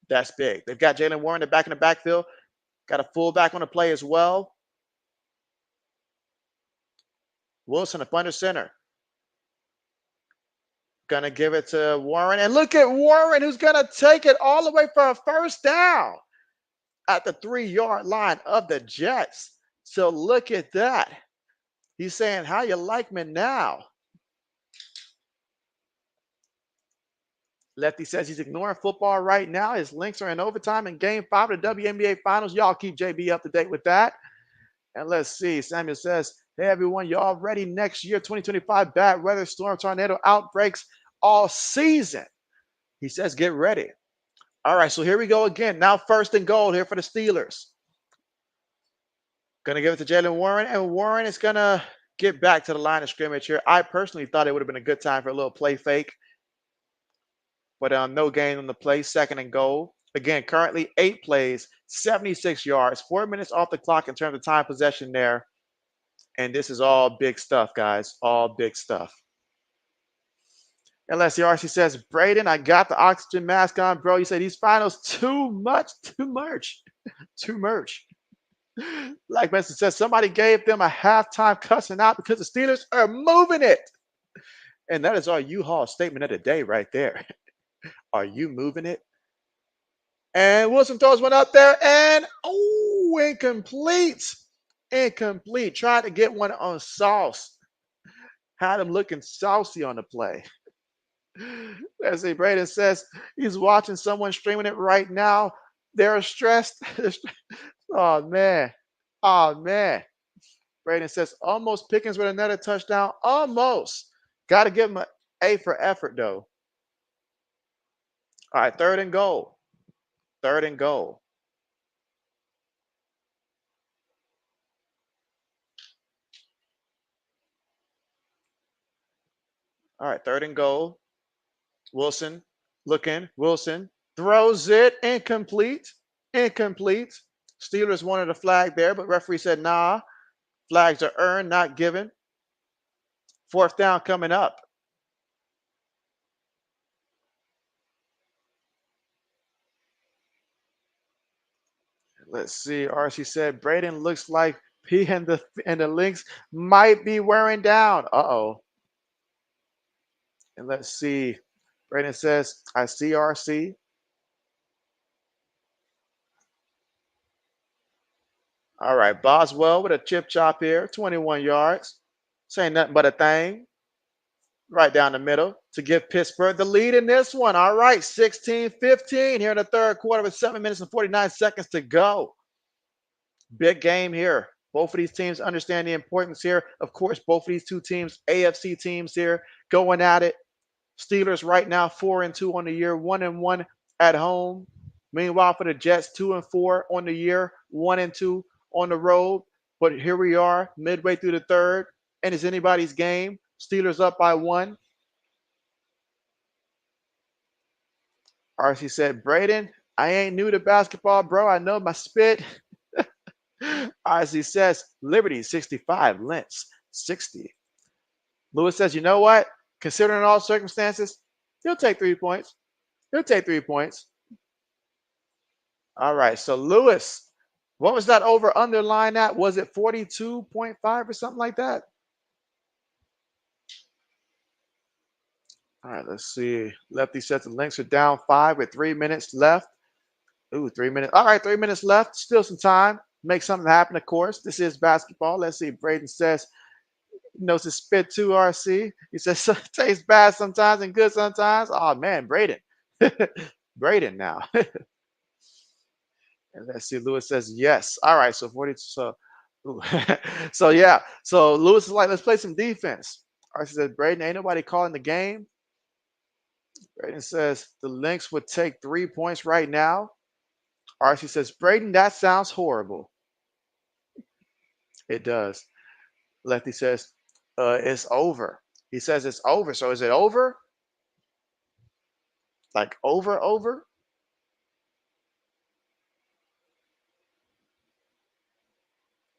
That's big. They've got Jalen Warren back in the backfield. Got a fullback on the play as well. Wilson up under center. Gonna give it to Warren. And look at Warren, who's gonna take it all the way for a first down at the 3-yard line of the Jets. So look at that. He's saying, how you like me now? Lefty says he's ignoring football right now. His Lynx are in overtime in Game 5 of the WNBA Finals. Y'all keep JB up to date with that. And let's see. Samuel says, hey, everyone, y'all ready next year, 2025 bad weather, storm, tornado outbreaks all season. He says, get ready. All right, so here we go again. Now 1st and goal here for the Steelers. Going to give it to Jalen Warren, and Warren is going to get back to the line of scrimmage here. I personally thought it would have been a good time for a little play fake, but no gain on the play. 2nd and goal. Again, currently 8 plays, 76 yards, 4 minutes off the clock in terms of time possession there. And this is all big stuff, guys. All big stuff. LSRC says, Braden, I got the oxygen mask on, bro. You say these finals too much. Like Benson says, somebody gave them a halftime cussing out because the Steelers are moving it. And that is our U-Haul statement of the day right there. Are you moving it? And Wilson throws one up there, and incomplete. Incomplete. Tried to get one on Sauce. Had him looking saucy on the play. Let's see. Braden says he's watching someone streaming it right now. They're stressed. Oh, man. Oh, man. Braden says almost Pickens with another touchdown. Almost. Got to give him an A for effort, though. All right, 3rd and goal. 3rd and goal. All right, 3rd and goal. Wilson looking. Wilson throws it. Incomplete. Incomplete. Steelers wanted a flag there, but referee said, nah. Flags are earned, not given. 4th down coming up. Let's see. RC said Braden looks like he and the Lynx might be wearing down. Uh-oh. And let's see. Braden says, I see RC. All right. Boswell with a chip chop here. 21 yards. Saying nothing but a thing. Right down the middle to give Pittsburgh the lead in this one. All right. 16-15 here in the 3rd quarter with 7 minutes and 49 seconds to go. Big game here. Both of these teams understand the importance here. Of course, both of these two teams, AFC teams here, going at it. Steelers right now 4-2 on the year, 1-1 at home. Meanwhile, for the Jets, 2-4 on the year, 1-2 on the road. But here we are, midway through the 3rd, and it's anybody's game. Steelers up by 1. RC said, Braden, I ain't new to basketball, bro. I know my spit. RC says, Liberty 65, Lentz 60. Lewis says, you know what? Considering all circumstances, he'll take 3 points. He'll take 3 points. All right. So Lewis, what was that over underline at? Was it 42.5 or something like that? All right, let's see. Lefty says the Lynx are down 5 with 3 minutes left. Ooh, 3 minutes. All right, 3 minutes left. Still some time. Make something happen, of course. This is basketball. Let's see. Braden says he knows his spit too, RC. He says tastes bad sometimes and good sometimes. Oh man, Braden. Braden now. And let's see. Lewis says yes. All right, so 40. So ooh. So yeah. So Lewis is like, let's play some defense. RC says, Braden, ain't nobody calling the game. Braden says the Lynx would take 3 points right now. RC says, Braden, that sounds horrible. It does. Lefty says, it's over. He says it's over. So is it over? Like over, over?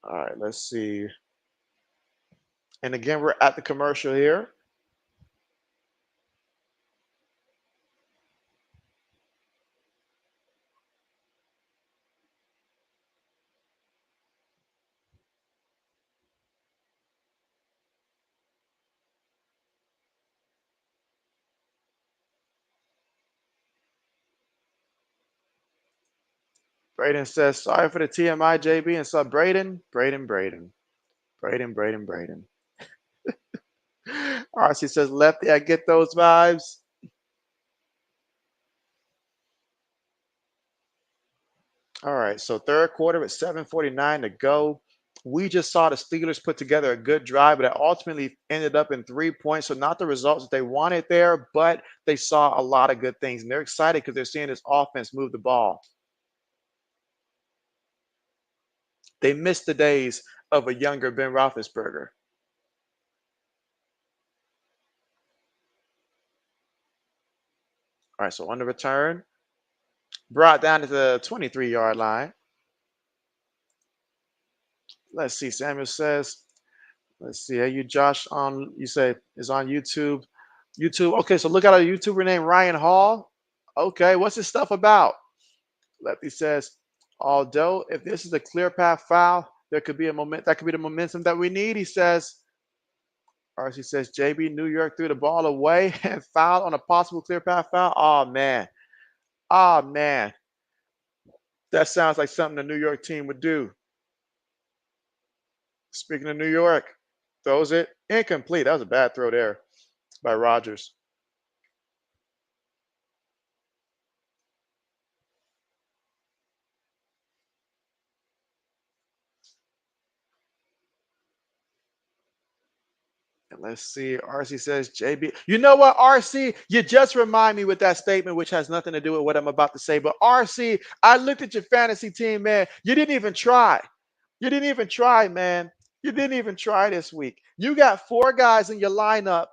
All right, let's see. And again, we're at the commercial here. Braden says, sorry for the TMI, JB. And so Braden. RC says, Lefty, I get those vibes. All right, so third quarter with 7:49 to go. We just saw the Steelers put together a good drive, but it ultimately ended up in 3 points. So not the results that they wanted there, but they saw a lot of good things. And they're excited because they're seeing this offense move the ball. They missed the days of a younger Ben Roethlisberger. All right, so on the return, brought down to the 23-yard line. Let's see. Samuel says, let's see. Hey, you Josh on you say is on YouTube. YouTube. Okay, so look at a YouTuber named Ryan Hall. Okay, what's this stuff about? Lefty says, although if this is a clear path foul, there could be a moment that could be the momentum that we need. He says, RC says, JB New York threw the ball away and fouled on a possible clear path foul. Oh man. Oh man. That sounds like something the New York team would do. Speaking of New York, throws it incomplete. That was a bad throw there by Rodgers. And let's see. RC says, JB. You know what, RC? You just remind me with that statement, which has nothing to do with what I'm about to say. But RC, I looked at your fantasy team, man. You didn't even try. You didn't even try, man. You didn't even try this week. You got 4 guys in your lineup.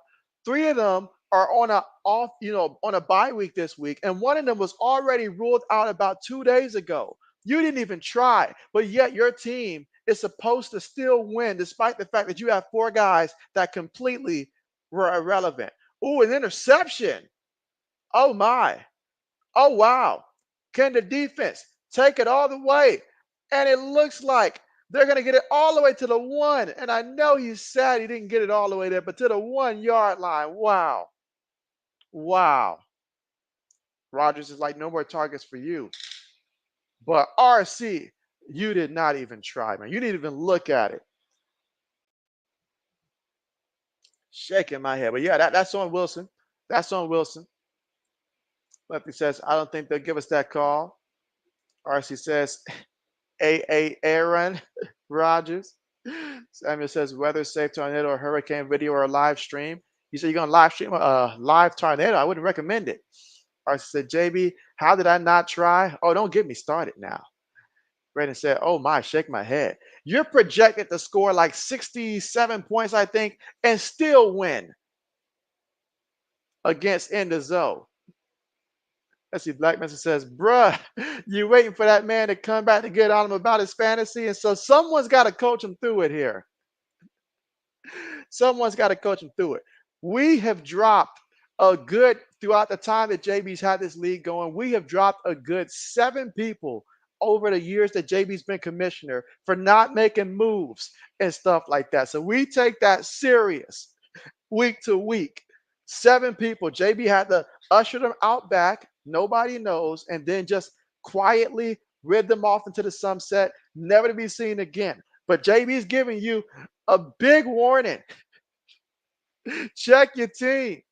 3 of them are on on a bye week this week, and one of them was already ruled out about 2 days ago. You didn't even try, but yet your team is supposed to still win despite the fact that you have 4 guys that completely were irrelevant. Ooh, an interception. Oh my. Oh wow. Can the defense take it all the way? And it looks like they're going to get it all the way to the 1. And I know he's sad he didn't get it all the way there, but to the 1-yard line. Wow. Wow. Rodgers is like, no more targets for you. But RC, you did not even try, man. You didn't even look at it. Shaking my head. But yeah, that's on Wilson. That's on Wilson. Lefty says, I don't think they'll give us that call. RC says, Aaron Rodgers. Samuel says, weather safe tornado or hurricane video or live stream. You said you're going to live stream a live tornado. I wouldn't recommend it. RC said, JB, how did I not try? Oh, don't get me started now. Brandon said, oh my, shake my head. You're projected to score like 67 points, I think, and still win against Endozo. Let's see, Black Mesa says, bruh, you waiting for that man to come back to get on him about his fantasy. And so someone's got to coach him through it here. Someone's got to coach him through it. We have dropped a good throughout the time that JB's had this league going. We have dropped a good 7 people over the years that JB's been commissioner for not making moves and stuff like that. So we take that serious week to week. 7 people. JB had to usher them out back. Nobody knows. And then just quietly rid them off into the sunset, never to be seen again. But JB's giving you a big warning. Check your team.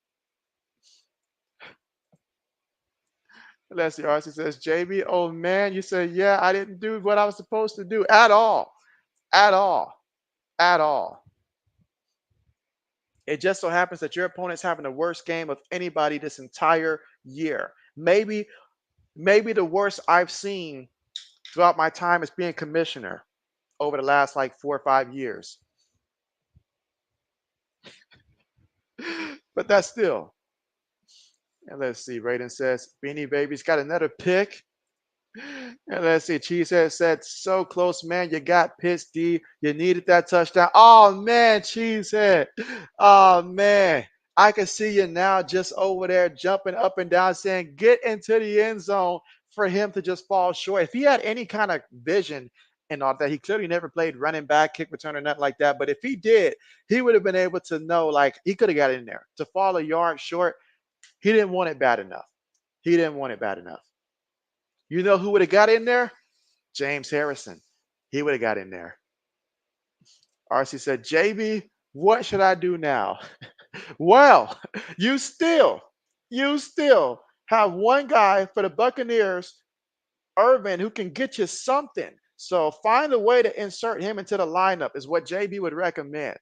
Let's see. RC says, JB, oh man, you said, yeah, I didn't do what I was supposed to do at all. At all. At all. It just so happens that your opponent's having the worst game of anybody this entire year. Maybe the worst I've seen throughout my time as being commissioner over the last like 4 or 5 years. But that's still. And let's see. Raiden says, Beanie Baby's got another pick. And let's see. Cheesehead said, so close, man. You got Pitts D. You needed that touchdown. Oh, man, Cheesehead. Oh, man. I can see you now just over there jumping up and down saying, get into the end zone for him to just fall short. If he had any kind of vision and all that, he clearly never played running back, kick return, or nothing like that. But if he did, he would have been able to know, like, he could have got in there. To fall a yard short, he didn't want it bad enough. He didn't want it bad enough. You know who would have got in there? James Harrison. He would have got in there. RC said, JB, what should I do now? Well, you still have one guy for the Buccaneers, Irvin, who can get you something. So find a way to insert him into the lineup is what JB would recommend.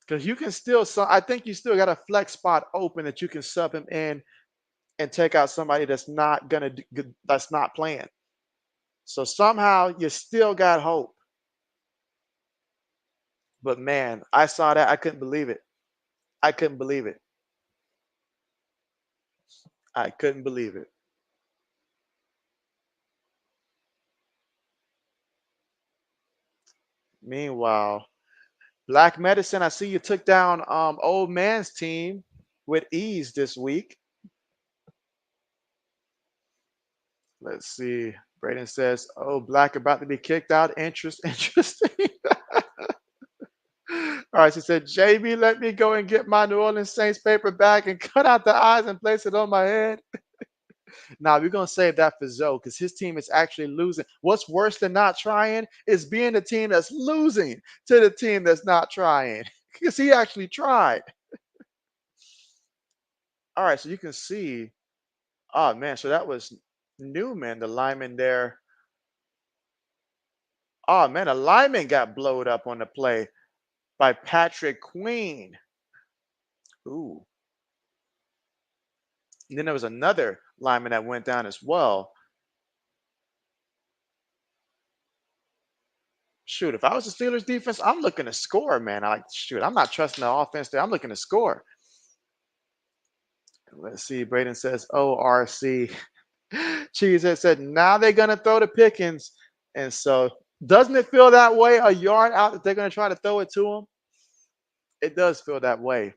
Because you can still, I think you still got a flex spot open that you can sub him in and take out somebody that's not playing. So somehow you still got hope. But man, I saw that. I couldn't believe it. I couldn't believe it. I couldn't believe it. Meanwhile, Black Medicine, I see you took down old man's team with ease this week. Let's see. Braden says, oh, Black about to be kicked out. Interesting. All right, she said, JB, let me go and get my New Orleans Saints paper bag and cut out the eyes and place it on my head. Now, we're going to save that for Zoe because his team is actually losing. What's worse than not trying is being the team that's losing to the team that's not trying because he actually tried. All right, so you can see, oh, man, so that was Newman, the lineman there. Oh, man, a lineman got blowed up on the play by Patrick Queen. Ooh. And then there was another lineman that went down as well. Shoot, if I was the Steelers defense, I'm looking to score, man. I'm not trusting the offense there. I'm looking to score. Let's see. Braden says, ORC. Cheesehead said, now they're going to throw the Pickens. And so, doesn't it feel that way? A yard out that they're going to try to throw it to him? It does feel that way.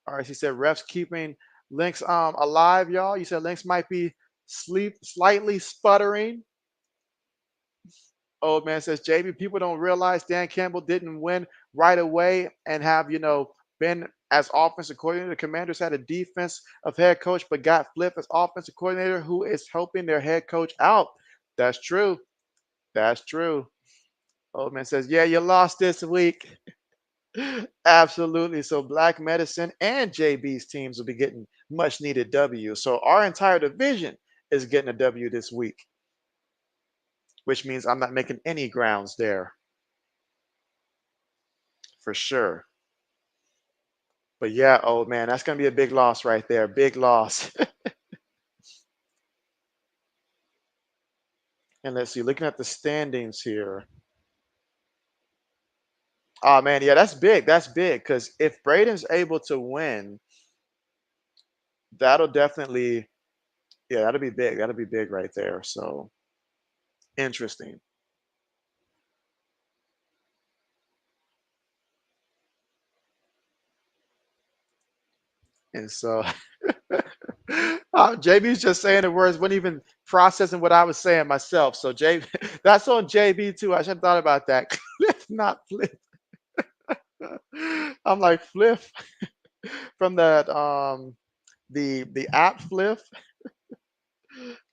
RC said, refs keeping Lynx alive, y'all. You said Lynx might be slightly sputtering. Old man says, JB, people don't realize Dan Campbell didn't win right away and have, been as offensive coordinator. The Commanders had a defense of head coach, but got Fliff as offensive coordinator who is helping their head coach out. That's true. That's true. Old man says, yeah, you lost this week. Absolutely. So Black Medicine and JB's teams will be getting much needed W. So our entire division is getting a W this week, which means I'm not making any grounds there for sure. But yeah, old man, that's going to be a big loss right there. Big loss. And let's see, looking at the standings here. Oh man, yeah, that's big. That's big because if Braden's able to win, that'll definitely, yeah, that'll be big. That'll be big right there. So interesting. And so JB's just saying the words, wasn't even processing what I was saying myself. So JB, that's on JB too. I should have thought about that. Cliff, not Flip. I'm like Fliff from that the app Fliff.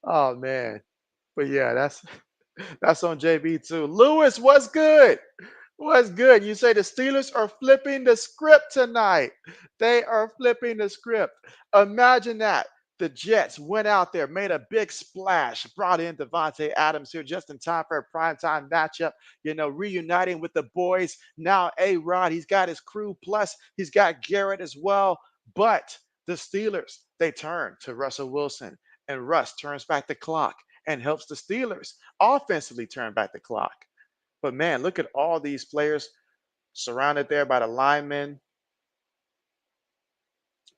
Oh man. But yeah, that's on JB too. Lewis, what's good? What's good? You say the Steelers are flipping the script tonight. They are flipping the script. Imagine that. The Jets went out there, made a big splash, brought in Devontae Adams here just in time for a primetime matchup, reuniting with the boys. Now, A-Rod, he's got his crew, plus he's got Garrett as well. But the Steelers, they turn to Russell Wilson, and Russ turns back the clock and helps the Steelers offensively turn back the clock. But man, look at all these players surrounded there by the linemen.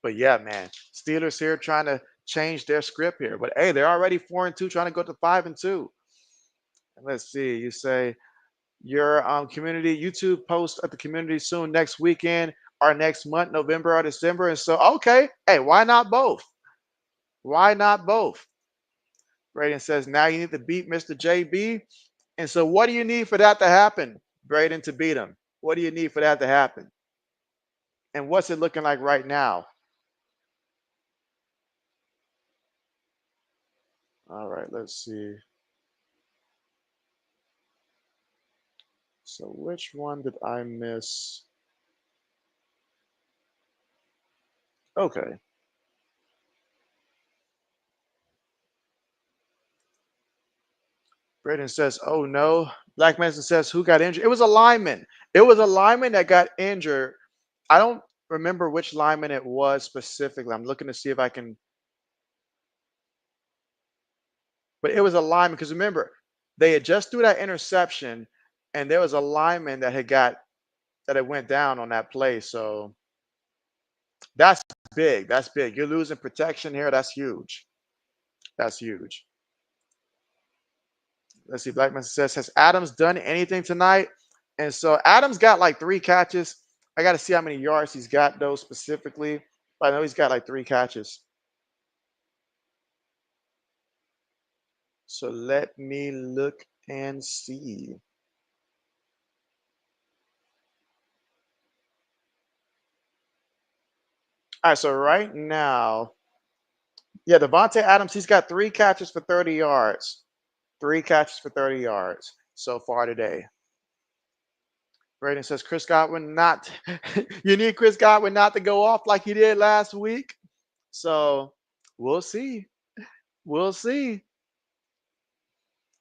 But yeah, man, Steelers here trying to change their script here. But hey, they're already 4-2, trying to go to 5-2. And let's see, you say your community YouTube post at the community soon next weekend or next month, November or December. And so, okay, hey, why not both? Why not both? Braden says now you need to beat Mr. JB. And so, what do you need for that to happen, Braden, to beat him? What do you need for that to happen? And what's it looking like right now? All right, let's see. So which one did I miss? Okay. Braden says, oh no. Black Mason says, who got injured? It was a lineman. It was a lineman that got injured. I don't remember which lineman it was specifically. I'm looking to see if I can, but it was a lineman because remember, they had just threw that interception and there was a lineman that had went down on that play. So that's big. That's big. You're losing protection here. That's huge. That's huge. Let's see. Blackman says, has Adams done anything tonight? And so Adams got like 3 catches. I got to see how many yards he's got, though, specifically. But I know he's got like 3 catches. So let me look and see. All right. So right now, yeah, Devontae Adams, he's got 3 catches for 30 yards. 3 catches for 30 yards so far today. Braden says Chris Godwin not you need Chris Godwin not to go off like he did last week. So we'll see. We'll see.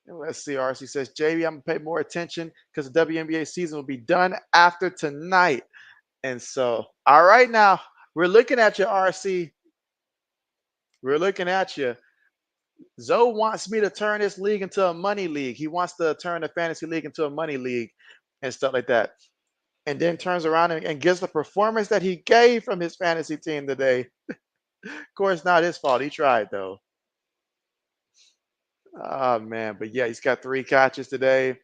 And let's see. RC says, JB, I'm gonna pay more attention because the WNBA season will be done after tonight. And so, all right, now we're looking at you, RC. We're looking at you. Zoe wants me to turn this league into a money league. He wants to turn the fantasy league into a money league and stuff like that. And then turns around and gives the performance that he gave from his fantasy team today. Of course, not his fault. He tried though. Oh man, but yeah, he's got 3 catches today.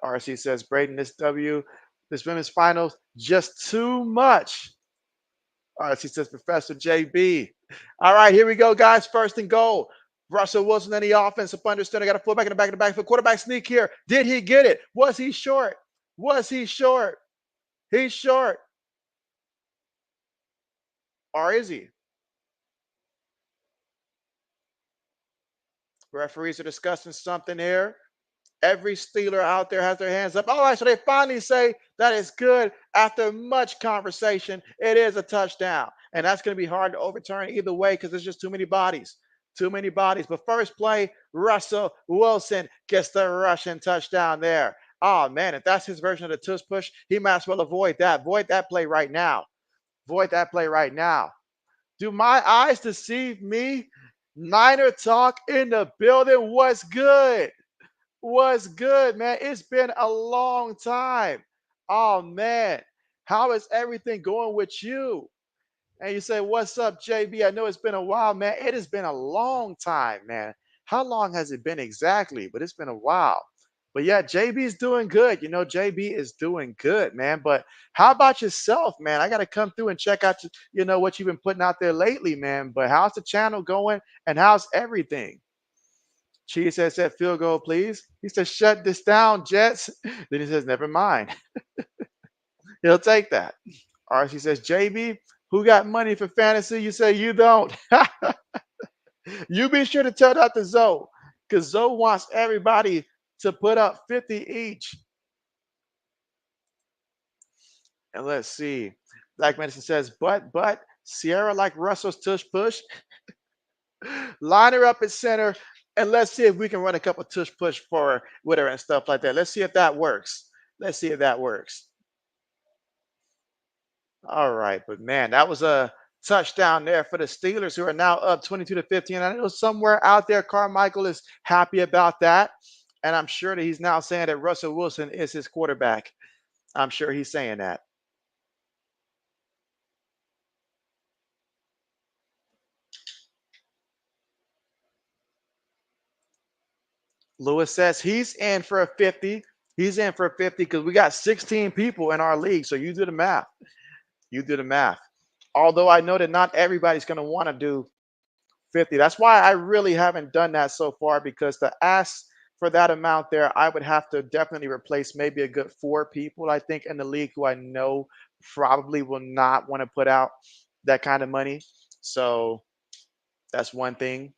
RC says, Braden, this women's finals, just too much. RC says, Professor JB. All right, here we go, guys. First and goal. Russell Wilson in the offense. Up under center. Got a fullback in the back of the backfield. Quarterback sneak here. Did he get it? Was he short? Was he short? He's short. Or is he? Referees are discussing something here. Every Steeler out there has their hands up. All right, so they finally say that is good. After much conversation, it is a touchdown. And that's going to be hard to overturn either way because there's just too many bodies. Too many bodies. But first play, Russell Wilson gets the rushing touchdown there. Oh, man, if that's his version of the tush push, he might as well avoid that. Void that play right now. Void that play right now. Do my eyes deceive me? Niner talk in the building. What's good? What's good, man? It's been a long time. Oh, man. How is everything going with you? And you say, what's up, JB? I know it's been a while, man. It has been a long time, man. How long has it been exactly? But it's been a while. But yeah, JB's doing good. JB is doing good, man. But how about yourself, man? I got to come through and check out, what you've been putting out there lately, man. But how's the channel going and how's everything? Cheese said, field goal, please. He says, shut this down, Jets. Then he says, never mind. He'll take that. RC says, JB, who got money for fantasy? You say you don't. You be sure to tell that to Zoe, because Zoe wants everybody to put up 50 each. And let's see. Black Medicine says, but Sierra like Russell's tush push. Line her up at center, and let's see if we can run a couple tush push for her with her and stuff like that. Let's see if that works. Let's see if that works. All right, but man, that was a touchdown there for the Steelers, who are now up 22-15. I know somewhere out there, Carmichael is happy about that, and I'm sure that he's now saying that Russell Wilson is his quarterback. I'm sure he's saying that. Lewis says he's in for a 50. He's in for a 50 because we got 16 people in our league. So you do the math. You do the math. Although I know that not everybody's going to want to do 50. That's why I really haven't done that so far, because to ask for that amount there, I would have to definitely replace maybe a good 4 people, I think, in the league, who I know probably will not want to put out that kind of money. So that's one thing.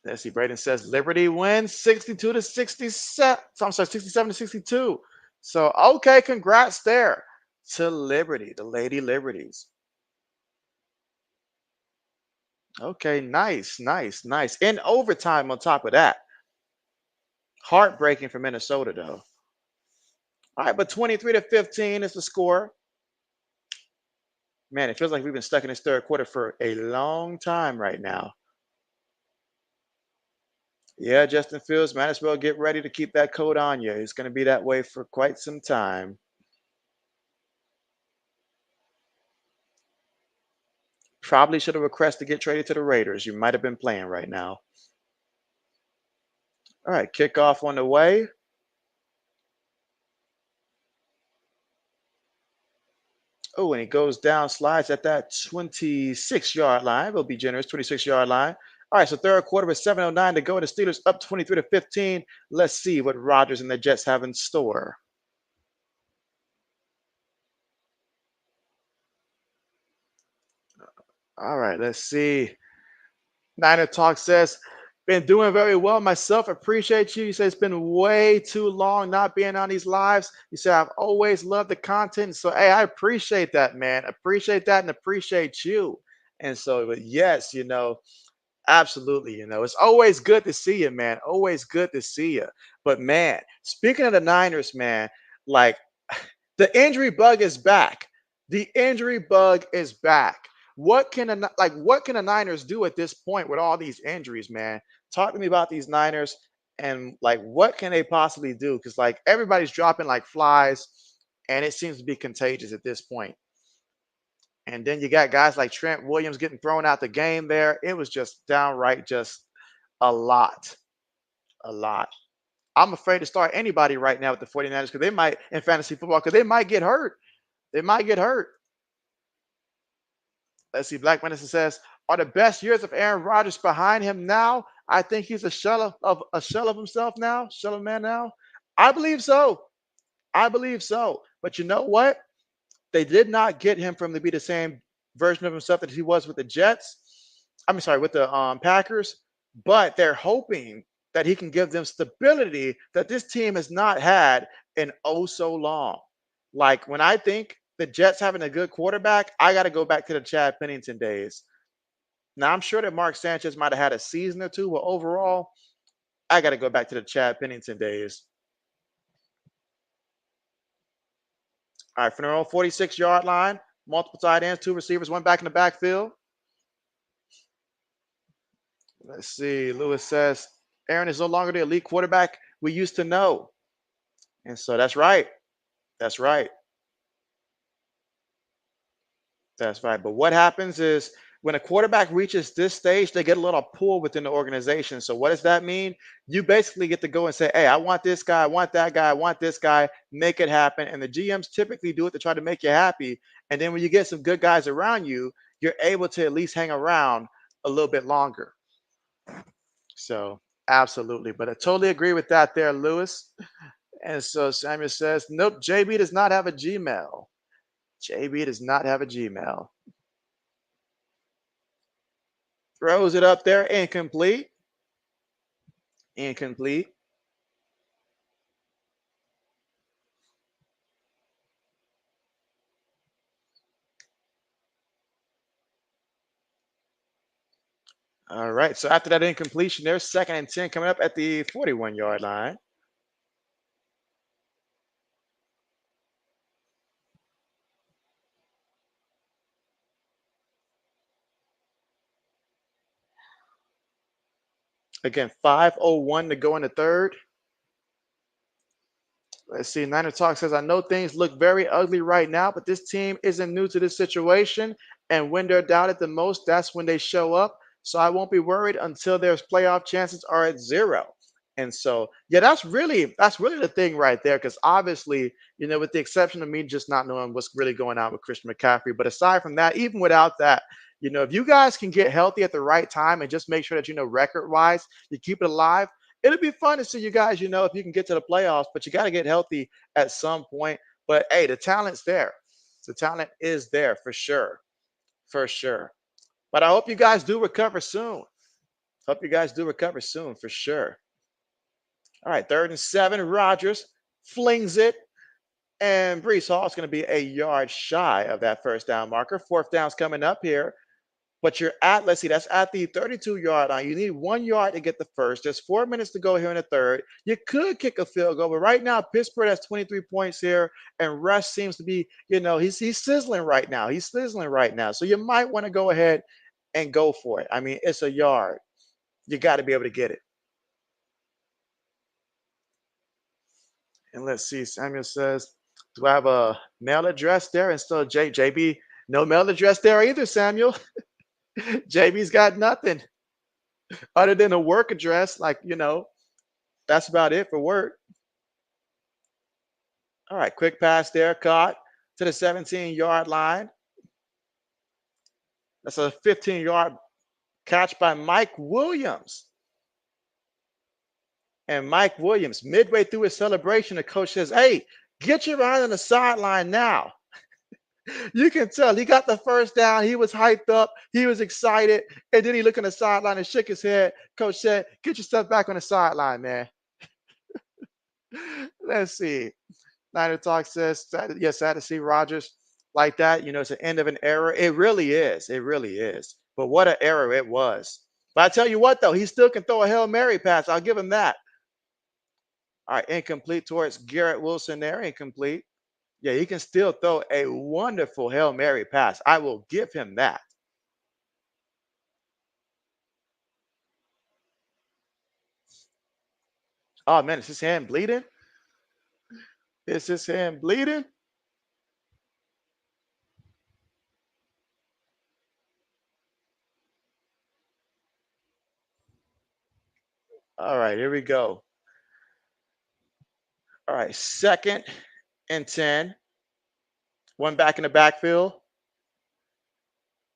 Let's see. Braden says Liberty wins 62-67. I'm sorry, 67-62. So okay, congrats there to Liberty, the Lady Liberties. Okay, nice, nice, nice. In overtime on top of that. Heartbreaking for Minnesota, though. All right, but 23-15 is the score. Man, it feels like we've been stuck in this third quarter for a long time right now. Yeah, Justin Fields, might as well get ready to keep that coat on you. It's going to be that way for quite some time. Probably should have requested to get traded to the Raiders. You might have been playing right now. All right, kickoff on the way. Oh, and he goes down, slides at that 26-yard line. We'll be generous, 26-yard line. All right, so third quarter with 7:09 to go. The Steelers up 23-15. Let's see what Rodgers and the Jets have in store. All right, let's see. Niner Talk says, been doing very well myself. Appreciate you. You say it's been way too long not being on these lives. You say I've always loved the content. So hey, I appreciate that, man. Appreciate that and appreciate you. And so, but yes, absolutely. It's always good to see you, man. Always good to see you. But man, speaking of the Niners, man, like the injury bug is back. The injury bug is back. What can the Niners do at this point with all these injuries, man? Talk to me about these Niners and like what can they possibly do? Because like everybody's dropping like flies, and it seems to be contagious at this point. And then you got guys like Trent Williams getting thrown out the game there. It was just downright just a lot. A lot. I'm afraid to start anybody right now with the 49ers because they might, in fantasy football, because they might get hurt. They might get hurt. Let's see. Black Medicine says, are the best years of Aaron Rodgers behind him now? I think he's a shell of himself now, shell of man now. I believe so. I believe so. But you know what? They did not get him from to be the same version of himself that he was with the Jets. I'm sorry, with the Packers. But they're hoping that he can give them stability that this team has not had in oh so long. Like when I think the Jets having a good quarterback, I got to go back to the Chad Pennington days. Now I'm sure that Mark Sanchez might have had a season or two, but overall, I got to go back to the Chad Pennington days. All right, from their own 46-yard line, multiple tight ends, 2 receivers, 1 back in the backfield. Let's see. Lewis says Aaron is no longer the elite quarterback we used to know. And so that's right. That's right. That's right. But what happens is when a quarterback reaches this stage, they get a little pull within the organization. So what does that mean? You basically get to go and say, hey, I want this guy, I want that guy, I want this guy, make it happen. And the GMs typically do it to try to make you happy. And then when you get some good guys around you, you're able to at least hang around a little bit longer. So absolutely. But I totally agree with that there, Lewis. And so Samuel says, nope, JB does not have a Gmail. JB does not have a Gmail. Throws it up there, incomplete. Incomplete. All right. So after that incompletion, there's 2nd and 10 coming up at the 41-yard line. Again, 5:01 to go in the third. Let's see. Niner Talk says, I know things look very ugly right now, but this team isn't new to this situation. And when they're doubted the most, that's when they show up. So I won't be worried until their playoff chances are at 0. And so, yeah, that's really the thing right there. Because obviously, with the exception of me just not knowing what's really going on with Christian McCaffrey, but aside from that, even without that, if you guys can get healthy at the right time and just make sure that record wise, you keep it alive, it'll be fun to see you guys, if you can get to the playoffs, but you got to get healthy at some point. But hey, the talent's there. The talent is there for sure. For sure. But I hope you guys do recover soon. Hope you guys do recover soon for sure. All right, 3rd and 7. Rodgers flings it. And Brees Hall is going to be a yard shy of that first down marker. 4th down's coming up here. But you're at, let's see, that's at the 32-yard line. You need 1 yard to get the first. There's 4 minutes to go here in the third. You could kick a field goal, but right now Pittsburgh has 23 points here, and Rush seems to be, he's sizzling right now. He's sizzling right now. So you might want to go ahead and go for it. I mean, it's a yard. You got to be able to get it. And let's see, Samuel says, do I have a mail address there? And still JB, no mail address there either, Samuel. JB's got nothing other than a work address. Like, that's about it for work. All right, quick pass there, caught to the 17-yard line. That's a 15-yard catch by Mike Williams. And Mike Williams, midway through his celebration, the coach says, hey, get you around on the sideline now. You can tell he got the first down. He was hyped up. He was excited. And then he looked on the sideline and shook his head. Coach said, get yourself back on the sideline, man. Let's see. Niner Talk says, yes, sad to see Rodgers like that. It's the end of an era. It really is. It really is. But what an era it was. But I tell you what, though, he still can throw a Hail Mary pass. I'll give him that. All right, incomplete towards Garrett Wilson there. Incomplete. Yeah, he can still throw a wonderful Hail Mary pass. I will give him that. Oh, man, is his hand bleeding? Is his hand bleeding? All right, here we go. All right, 2nd and 10. 1 back in the backfield.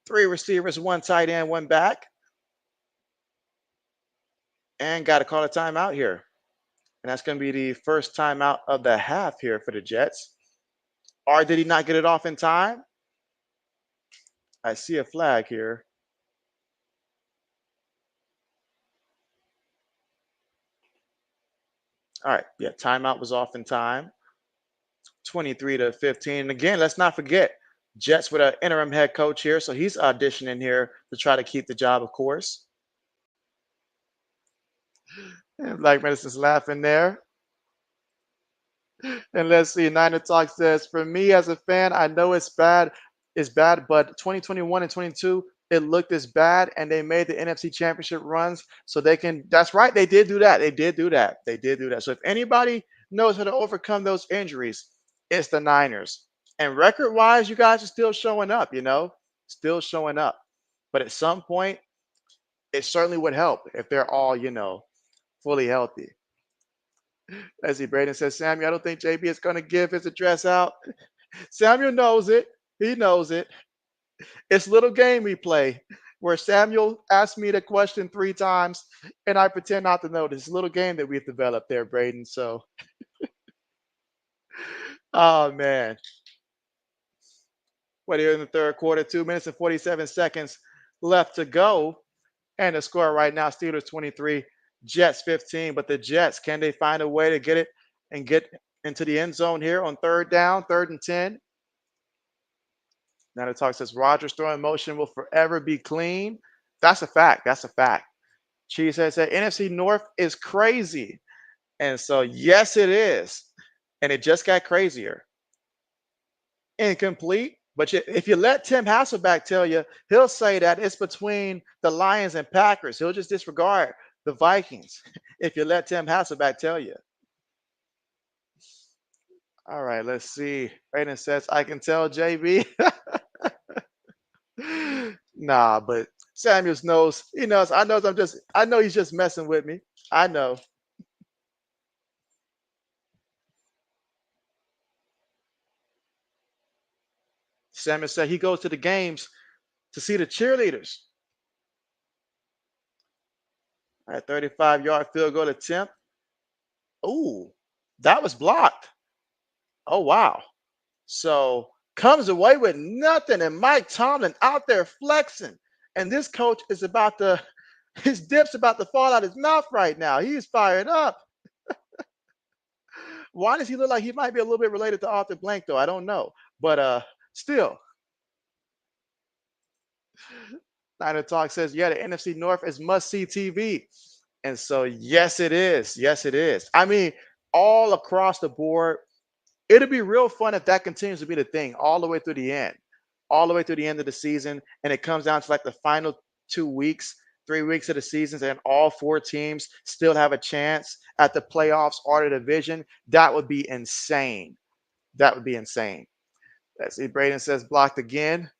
3 receivers, 1 tight end, 1 back. And got to call a timeout here. And that's going to be the first timeout of the half here for the Jets. Or did he not get it off in time? I see a flag here. All right. Yeah, timeout was off in time. 23-15. And again, let's not forget, Jets with an interim head coach here. So he's auditioning here to try to keep the job, of course. And Black Medicine's laughing there. And let's see, Niner Talk says, for me as a fan, I know it's bad, but 2021 and 22, it looked as bad, and they made the NFC Championship runs, so they can. That's right, they did do that. They did do that. They did do that. So if anybody knows how to overcome those injuries, it's the Niners. And record-wise, you guys are still showing up. Still showing up. But at some point, it certainly would help if they're all, fully healthy. As Braden says, Samuel, I don't think JB is going to give his address out. Samuel knows it. He knows it. It's little game we play where Samuel asked me the question 3 times and I pretend not to know this little game that we've developed there, Braden. So, oh man. What here in the third quarter, 2 minutes and 47 seconds left to go. And the score right now, Steelers 23, Jets 15. But the Jets, can they find a way to get it and get into the end zone here on third down, 3rd and 10? Now the talk says Rogers throwing motion will forever be clean. That's a fact. That's a fact. Cheese says that NFC North is crazy. And so, yes, it is. And it just got crazier. Incomplete. But if you let Tim Hasselback tell you, he'll say that it's between the Lions and Packers. He'll just disregard the Vikings if you let Tim Hasselback tell you. All right, let's see. Raiden says, I can tell JB. Nah, but Samuels knows. He knows. I know he's just messing with me. I know. Samuel said he goes to the games to see the cheerleaders. All right, 35-yard field goal attempt. Ooh, that was blocked. Oh, wow. So comes away with nothing. And Mike Tomlin out there flexing. And this coach is his dip's about to fall out his mouth right now. He's fired up. Why does he look like he might be a little bit related to Arthur Blank, though? I don't know. But still, Niner Talk says, yeah, the NFC North is must-see TV. And so, yes, it is. Yes, it is. I mean, all across the board, it'll be real fun if that continues to be the thing all the way through the end, all the way through the end of the season. And it comes down to like the final 2 weeks, 3 weeks of the seasons, and all 4 teams still have a chance at the playoffs or the division. That would be insane. That would be insane. Let's see. Braden says blocked again.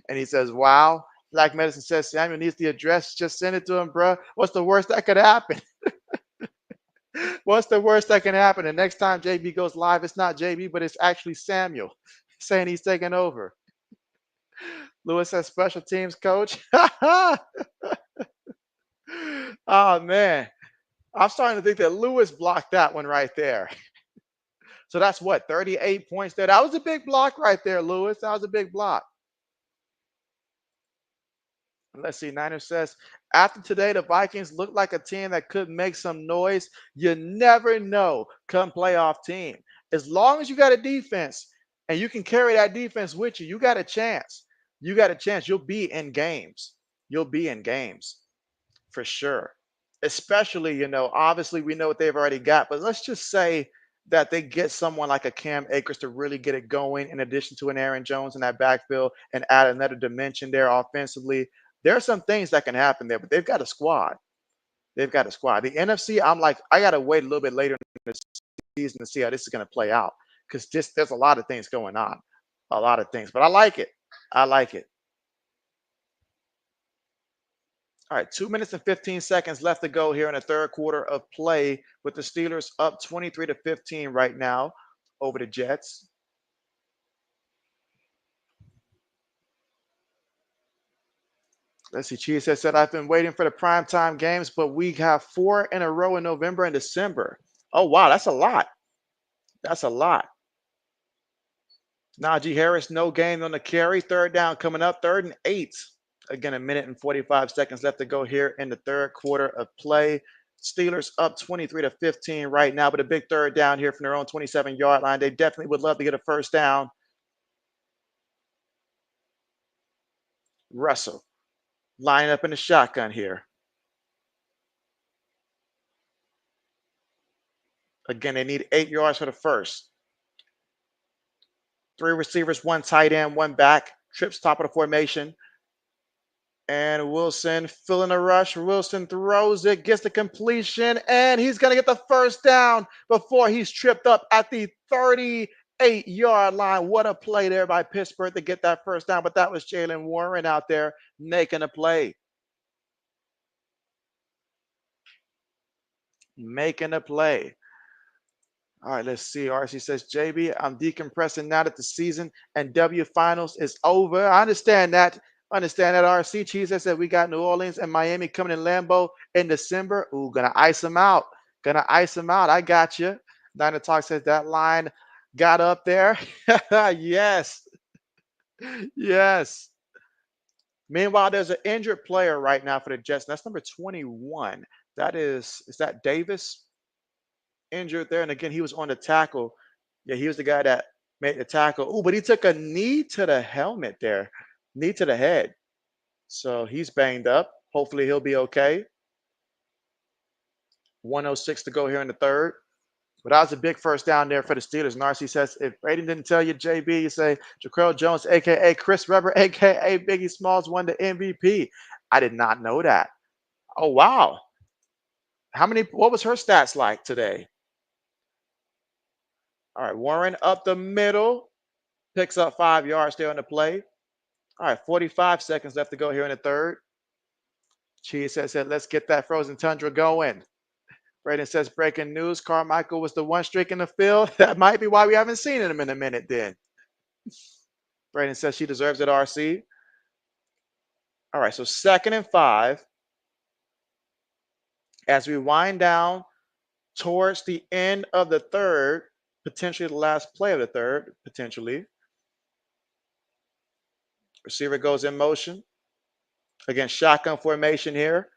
And he says, wow. Black Medicine says Samuel needs the address. Just send it to him, bro. What's the worst that could happen? What's the worst that can happen? The next time JB goes live, it's not JB, but it's actually Samuel saying he's taking over. Lewis says special teams coach. Oh, man. I'm starting to think that Lewis blocked that one right there. So that's what, 38 points there. That was a big block right there, Lewis. That was a big block. Let's see. Niner says, after today, the Vikings look like a team that could make some noise. You never know come playoff team. As long as you got a defense and you can carry that defense with you, you got a chance. You got a chance. You'll be in games. You'll be in games for sure. Especially, obviously we know what they've already got, but let's just say that they get someone like a Cam Akers to really get it going in addition to an Aaron Jones in that backfield and add another dimension there offensively. There are some things that can happen there, but they've got a squad. They've got a squad. The NFC, I'm like, I got to wait a little bit later in the season to see how this is going to play out because there's a lot of things going on, a lot of things. But I like it. I like it. All right, 2 minutes and 15 seconds left to go here in the third quarter of play with the Steelers up 23-15 right now over the Jets. Let's see. Cheese has said, I've been waiting for the primetime games, but we have 4 in a row in November and December. Oh, wow. That's a lot. That's a lot. Najee Harris, no gain on the carry. Third down coming up. 3rd and 8. Again, 1 minute and 45 seconds left to go here in the third quarter of play. Steelers up 23-15 right now, but a big third down here from their own 27-yard line. They definitely would love to get a first down. Russell lining up in the shotgun here. Again, they need 8 yards for the first. 3 receivers, 1 tight end, 1 back. Trips top of the formation. And Wilson filling a rush. Wilson throws it, gets the completion, and he's going to get the first down before he's tripped up at the 38 8-yard line. What a play there by Pittsburgh to get that first down. But that was Jalen Warren out there making a play. Making a play. All right, let's see. RC says, JB, I'm decompressing now that the season and W finals is over. I understand that. Understand that, RC. Cheese said we got New Orleans and Miami coming in Lambeau in December. Ooh, gonna ice them out. Gonna ice them out. I got you. Diner Talk says that line got up there. Yes. Yes. Meanwhile, there's an injured player right now for the Jets. That's number 21. Is that Davis? Injured there. And again, he was on the tackle. Yeah, he was the guy that made the tackle. Oh, but he took a knee to the helmet there, knee to the head. So he's banged up. Hopefully he'll be okay. 106 to go here in the third. But that was a big first down there for the Steelers. Narcy says, if Braden didn't tell you, JB, you say Jaquel Jones, aka Chris Webber, aka Biggie Smalls, won the MVP. I did not know that. Oh wow. What was her stats like today? All right, Warren up the middle. Picks up 5 yards there on the play. All right, 45 seconds left to go here in the third. Cheese said, let's get that frozen tundra going. Braden says, breaking news. Carmichael was the one streak in the field. That might be why we haven't seen him in a minute then. Braden says she deserves it, RC. All right, so 2nd and 5. As we wind down towards the end of the third, potentially the last play of the third, potentially. Receiver goes in motion. Again, shotgun formation here.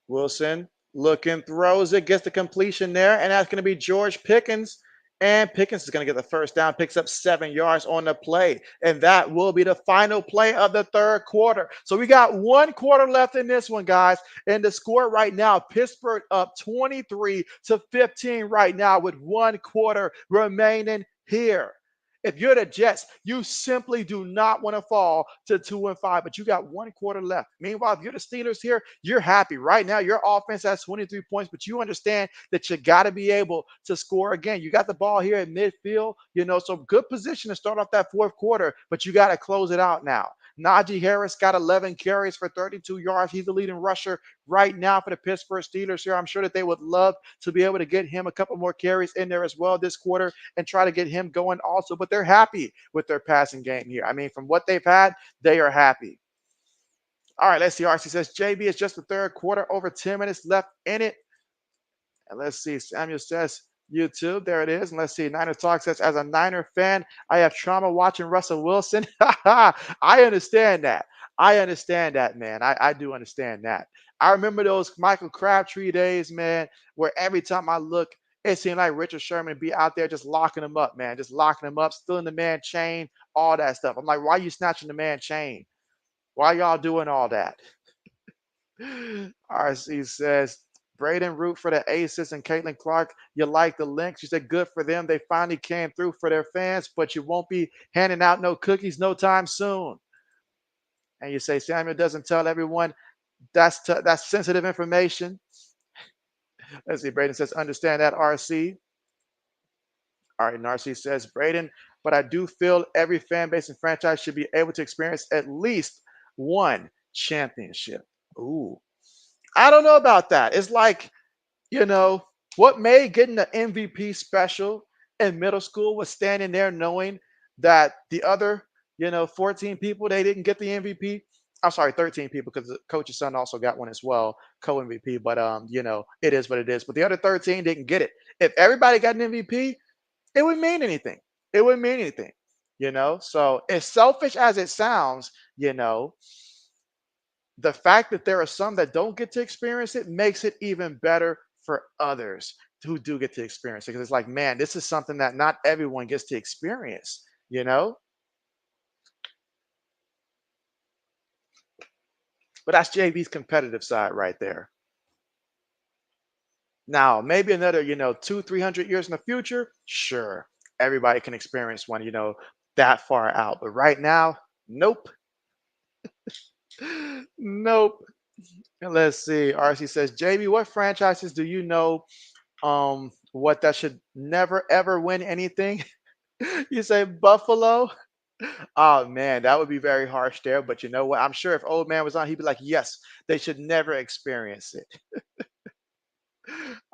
Wilson looking, throws it, gets the completion there, and that's going to be George Pickens. And Pickens is going to get the first down, picks up 7 yards on the play. And that will be the final play of the third quarter. So we got 1 quarter left in this one, guys. And the score right now, Pittsburgh up 23-15 right now with 1 quarter remaining here. If you're the Jets, you simply do not want to fall to 2-5, but you got 1 quarter left. Meanwhile, if you're the Steelers here, you're happy. Right now, your offense has 23 points, but you understand that you got to be able to score again. You got the ball here at midfield, so good position to start off that 4th quarter, but you got to close it out now. Najee Harris got 11 carries for 32 yards. He's the leading rusher right now for the Pittsburgh Steelers here. I'm sure that they would love to be able to get him a couple more carries in there as well this quarter and try to get him going also. But they're happy with their passing game here. I mean, from what they've had, they are happy. All right, let's see. RC says, JB, it's just the third quarter, over 10 minutes left in it. And let's see. Samuel says, YouTube, there it is. And let's see. Niner Talk says, as a Niner fan, I have trauma watching Russell Wilson. I understand that. I understand that, man. I do understand that. I remember those Michael Crabtree days, man, where every time I look, it seemed like Richard Sherman be out there just locking him up, man, just locking him up, stealing the man chain, all that stuff. I'm like, why are you snatching the man chain? Why y'all doing all that? RC says, Braden root for the Aces and Caitlin Clark. You like the link? She said, good for them. They finally came through for their fans, but you won't be handing out no cookies no time soon. And you say, Samuel doesn't tell everyone. That's sensitive information. Let's see. Braden says, understand that, RC. All right, Narcy says, Braden, but I do feel every fan base and franchise should be able to experience at least one championship. Ooh, I don't know about that. It's like, what made getting the MVP special in middle school was standing there knowing that the other, 14 people, they didn't get the MVP. I'm sorry, 13 people, because the coach's son also got one as well, co-MVP. But it is what it is. But the other 13 didn't get it. If everybody got an MVP, it wouldn't mean anything. It wouldn't mean anything. So as selfish as it sounds, the fact that there are some that don't get to experience it makes it even better for others who do get to experience it. Because it's like, man, this is something that not everyone gets to experience. But that's JV's competitive side right there. Now, maybe another, 200-300 years in the future, sure, everybody can experience one, that far out. But right now, nope. Nope. And let's see. RC says, JB, what franchises do you know What, that should never ever win anything? You say Buffalo? Oh man, that would be very harsh there. But you know what? I'm sure if old man was on, he'd be like, yes, they should never experience it.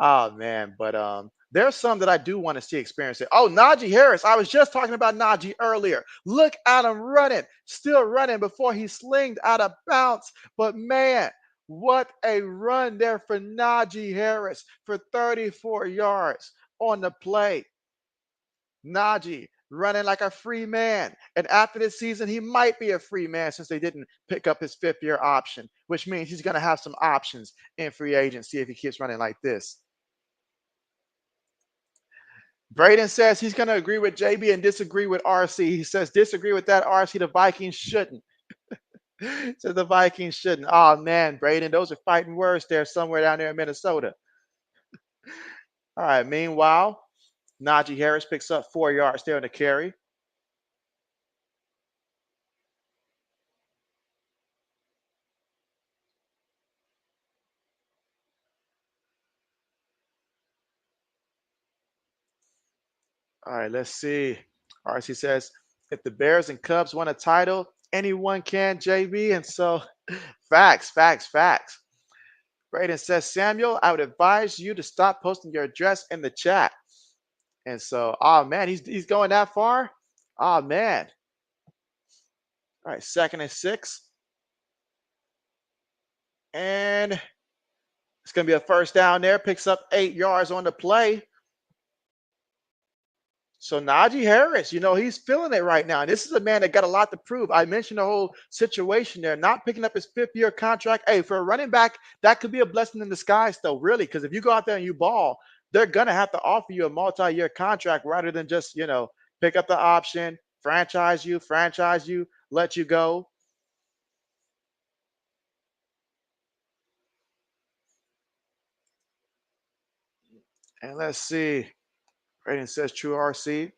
Oh man, but there's some that I do want to see experience it. Oh, Najee Harris. I was just talking about Najee earlier. Look at him running, still running before he slinged out of bounds. But man, what a run there for Najee Harris for 34 yards on the play. Najee running like a free man. And after this season, he might be a free man since they didn't pick up his 5th-year option, which means he's going to have some options in free agency if he keeps running like this. Braden says he's going to agree with JB and disagree with RC. He says, disagree with that, RC. The Vikings shouldn't. So the Vikings shouldn't. Oh, man, Braden, those are fighting words there somewhere down there in Minnesota. All right, meanwhile, Najee Harris picks up 4 yards there on the carry. All right, let's see. RC says, if the Bears and Cubs won a title, anyone can, JB. And so, facts, facts, facts. Braden says, Samuel, I would advise you to stop posting your address in the chat. And so, oh man, he's going that far? Oh man. All right, 2nd and 6. And it's going to be a first down there. Picks up 8 yards on the play. So Najee Harris, he's feeling it right now. And this is a man that got a lot to prove. I mentioned the whole situation there, not picking up his 5th-year contract. Hey, for a running back, that could be a blessing in disguise, though, really, because if you go out there and you ball, they're going to have to offer you a multi-year contract rather than just, pick up the option, franchise you, let you go. And let's see. Rating says true RC.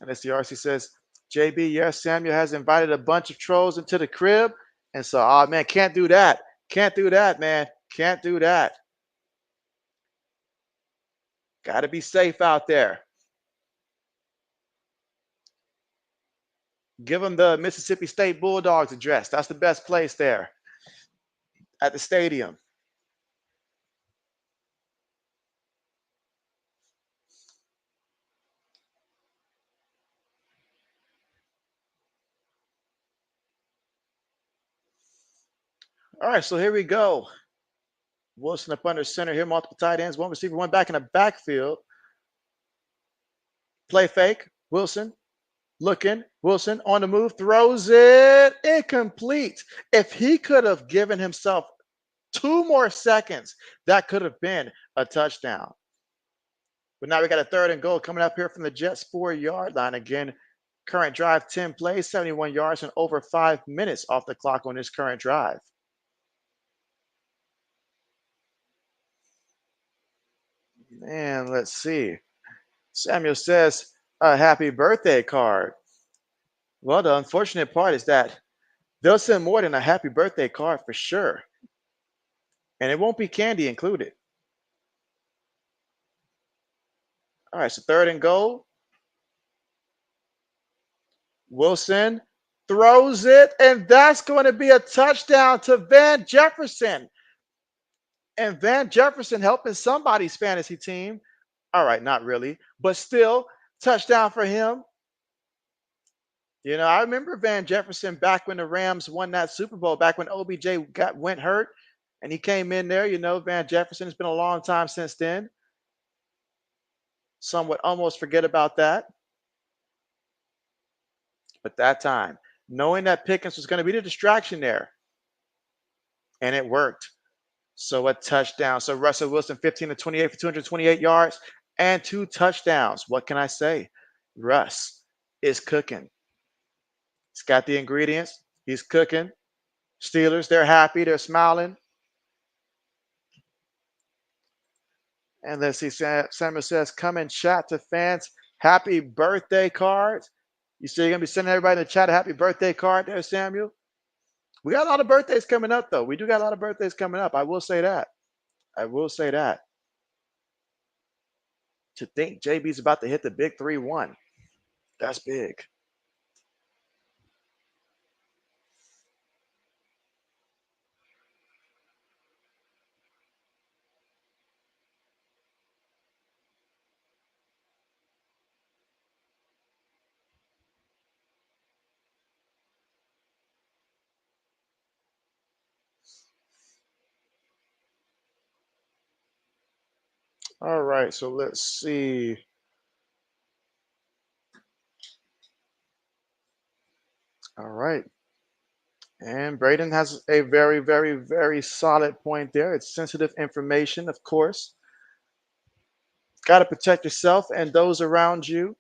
And as the RC says, JB, yes, Samuel has invited a bunch of trolls into the crib. And so, oh man, can't do that. Can't do that, man. Can't do that. Got to be safe out there. Give them the Mississippi State Bulldogs address. That's the best place there at the stadium. All right, so here we go. Wilson up under center here, multiple tight ends, one receiver, one back in the backfield. Play fake. Wilson looking. Wilson on the move, throws it incomplete. If he could have given himself 2 more seconds, that could have been a touchdown. But now we got a 3rd and goal coming up here from the Jets 4-yard line. Again, current drive 10 plays, 71 yards, and over 5 minutes off the clock on this current drive. And let's see. Samuel says, a happy birthday card. Well, the unfortunate part is that they'll send more than a happy birthday card for sure. And it won't be candy included. All right, so 3rd and goal. Wilson throws it, and that's going to be a touchdown to Van Jefferson. And Van Jefferson helping somebody's fantasy team. All right, not really, but still, touchdown for him. I remember Van Jefferson back when the Rams won that Super Bowl, back when OBJ went hurt, and he came in there. Van Jefferson, it's been a long time since then. Some would almost forget about that. But that time, knowing that Pickens was going to be the distraction there, and it worked. So a touchdown. So Russell Wilson, 15 to 28 for 228 yards and 2 touchdowns. What can I say? Russ is cooking. He's got the ingredients. He's cooking. Steelers, they're happy. They're smiling. And let's see. Samuel says, come and chat to fans. Happy birthday cards. You say you're going to be sending everybody in the chat a happy birthday card there, Samuel? We got a lot of birthdays coming up, though. We do got a lot of birthdays coming up. I will say that. I will say that. To think JB's about to hit the big 3-1. That's big. All right, so let's see. All right. And Braden has a very, very, very solid point there. It's sensitive information, of course. Got to protect yourself and those around you.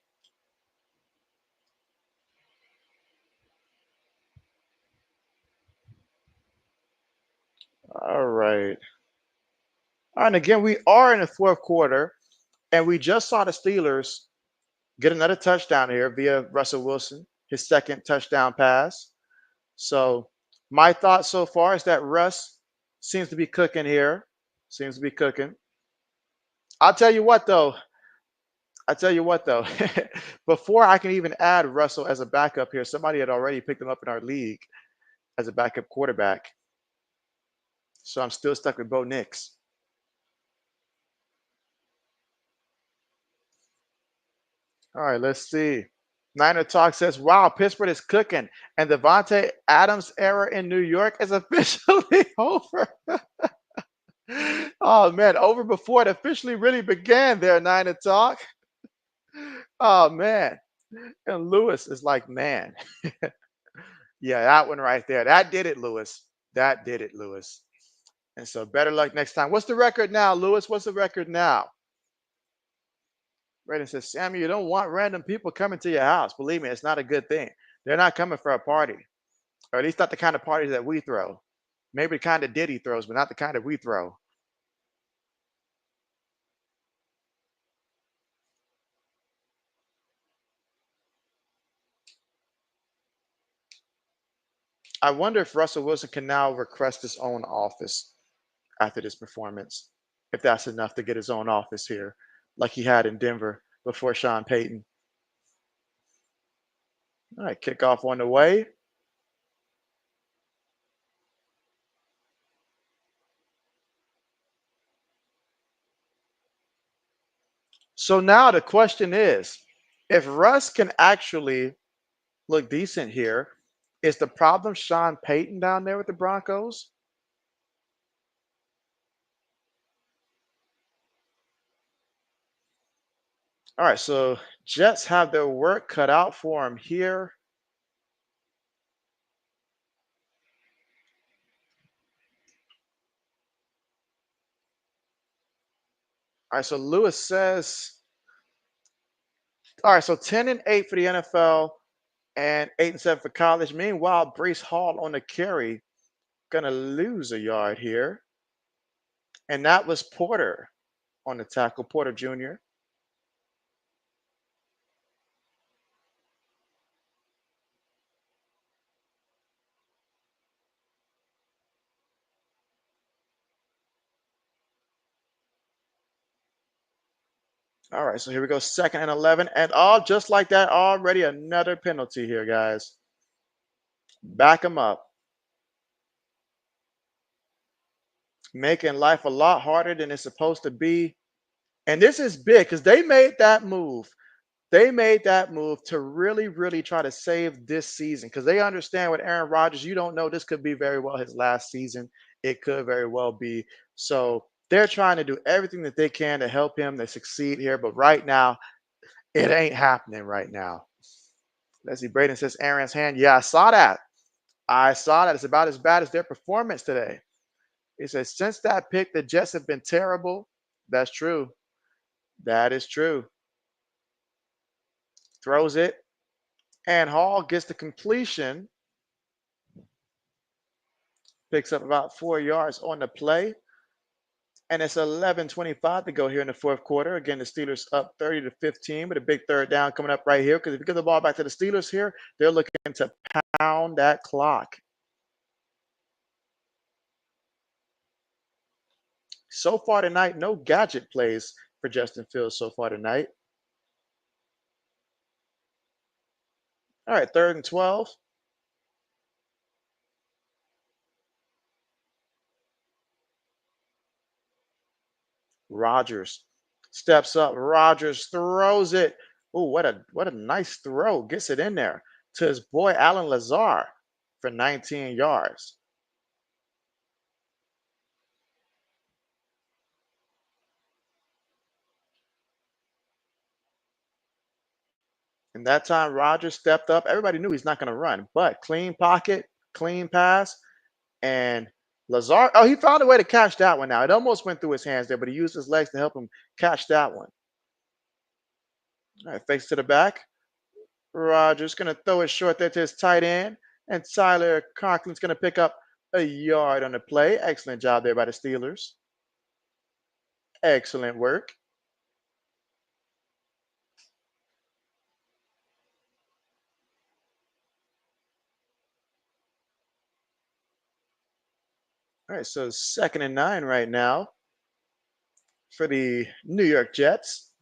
All right. All right. And again, we are in the fourth quarter, and we just saw the Steelers get another touchdown here via Russell Wilson, his second touchdown pass. So, my thought so far is that Russ seems to be cooking here. Seems to be cooking. I'll tell you what, though. I tell you what, though, before I can even add Russell as a backup here, somebody had already picked him up in our league as a backup quarterback. So I'm still stuck with Bo Nix. All right, let's see. Niner Talk says, wow, Pittsburgh is cooking. And Devontae Adams' era in New York is officially over. Oh, man, over before it officially really began there, Niner Talk. Oh, man. And Lewis is like, man. Yeah, that one right there. That did it, Lewis. That did it, Lewis. And so better luck next time. What's the record now, Lewis? What's the record now? Braden says, Sammy, you don't want random people coming to your house. Believe me, it's not a good thing. They're not coming for a party, or at least not the kind of parties that we throw. Maybe the kind that Diddy throws, but not the kind that we throw. I wonder if Russell Wilson can now request his own office after this performance, if that's enough to get his own office here, like he had in Denver before Sean Payton. All right, kickoff on the way. So now the question is, if Russ can actually look decent here, is the problem Sean Payton down there with the Broncos? All right, so Jets have their work cut out for them here. All right, so Lewis says, all right, so 10-8 for the NFL and 8-7 for college. Meanwhile, Brees Hall on the carry, gonna lose a yard here. And that was Porter on the tackle, Porter Jr. All right, so here we go, 2nd and 11. And all just like that, already another penalty here, guys. Back them up. Making life a lot harder than it's supposed to be. And this is big because they made that move. They made that move to really, really try to save this season because they understand with Aaron Rodgers, you don't know, this could be very well his last season. It could very well be. So they're trying to do everything that they can to help him to succeed here. But right now, it ain't happening right now. Let's see. Braden says Aaron's hand. Yeah, I saw that. I saw that. It's about as bad as their performance today. He says, since that pick, the Jets have been terrible. That's true. That is true. Throws it, and Hall gets the completion. Picks up about 4 yards on the play. And it's 11:25 to go here in the fourth quarter. Again, the Steelers up 30-15 with a big third down coming up right here. Because if you give the ball back to the Steelers here, they're looking to pound that clock. So far tonight, no gadget plays for Justin Fields so far tonight. All right, 3rd and 12. Rodgers steps up. Rodgers throws it. Oh, what a nice throw. Gets it in there to his boy Alan Lazar for 19 yards. And that time Rodgers stepped up. Everybody knew he's not going to run, but clean pocket, clean pass, and Lazar. Oh, he found a way to catch that one now. It almost went through his hands there, but he used his legs to help him catch that one. All right, fakes to the back. Rodgers going to throw it short there to his tight end. And Tyler Conklin's going to pick up a yard on the play. Excellent job there by the Steelers. Excellent work. All right, so 2nd and 9 right now for the New York Jets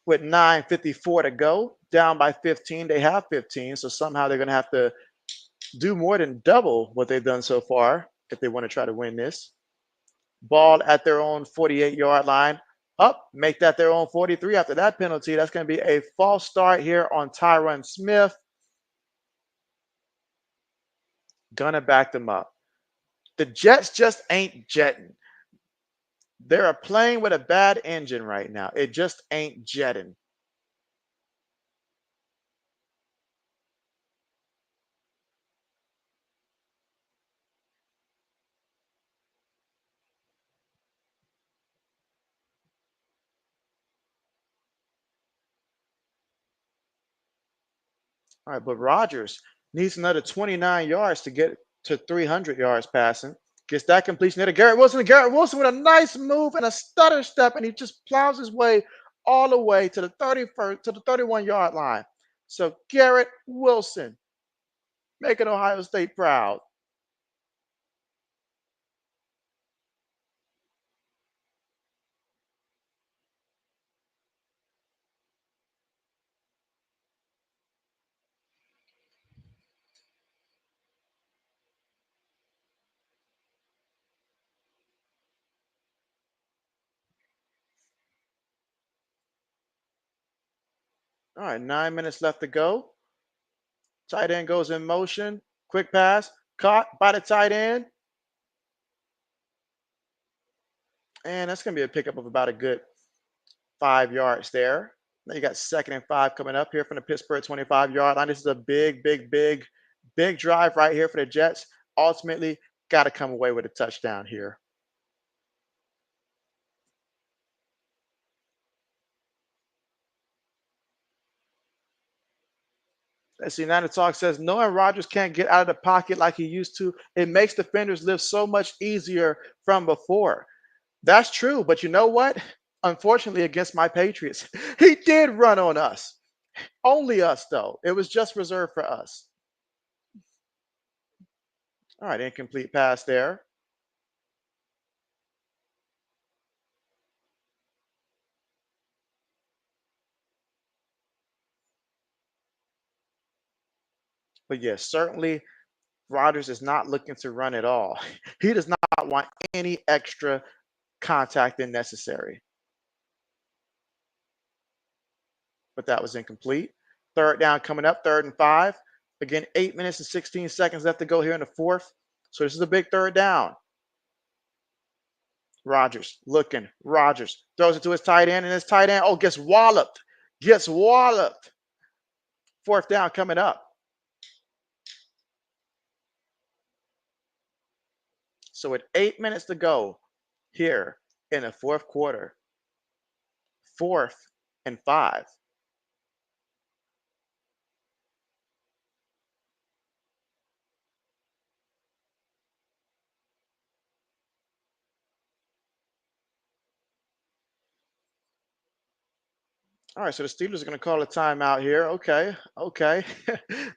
with 9:54 to go. Down by 15. They have 15, so somehow they're going to have to do more than double what they've done so far if they want to try to win this. Ball at their own 48-yard line. Up, make that their own 43 after that penalty. That's going to be a false start here on Tyron Smith. Gonna back them up. The Jets just ain't jetting. They're playing with a bad engine right now. It just ain't jetting. All right, but Rodgers needs another 29 yards to get to 300 yards passing. Gets that completion there to Garrett Wilson. And Garrett Wilson with a nice move and a stutter step, and he just plows his way all the way to the 31st, to the 31-yard line. So Garrett Wilson making Ohio State proud. All right, 9 minutes left to go. Tight end goes in motion. Quick pass. Caught by the tight end. And that's going to be a pickup of about a good 5 yards there. Now you got 2nd and 5 coming up here from the Pittsburgh 25-yard line. This is a big drive right here for the Jets. Ultimately, got to come away with a touchdown here. Let's see, now the talk says, knowing Rodgers can't get out of the pocket like he used to, it makes defenders live so much easier from before. That's true, but you know what? Unfortunately, against my Patriots, he did run on us. Only us, though. It was just reserved for us. All right, incomplete pass there. But yes, certainly Rodgers is not looking to run at all. He does not want any extra contact than necessary. But that was incomplete. 3rd down coming up, 3rd and 5. Again, 8 minutes and 16 seconds left to go here in the 4th. So this is a big 3rd down. Rodgers looking. Rodgers throws it to his tight end, and his tight end, gets walloped. Gets walloped. 4th down coming up. So with 8 minutes to go here in the 4th quarter, 4th and 5. All right, so the Steelers are going to call a timeout here. Okay.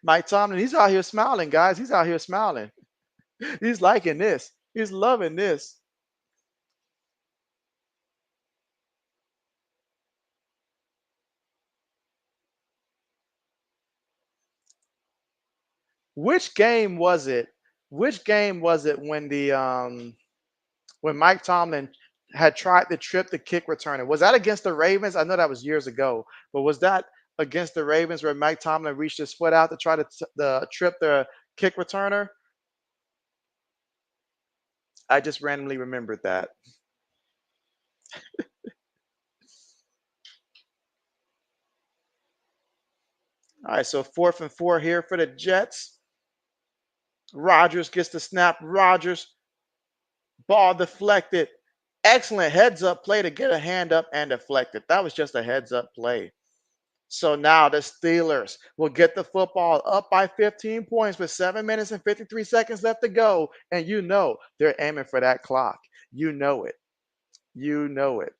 Mike Tomlin, he's out here smiling, guys. He's out here smiling. He's liking this. He's loving this. Which game was it? Which game was it when Mike Tomlin had tried to trip the kick returner? Was that against the Ravens? I know that was years ago, but was that against the Ravens where Mike Tomlin reached his foot out to try to trip the kick returner? I just randomly remembered that. All right, so 4th and 4 here for the Jets. Rodgers gets the snap. Rodgers, ball deflected. Excellent heads up play to get a hand up and deflect it. That was just a heads up play. So now the Steelers will get the football up by 15 points with 7 minutes and 53 seconds left to go. And you know they're aiming for that clock. You know it. You know it.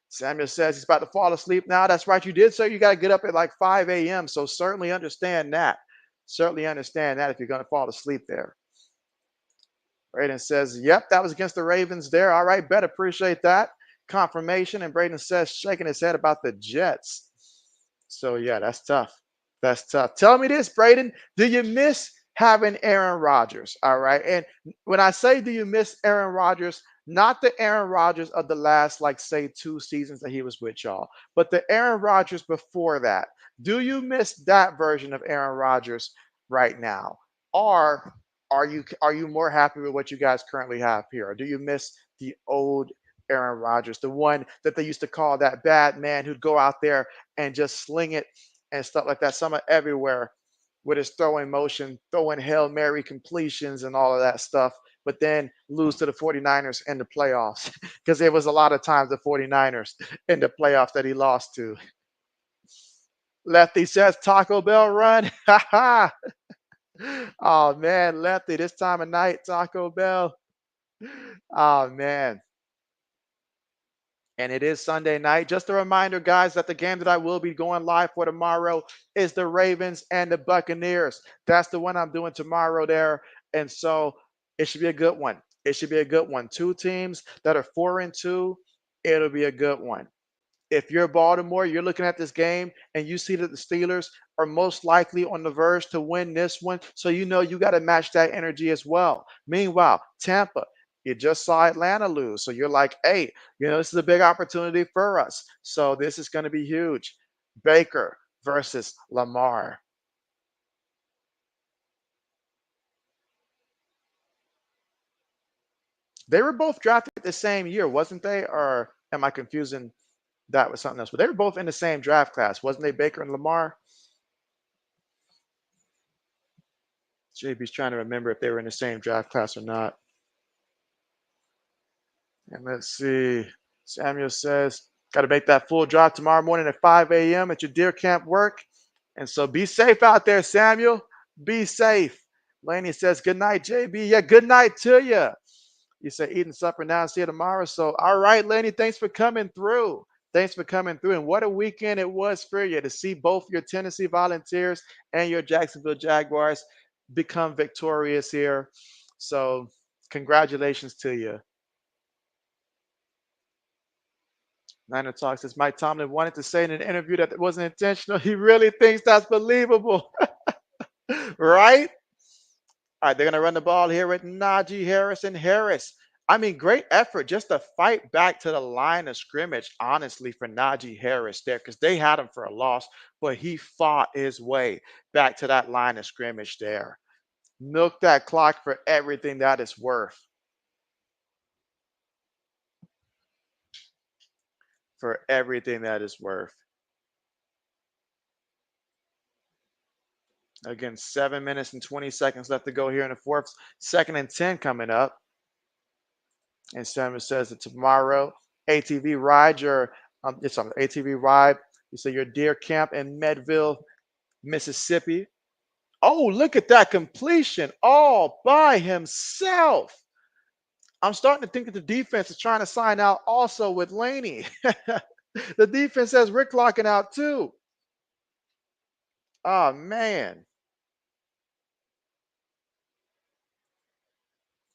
Samuel says he's about to fall asleep now. That's right. You did, so you got to get up at like 5 a.m. So certainly understand that. Certainly understand that if you're going to fall asleep there. Braden says, yep, that was against the Ravens there. All right, bet. Appreciate that confirmation. And Braden says, shaking his head about the Jets. So, yeah, that's tough. That's tough. Tell me this, Braden. Do you miss having Aaron Rodgers? All right. And when I say do you miss Aaron Rodgers, not the Aaron Rodgers of the last, like, say, 2 seasons that he was with y'all, but the Aaron Rodgers before that. Do you miss that version of Aaron Rodgers right now? Or are you more happy with what you guys currently have here? Or do you miss the old Aaron Rodgers, the one that they used to call that bad man who'd go out there and just sling it and stuff like that, summer everywhere with his throwing motion, throwing Hail Mary completions and all of that stuff, but then lose to the 49ers in the playoffs because there was a lot of times the 49ers in the playoffs that he lost to. Lefty says Taco Bell run. Oh man, Lefty, this time of night, Taco Bell. Oh man. And it is Sunday night. Just a reminder, guys, that the game that I will be going live for tomorrow is the Ravens and the Buccaneers. That's the one I'm doing tomorrow there. And so it should be a good one. It should be a good one. Two teams that are 4-2. It'll be a good one. If you're Baltimore, you're looking at this game and you see that the Steelers are most likely on the verge to win this one. So you know you got to match that energy as well. Meanwhile, Tampa, you just saw Atlanta lose. So you're like, hey, this is a big opportunity for us. So this is going to be huge. Baker versus Lamar. They were both drafted the same year, wasn't they? Or am I confusing that with something else? But they were both in the same draft class, wasn't they, Baker and Lamar? JB's trying to remember if they were in the same draft class or not. And let's see. Samuel says, got to make that full drive tomorrow morning at 5 a.m. at your deer camp work. And so be safe out there, Samuel. Be safe. Laney says, good night, JB. Yeah, good night to you. You say eating supper now and see you tomorrow. So, all right, Laney, thanks for coming through. Thanks for coming through. And what a weekend it was for you to see both your Tennessee Volunteers and your Jacksonville Jaguars become victorious here. So, congratulations to you. Niner Talk says Mike Tomlin wanted to say in an interview that it wasn't intentional. He really thinks that's believable. Right? All right, they're going to run the ball here with Najee Harris and Harris. I mean, great effort just to fight back to the line of scrimmage, honestly, for Najee Harris there, because they had him for a loss, but he fought his way back to that line of scrimmage there. Milk that clock for everything that it's worth. For everything that is worth. Again, 7 minutes and 20 seconds left to go here in the fourth. 2nd and 10 coming up. And Samuel says that tomorrow, ATV ride your it's on the ATV ride. You say your deer camp in Medville, Mississippi. Oh, look at that completion all by himself. I'm starting to think that the defense is trying to sign out also with Laney. The defense says we're clocking out too. Oh man.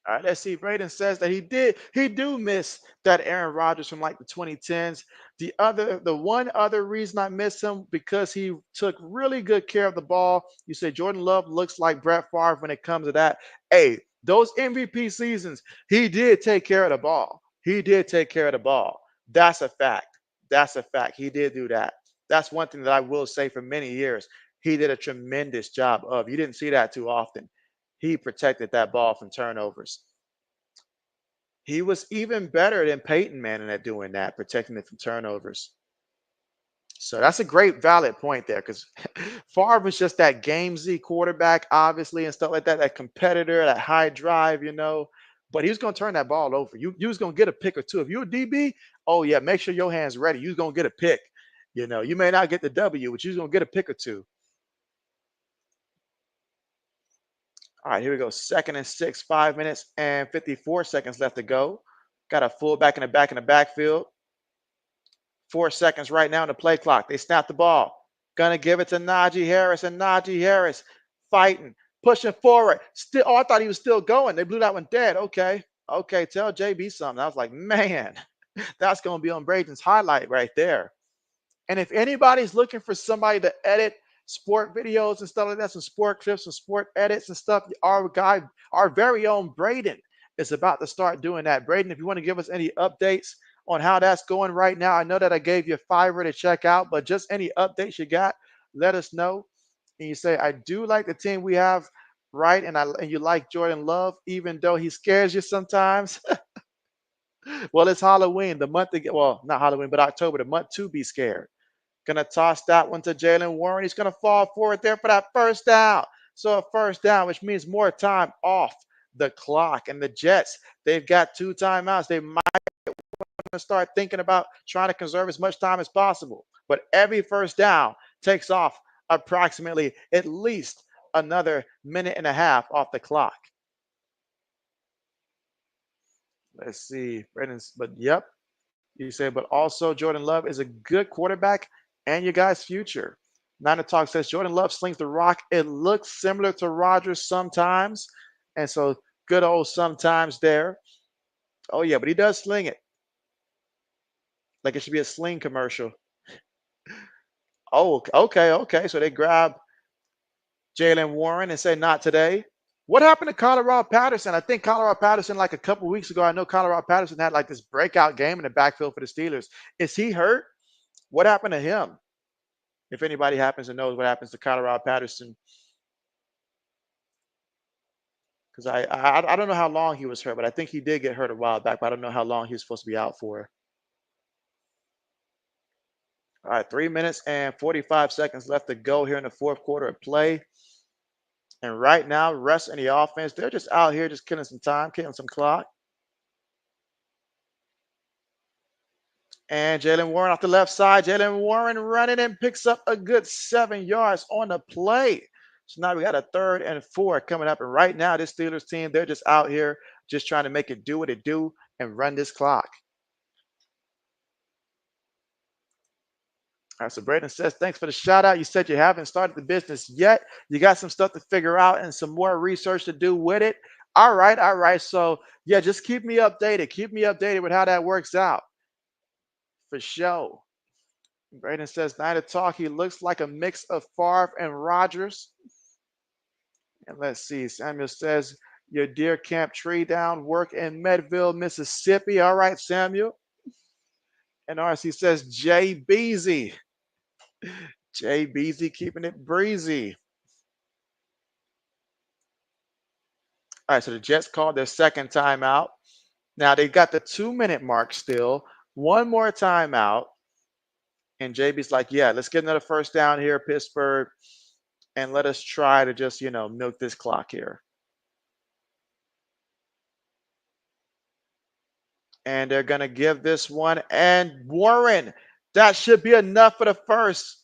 All right, let's see. Braden says that he do miss that Aaron Rodgers from like the 2010s. The one other reason I miss him because he took really good care of the ball. You say Jordan Love looks like Brett Favre when it comes to that. Hey, those MVP seasons, he did take care of the ball. He did take care of the ball. That's a fact. That's a fact. He did do that. That's one thing that I will say for many years. He did a tremendous job of. You didn't see that too often. He protected that ball from turnovers. He was even better than Peyton Manning at doing that, protecting it from turnovers. So that's a great valid point there because Favre was just that gamesy quarterback, obviously, and stuff like that, that competitor, that high drive, But he was going to turn that ball over. You was going to get a pick or two. If you're a DB, oh, yeah, make sure your hand's ready. You're going to get a pick. You may not get the W, but you're going to get a pick or two. All right, here we go. 2nd and 6, 5 minutes and 54 seconds left to go. Got a fullback in the backfield. 4 seconds right now on the play clock. They snap the ball. Gonna give it to Najee Harris, and Najee Harris fighting, pushing forward. Still, oh, I thought he was still going. They blew that one dead. Okay. Okay, tell JB something. I was like, man, that's gonna be on Braden's highlight right there. And if anybody's looking for somebody to edit sport videos and stuff like that, some sport clips and sport edits and stuff, our very own Braden is about to start doing that. Braden, if you want to give us any updates on how that's going right now, I know that I gave you Fiverr to check out, but just any updates you got, let us know. And you say, I do like the team we have, right? And you like Jordan Love, even though he scares you sometimes. Well, it's Halloween, the month to get, well, not Halloween, but October, the month to be scared. Gonna toss that one to Jalen Warren. He's gonna fall forward there for that first down. So a first down, which means more time off the clock. And the Jets, they've got 2 timeouts. They might want to start thinking about trying to conserve as much time as possible. But every first down takes off approximately at least another minute and a half off the clock. Let's see, Brandon's, but yep, you say, but also Jordan Love is a good quarterback and your guy's future. Niner Talk says Jordan Love slings the rock. It looks similar to Rodgers sometimes. And so good old sometimes there. Oh, yeah, but he does sling it. Like it should be a sling commercial. Oh, okay, okay. So they grab Jalen Warren and say, not today. What happened to Colorado Patterson? I think Colorado Patterson, like a couple weeks ago, I know Colorado Patterson had like this breakout game in the backfield for the Steelers. Is he hurt? What happened to him? If anybody happens to know what happens to Colorado Patterson, because I don't know how long he was hurt, but I think he did get hurt a while back, but I don't know how long he was supposed to be out for. All right, 3 minutes and 45 seconds left to go here in the fourth quarter of play. And right now, rest in the offense, they're just out here just killing some time, killing some clock. And Jalen Warren off the left side. Jalen Warren running and picks up a good 7 yards on the play. So now we got a 3rd and 4 coming up. And right now, this Steelers team, they're just out here just trying to make it do what it do and run this clock. All right, so Braden says, thanks for the shout out. You said you haven't started the business yet. You got some stuff to figure out and some more research to do with it. All right, all right. So, yeah, just keep me updated. Keep me updated with how that works out. For sure. Braden says, Night of Talk, he looks like a mix of Favre and Rodgers. And let's see, Samuel says, your deer camp tree down work in Medville, Mississippi. All right, Samuel. And RC says, Jay Beezy. Jay Beezy keeping it breezy. All right, so the Jets called their second timeout. Now they got the 2-minute mark still. One more timeout. And JB's like, yeah, let's get another first down here, Pittsburgh. And let us try to just, milk this clock here. And they're going to give this one. And Warren, that should be enough for the first.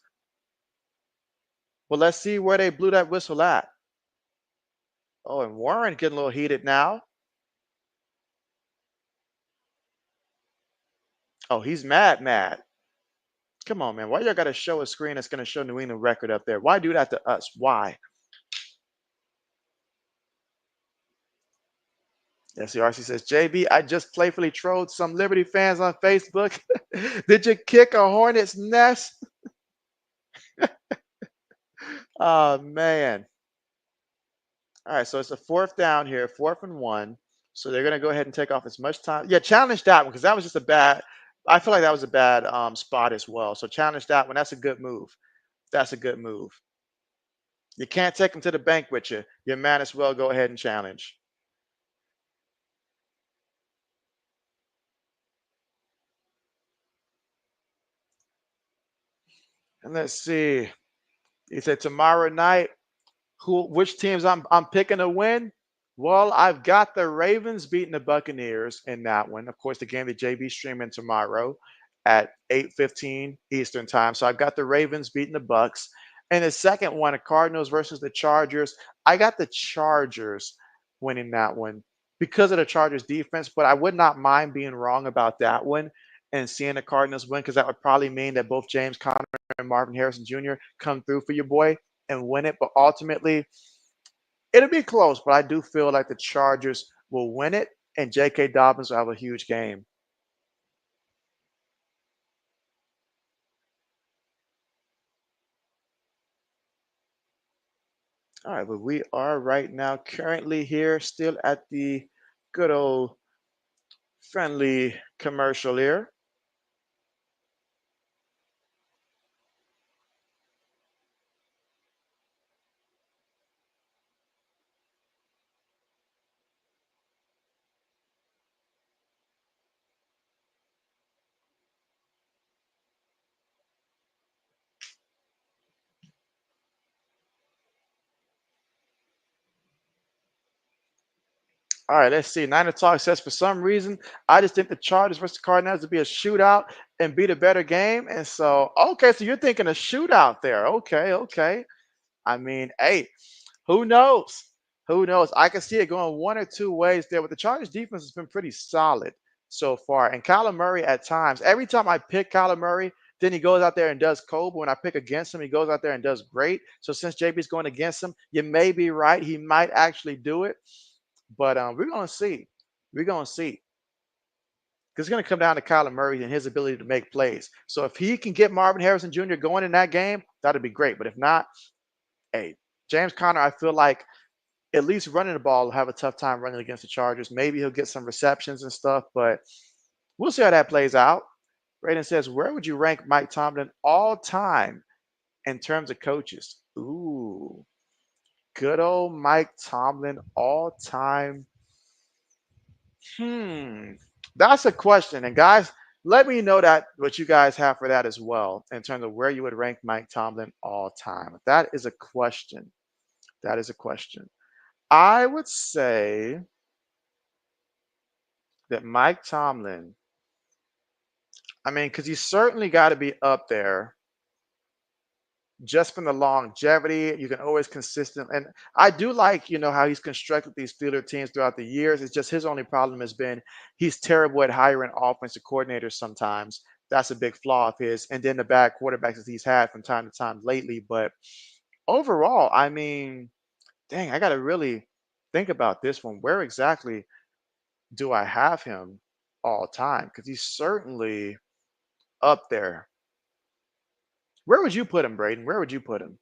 Well, let's see where they blew that whistle at. Oh, and Warren getting a little heated now. Oh, he's mad. Come on, man. Why y'all got to show a screen that's going to show New England record up there? Why do that to us? Why? Yes, RC says, JB, I just playfully trolled some Liberty fans on Facebook. Did you kick a hornet's nest? Oh, man. All right, so it's a fourth down here, 4th and 1. So they're going to go ahead and take off as much time. Yeah, challenge that one because that was just a bad. I feel like that was a bad spot as well. So challenge that one. That's a good move. That's a good move. You can't take them to the bank with you. You might as well go ahead and challenge. And let's see. He said tomorrow night. Which teams I'm picking to win? Well, I've got the Ravens beating the Buccaneers in that one. Of course, the game that JB streaming tomorrow at 8:15 Eastern time. So I've got the Ravens beating the Bucks. And the second one, the Cardinals versus the Chargers. I got the Chargers winning that one because of the Chargers defense, but I would not mind being wrong about that one and seeing the Cardinals win because that would probably mean that both James Conner and Marvin Harrison Jr. come through for your boy and win it. But ultimately, it'll be close. But I do feel like the Chargers will win it, and J.K. Dobbins will have a huge game. All right, but we are right now currently here still at the good old friendly commercial here. All right, let's see. Niner Talk says for some reason I just think the Chargers versus Cardinals to be a shootout and be the better game. And so, okay, so you're thinking a shootout there. Okay, okay. I mean, hey, who knows? Who knows? I can see it going one or two ways there, but the Chargers defense has been pretty solid so far. And Kyler Murray at times, every time I pick Kyler Murray, then he goes out there and does cold. But when I pick against him, he goes out there and does great. So since JB's going against him, you may be right. He might actually do it. But we're gonna see. We're gonna see. Because it's gonna come down to Kyler Murray and his ability to make plays. So if he can get Marvin Harrison Jr. going in that game, that'd be great. But if not, hey, James Conner, I feel like at least running the ball will have a tough time running against the Chargers. Maybe he'll get some receptions and stuff, but we'll see how that plays out. Braden says, where would you rank Mike Tomlin all time in terms of coaches? Ooh, good old Mike Tomlin all time. Hmm. That's a question. And guys, let me know that what you guys have for that as well in terms of where you would rank Mike Tomlin all time. That is a question. That is a question. I would say that Mike Tomlin, I mean, because he's certainly got to be up there just from the longevity. You can always consistent. And I do like, how he's constructed these Steeler teams throughout the years. It's just his only problem has been he's terrible at hiring offensive coordinators sometimes. That's a big flaw of his. And then the bad quarterbacks that he's had from time to time lately. But overall, I mean, dang, I got to really think about this one. Where exactly do I have him all time? Because he's certainly up there. Where would you put him, Braden? Where would you put him?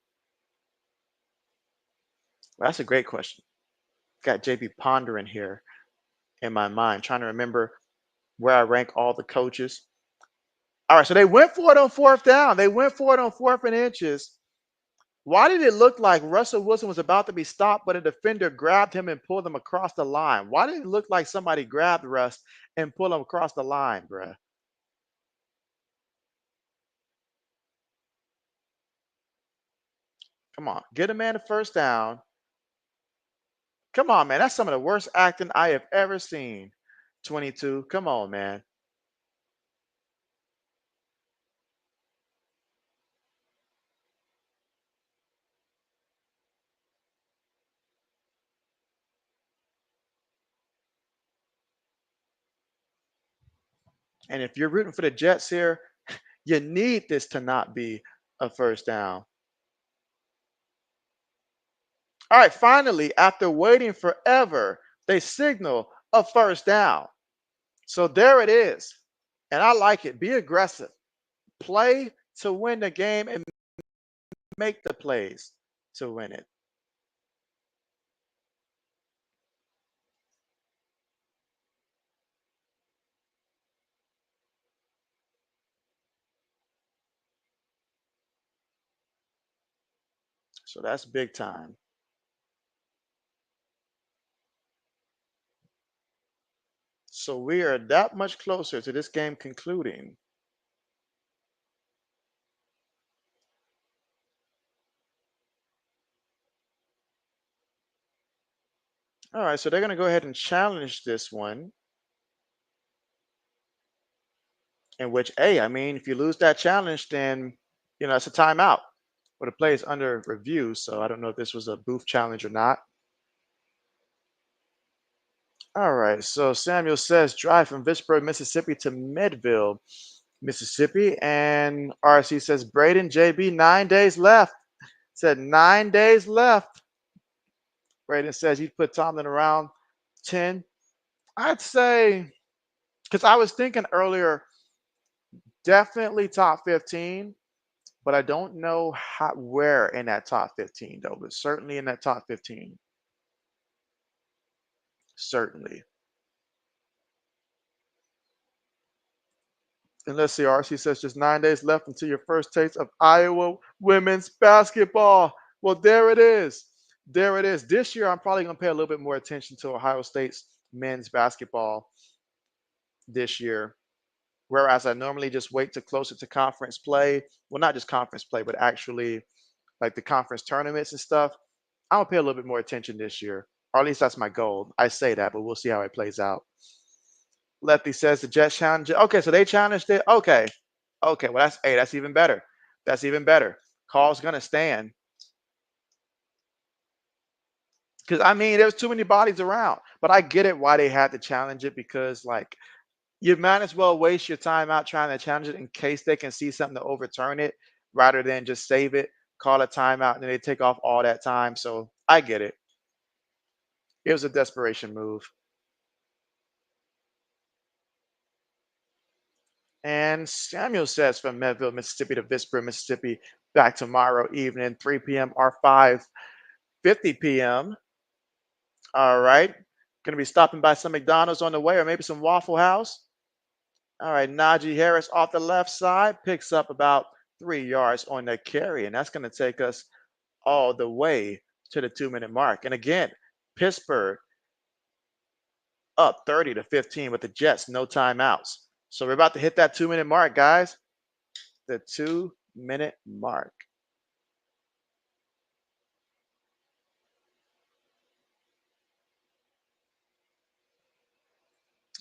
That's a great question. Got JB pondering here in my mind, trying to remember where I rank all the coaches. All right, so they went for it on fourth down. They went for it on 4th and inches. Why did it look like Russell Wilson was about to be stopped, but a defender grabbed him and pulled him across the line? Why did it look like somebody grabbed Russ and pulled him across the line, bruh? Come on, get a man a first down. Come on, man. That's some of the worst acting I have ever seen. 22. Come on, man. And if you're rooting for the Jets here, you need this to not be a first down. All right, finally, after waiting forever, they signal a first down. So there it is. And I like it. Be aggressive. Play to win the game and make the plays to win it. So that's big time. So we are that much closer to this game concluding. All right, so they're going to go ahead and challenge this one. In which, hey, I mean, if you lose that challenge, then it's a timeout. But the play is under review, so I don't know if this was a booth challenge or not. All right, so Samuel says drive from Pittsburgh, Mississippi to Medville, Mississippi, and RC says Braden JB 9 days left. Said 9 days left. Braden says he'd put Tomlin around 10. I'd say because I was thinking earlier, definitely top 15. But I don't know where in that top 15 though, but certainly in that top 15. Certainly. And let's see, RC says just 9 days left until your first taste of Iowa women's basketball. Well, there it is. There it is. This year, I'm probably going to pay a little bit more attention to Ohio State's men's basketball this year. Whereas I normally just wait to closer to conference play. Well, not just conference play, but actually like the conference tournaments and stuff. I'm gonna pay a little bit more attention this year, or at least that's my goal. I say that, but we'll see how it plays out. Lefty says the Jets challenge it. Okay, so they challenged it. Okay, okay. Well, that's even better. That's even better. Call's gonna stand because I mean there's too many bodies around. But I get it why they had to challenge it because like you might as well waste your time out trying to challenge it in case they can see something to overturn it rather than just save it, call a timeout, and then they take off all that time. So I get it. It was a desperation move. And Samuel says from Medville, Mississippi to Pittsburgh, Mississippi, back tomorrow evening, 3 p.m. or 5:50 p.m. All right. Going to be stopping by some McDonald's on the way or maybe some Waffle House. All right. Najee Harris off the left side picks up about 3 yards on that carry. And that's going to take us all the way to the 2 minute mark. And again, Pittsburgh up 30-15 with the Jets, no timeouts. So we're about to hit that 2 minute mark, guys. The 2 minute mark.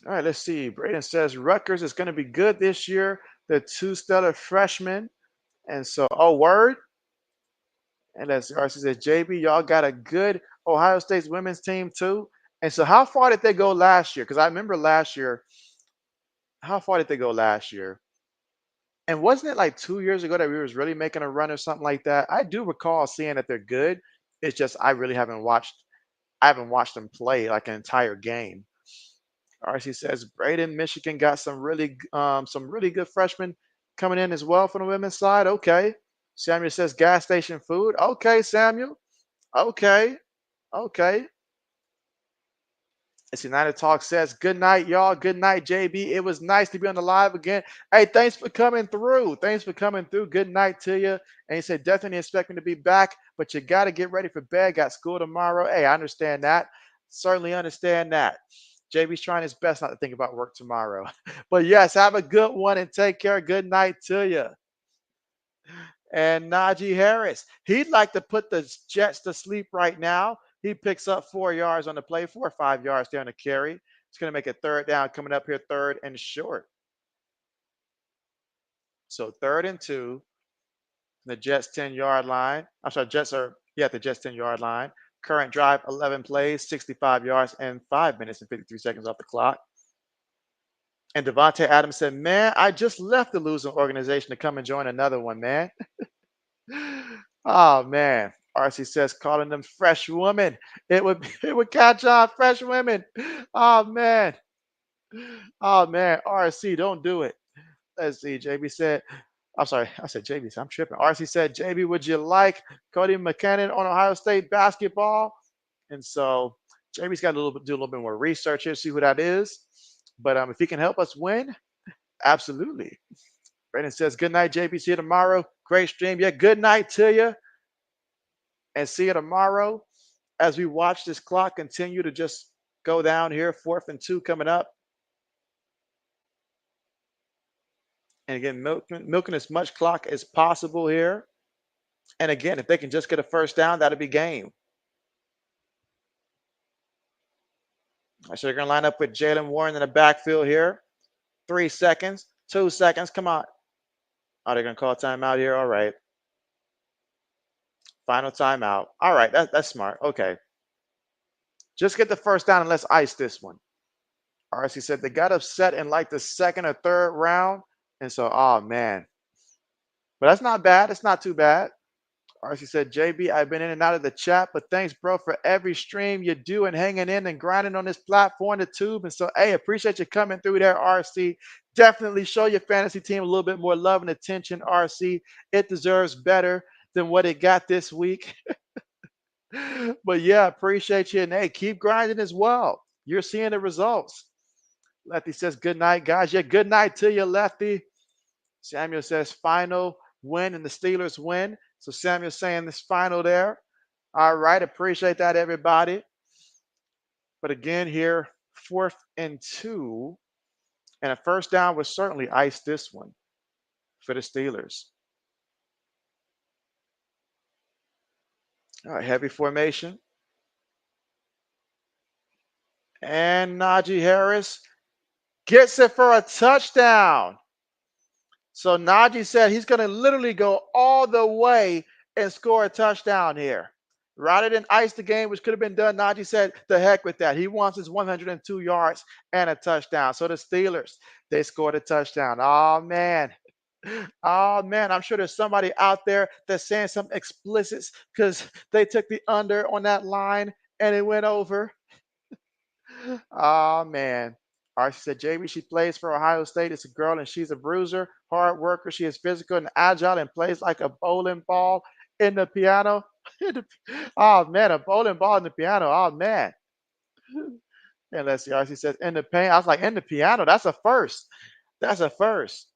All right, let's see. Braden says Rutgers is going to be good this year. The two stellar freshmen. And so, oh, word. And as RC says, JB, y'all got a good Ohio State's women's team too. And so, how far did they go last year? Because I remember last year, how far did they go last year? And wasn't it like 2 years ago that we was really making a run or something like that? I do recall seeing that they're good. It's just I really haven't watched. I haven't watched them play like an entire game. RC says Braden, Michigan got some really good freshmen coming in as well from the women's side. Okay. Samuel says gas station food. Okay, Samuel. Okay. Okay. It's United Talk says, good night, y'all. Good night, JB. It was nice to be on the live again. Hey, thanks for coming through. Thanks for coming through. Good night to you. And he said, definitely expecting to be back, but you got to get ready for bed. Got school tomorrow. Hey, I understand that. Certainly understand that. JB's trying his best not to think about work tomorrow. But yes, have a good one and take care. Good night to you. And Najee Harris, he'd like to put the Jets to sleep right now. He picks up 4 yards on the play, 4 or 5 yards down the carry. It's going to make a third down coming up here, third and short. So 3rd and 2, the Jets 10-yard line. I'm sorry, Jets are, yeah, the Jets 10-yard line. Current drive, 11 plays, 65 yards, and 5 minutes and 53 seconds off the clock. And Devontae Adams said, man, I just left the losing organization to come and join another one, man. Oh, man. RC says calling them fresh women. It would catch on fresh women. Oh man. Oh man. RC, don't do it. Let's see. JB said, I'm sorry, I said JB. I'm tripping. RC said, JB, would you like Cody McKinnon on Ohio State basketball? And so JB's got to do a little bit more research here, see who that is. But if he can help us win, absolutely. Brandon says, good night, JB. See you tomorrow. Great stream. Yeah, good night to you. And see you tomorrow as we watch this clock continue to just go down here. 4th and 2 coming up. And again, milking as much clock as possible here. And again, if they can just get a first down, that'll be game. So they're going to line up with Jalen Warren in the backfield here. 3 seconds, 2 seconds. Come on. Oh, they're going to call timeout here. All right. Final timeout. All right. That's smart. Okay. Just get the first down and let's ice this one. RC said they got upset in like the 2nd or 3rd round. And so, oh, man. But that's not bad. It's not too bad. RC said, JB, I've been in and out of the chat, but thanks, bro, for every stream you do and hanging in and grinding on this platform, the tube. And so, hey, appreciate you coming through there, RC. Definitely show your fantasy team a little bit more love and attention, RC. It deserves better than what it got this week. But yeah, appreciate you. And hey, keep grinding as well. You're seeing the results. Lefty says, good night, guys. Yeah, good night to you, Lefty. Samuel says, final win and the Steelers win. So Samuel's saying this final there. All right, appreciate that, everybody. But again, here, 4th and 2. And a first down would certainly ice this one for the Steelers. All right, heavy formation. And Najee Harris gets it for a touchdown. So Najee said he's going to literally go all the way and score a touchdown here. Rather than ice the game, which could have been done, Najee said, the heck with that. He wants his 102 yards and a touchdown. So the Steelers, they scored a touchdown. Oh, man. Oh, man. I'm sure there's somebody out there that's saying some explicits because they took the under on that line and it went over. Oh, man. Archie said, JB, she plays for Ohio State. It's a girl and she's a bruiser, hard worker. She is physical and agile and plays like a bowling ball in the piano. Oh, man, a bowling ball in the piano. Oh, man. And let's see. Archie says, in the paint. I was like, in the piano. That's a first. That's a first.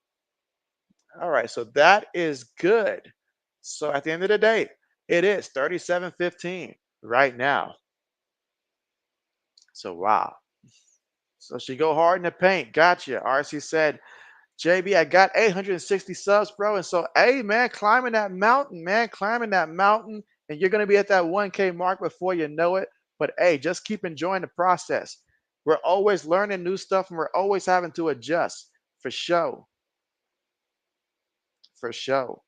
All right. So that is good. So at the end of the day, it is 37-15 right now. So, wow. So she go hard in the paint. Gotcha. RC said, JB, I got 860 subs, bro. And so, hey, man, climbing that mountain, man, climbing that mountain. And you're going to be at that 1K mark before you know it. But, hey, just keep enjoying the process. We're always learning new stuff and we're always having to adjust for sure. For sure.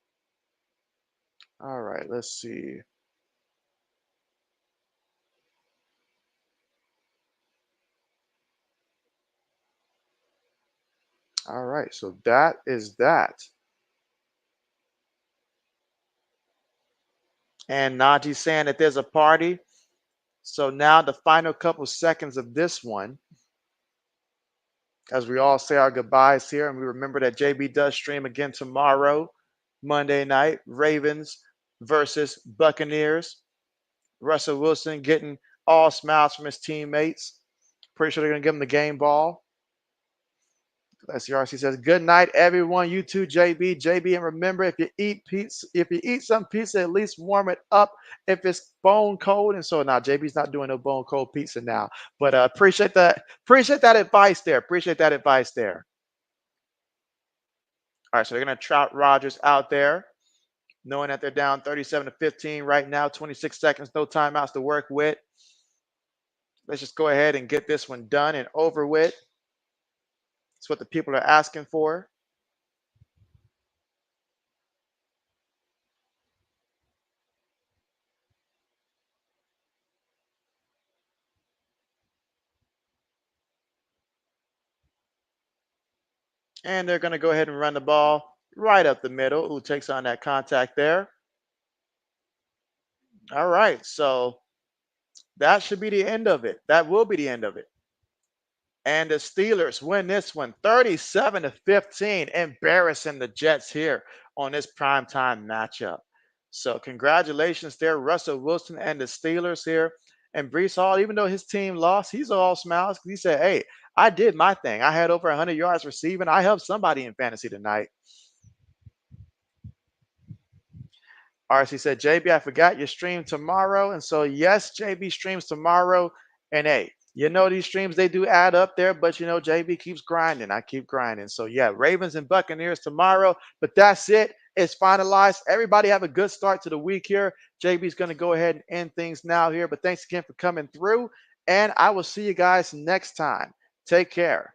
All right, let's see. All right, so that is that. And Najee's saying that there's a party. So now the final couple seconds of this one, as we all say our goodbyes here, and we remember that JB does stream again tomorrow, Monday night, Ravens versus Buccaneers. Russell Wilson getting all smiles from his teammates. Pretty sure they're going to give him the game ball. Let's see, RC says, good night, everyone. You too, JB. And remember, if you eat some pizza, at least warm it up if it's bone cold. And so now JB's not doing no bone cold pizza now. But appreciate that advice there. Appreciate that advice there. All right, so they're going to trot Rodgers out there, knowing that they're down 37-15 right now, 26 seconds, no timeouts to work with. Let's just go ahead and get this one done and over with. It's what the people are asking for. And they're going to go ahead and run the ball right up the middle. Who takes on that contact there? All right. So that should be the end of it. That will be the end of it. And the Steelers win this one 37-15, embarrassing the Jets here on this primetime matchup. So congratulations there, Russell Wilson and the Steelers here. And Brees Hall, even though his team lost, he's all smiles. He said, hey, I did my thing. I had over 100 yards receiving. I helped somebody in fantasy tonight. RC said, JB, I forgot your stream tomorrow. And so, yes, JB streams tomorrow. And hey, these streams, they do add up there, but JB keeps grinding. I keep grinding. So, yeah, Ravens and Buccaneers tomorrow. But that's it. It's finalized. Everybody have a good start to the week here. JB's going to go ahead and end things now here. But thanks again for coming through. And I will see you guys next time. Take care.